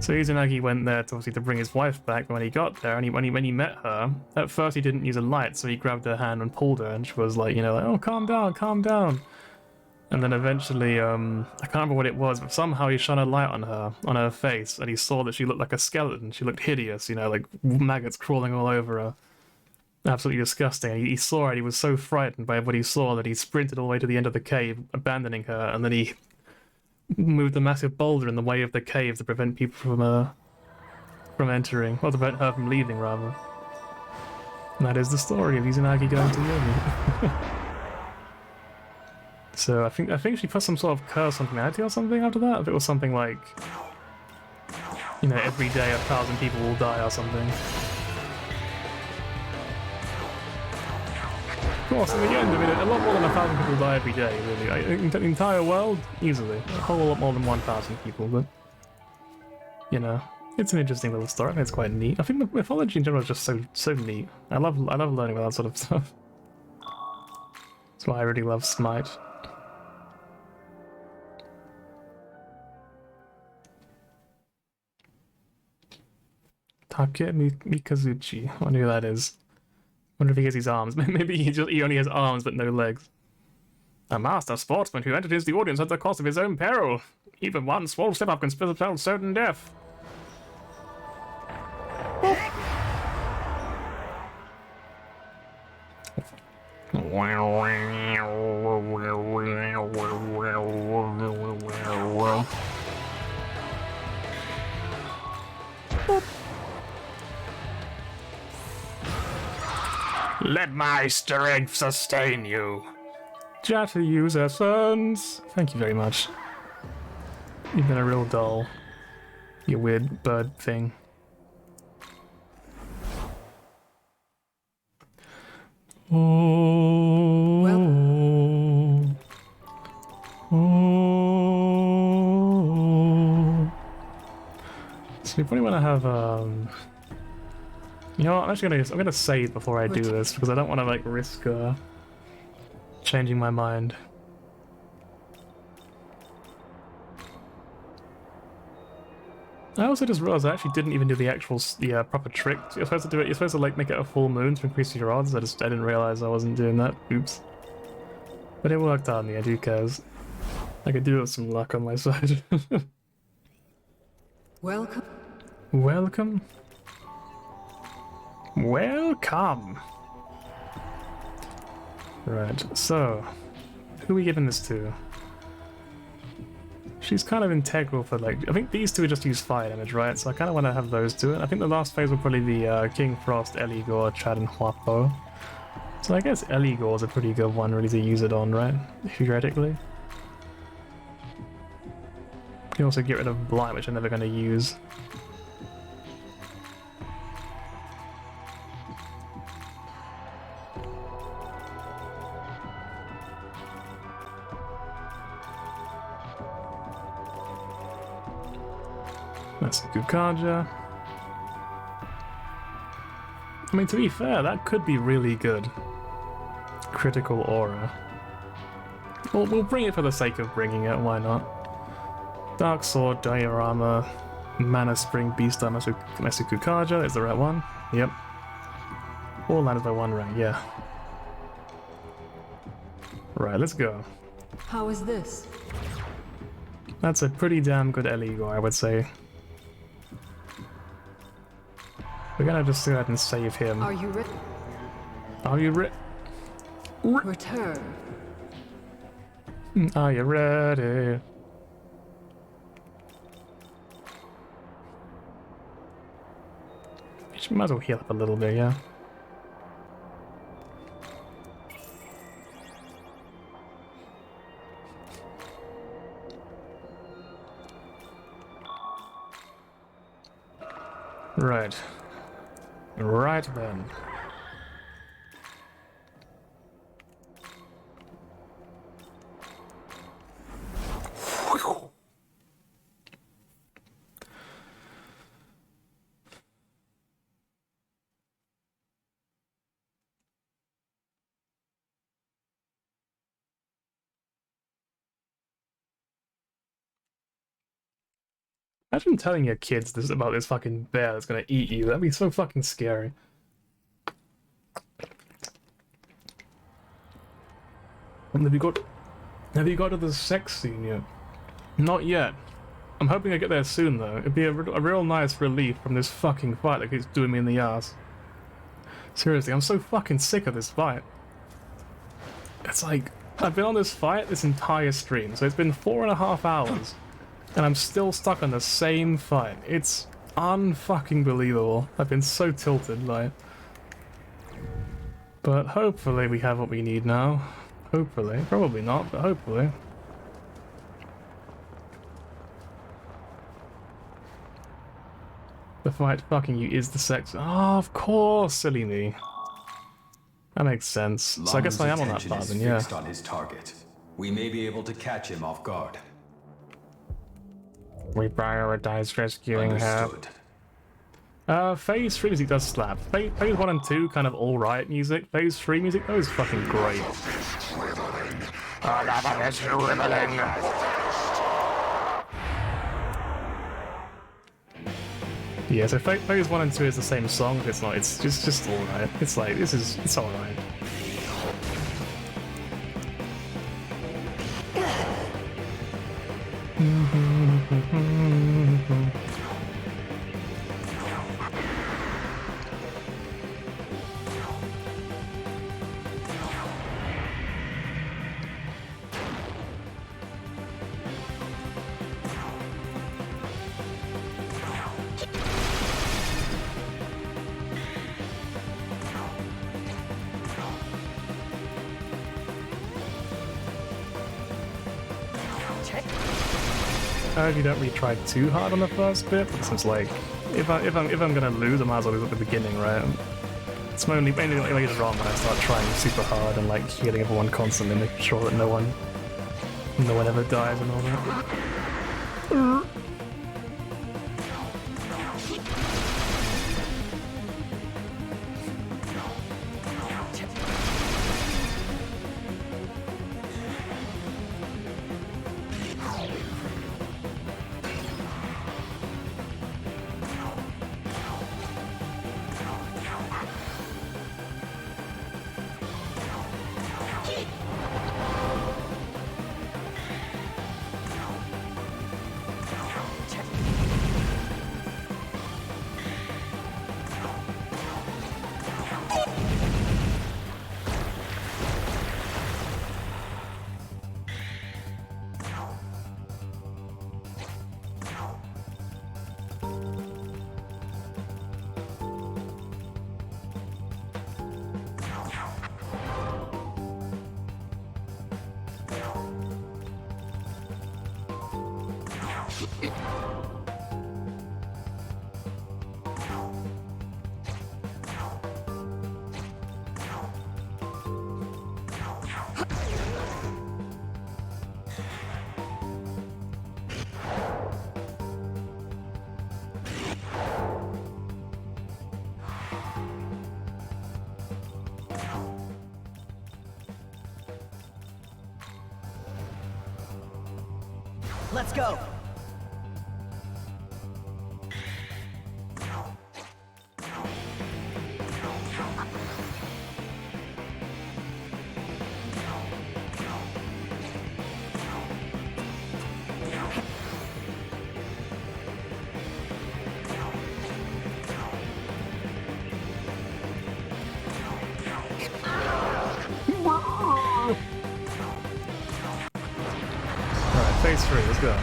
[SPEAKER 1] So Izanagi went there to bring his wife back. But when he got there, and when he met her, at first he didn't use a light, so he grabbed her hand and pulled her, and she was like, oh, calm down, calm down. And then eventually, I can't remember what it was, but somehow he shone a light on her face, and he saw that she looked like a skeleton. She looked hideous, like maggots crawling all over her. Absolutely disgusting. He saw her, and he was so frightened by what he saw that he sprinted all the way to the end of the cave, abandoning her, and then he moved a massive boulder in the way of the cave to prevent people from entering, or to prevent her from leaving, rather. And that is the story of Izanagi going to Yomi. So I think she put some sort of curse on humanity or something after that. If it was something like, every day 1,000 people will die or something. Of course, in the end, a lot more than 1,000 people die every day, really. In the entire world, easily. A whole lot more than 1,000 people, but, it's an interesting little story. I think it's quite neat. I think the mythology in general is just so neat. I love learning about that sort of stuff. That's why I really love Smite. Take Mikazuchi. I wonder who that is. Wonder if he has his arms. Maybe he only has arms but no legs. A master sportsman who entered into the audience at the cost of his own peril. Even one small step up can spell certain death.
[SPEAKER 5] Let my strength sustain you.
[SPEAKER 1] Jata user sons. Thank you very much. You've been a real doll. You weird bird thing. Oh. So we probably want to have you know what, I'm gonna save before I do this because I don't want to risk changing my mind. I also just realized I actually didn't even do the actual proper trick. You're supposed to do it. You're supposed to like make it a full moon to increase your odds. I didn't realize I wasn't doing that. Oops. But it worked out in the end. Who cares? I could do it with some luck on my side.
[SPEAKER 4] Welcome.
[SPEAKER 1] Welcome. Welcome. Right. So, who are we giving this to? She's kind of integral for, like, I think these two just use fire damage, right? So I kind of want to have those two. I think the last phase will probably be King Frost, Eligor, Chad, and Huapo. So I guess Eligor's a pretty good one really to use it on, right? Theoretically. You can also get rid of Blight, which I'm never going to use. That's a Kukaja. I mean, to be fair, that could be really good. Critical Aura. Well, we'll bring it for the sake of bringing it, why not? Dark Sword, Diorama, Mana Spring, Beastar, Kukaja, is the right one? Yep. All landed by one rank, yeah. Right, let's go.
[SPEAKER 4] How is this?
[SPEAKER 1] That's a pretty damn good Eligor, I would say. We're gonna just go ahead and save him.
[SPEAKER 4] Are you ready?
[SPEAKER 1] Are you ready?
[SPEAKER 4] Return.
[SPEAKER 1] Are you ready? You might as well heal up a little bit, yeah. Right. Right then. Imagine telling your kids this about this fucking bear that's gonna eat you. That'd be so fucking scary. And have you got to the sex scene yet? Not yet. I'm hoping I get there soon though. It'd be a real nice relief from this fucking fight that keeps doing me in the ass. Seriously, I'm so fucking sick of this fight. It's like, I've been on this fight this entire stream, so it's been 4.5 hours. And I'm still stuck on the same fight. It's unfucking believable. I've been so tilted by it. But hopefully we have what we need now. Hopefully. Probably not, but hopefully. The fight fucking you is the sex. Oh, of course, silly me. That makes sense. So I guess I am on that path, then, yeah.
[SPEAKER 3] Fixed on his target. We may be able to catch him off guard.
[SPEAKER 1] We prioritize rescuing
[SPEAKER 3] Understood.
[SPEAKER 1] her. Phase 3 music does slap. Phase 1 and 2, kind of alright music. Phase 3 music, that was fucking great. Yeah, so Phase 1 and 2 is the same song, but it's not, it's just alright. It's like, it's alright. You don't really try too hard on the first bit, but it's like, if I'm gonna lose, I might as well lose at the beginning, right? It's mainly later on when I start trying super hard and like healing everyone constantly, making sure that no one ever dies and all that.
[SPEAKER 7] Let's go!
[SPEAKER 1] Alright, phase 3, let's go.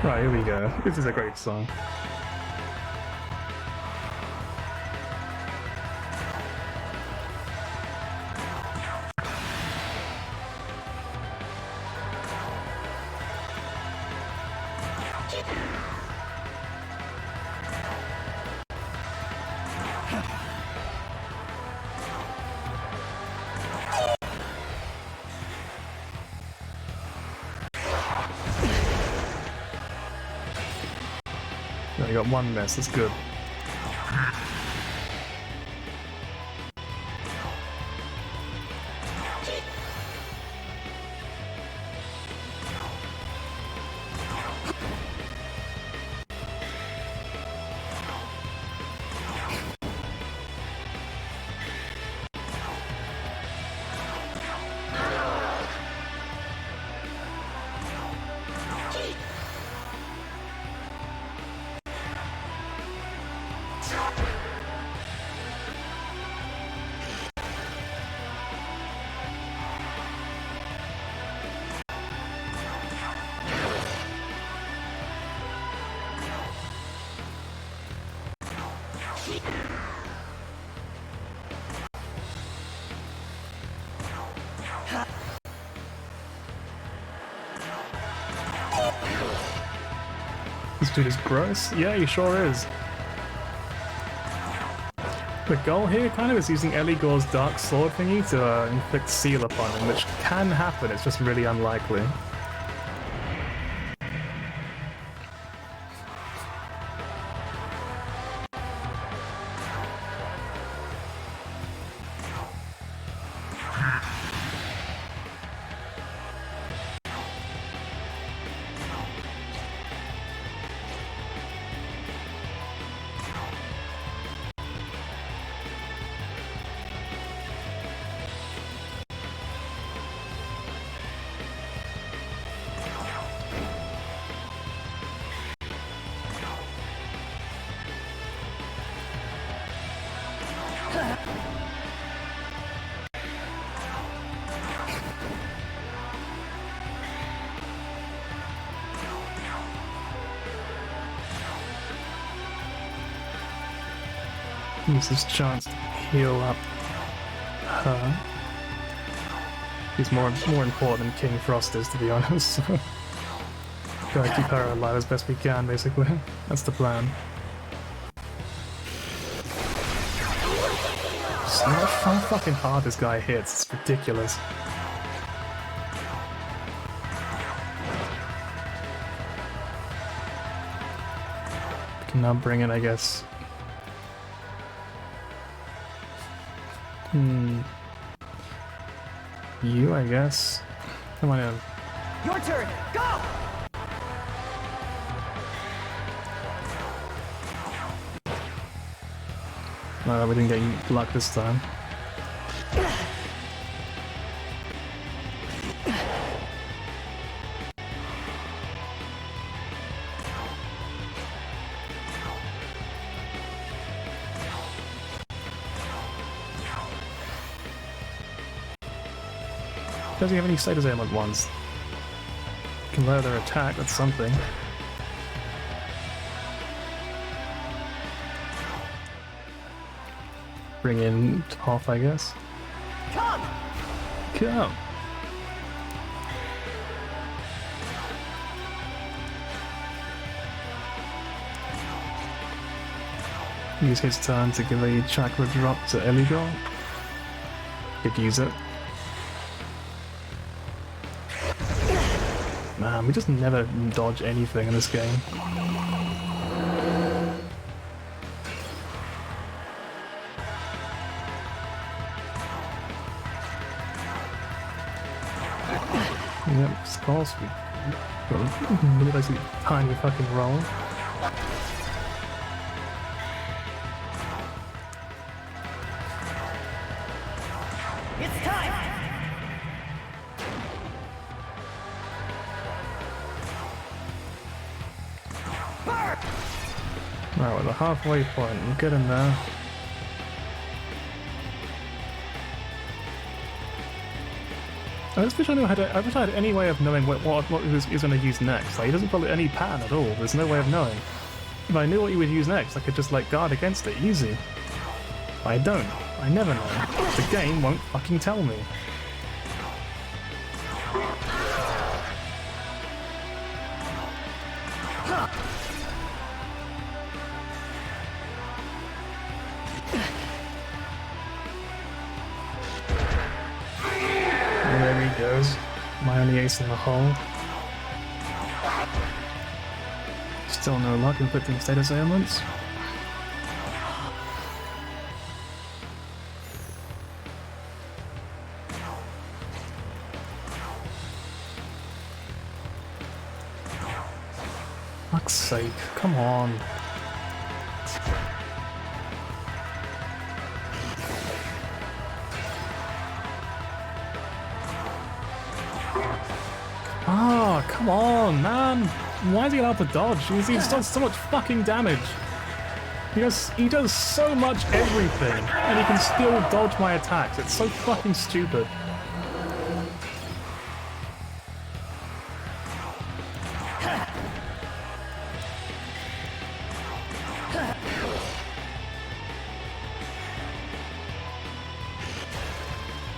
[SPEAKER 1] Right, here we go. This is a great song. I got one miss, that's good. This dude is gross. Yeah, he sure is. The goal here kind of is using Ellie Gore's Dark Sword thingy to inflict seal upon him, which can happen, it's just really unlikely. Use this chance to heal up her. He's more important than King Frost is, to be honest. Gotta keep her alive as best we can, basically. That's the plan. Just look how fucking hard this guy hits, it's ridiculous. Can now bring in, I guess. You, I guess. Come on in.
[SPEAKER 7] Your turn! Go!
[SPEAKER 1] No, we didn't get luck this time. Does he have any status ailment ones? can lower their attack, that's something. Bring in Toph, I guess.
[SPEAKER 7] Come!
[SPEAKER 1] Come! Use his turn to give a chakra drop to Eligor. Could use it. Man, we just never dodge anything in this game. Yep, of course we got a basically tiny fucking roll.
[SPEAKER 7] It's time! Burn!
[SPEAKER 1] Right, we're at the halfway point. We'll get in there. I just wish I knew how to. I wish I had any way of knowing what he's going to use next. Like, he doesn't follow any pattern at all. There's no way of knowing. If I knew what he would use next, I could just like guard against it easy. I don't. I never know. The game won't fucking tell me. There he goes. My only ace in the hole. Still no luck inflicting status ailments. Fuck's sake, come on. Ah, come on, man! Why is he allowed to dodge? He does so much fucking damage. He does so much everything, and he can still dodge my attacks. It's so fucking stupid.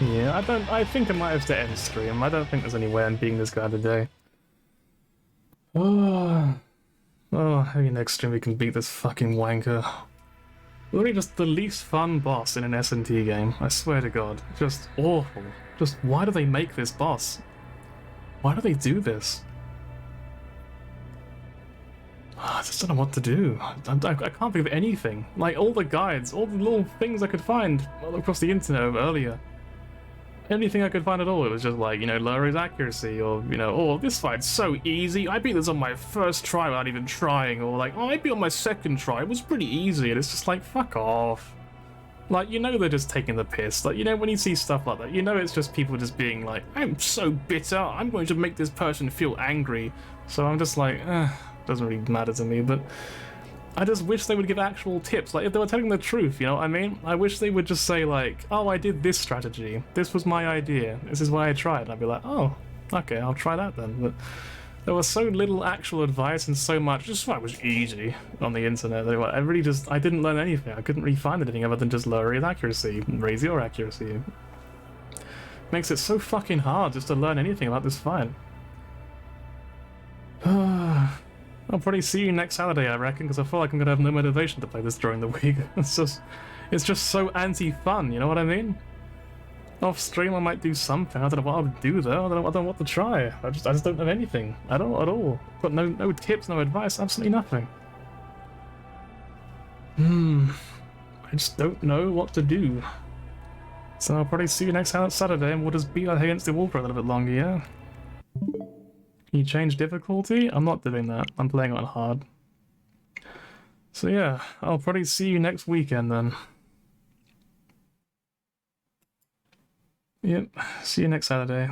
[SPEAKER 1] Yeah, I think I might have to end stream. I don't think there's any way I'm beating this guy today. Oh, maybe next stream we can beat this fucking wanker. Literally just the least fun boss in an SMT game, I swear to god. Just awful. Just why do they make this boss? Why do they do this? I just don't know what to do. I can't think of anything. Like, all the guides, all the little things I could find across the internet earlier. Anything I could find at all, it was just like, you know, lower his accuracy, or, you know, oh, this fight's so easy, I beat this on my first try without even trying, or like, oh, I beat on my second try, it was pretty easy, and it's just like, fuck off. Like, you know they're just taking the piss. Like, you know, when you see stuff like that, you know it's just people just being like, I'm so bitter, I'm going to make this person feel angry. So I'm just like, doesn't really matter to me, but I just wish they would give actual tips. Like, if they were telling the truth, you know what I mean? I wish they would just say, like, oh, I did this strategy. This was my idea. This is why I tried. And I'd be like, oh, okay, I'll try that then. But there was so little actual advice and so much, just it was easy on the internet. I didn't learn anything. I couldn't really find anything other than just lower his accuracy, raise your accuracy. Makes it so fucking hard just to learn anything about this fight. I'll probably see you next Saturday, I reckon, because I feel like I'm gonna have no motivation to play this during the week. It's just so anti-fun, you know what I mean? Off stream, I might do something. I don't know what I'll do though. I don't know what to try. I just don't know anything at all. Got no tips, no advice, absolutely nothing. I just don't know what to do. So I'll probably see you next Saturday, and we'll just beat against the wall for a little bit longer, yeah? Can you change difficulty? I'm not doing that. I'm playing on hard. So yeah, I'll probably see you next weekend then. Yep, see you next Saturday.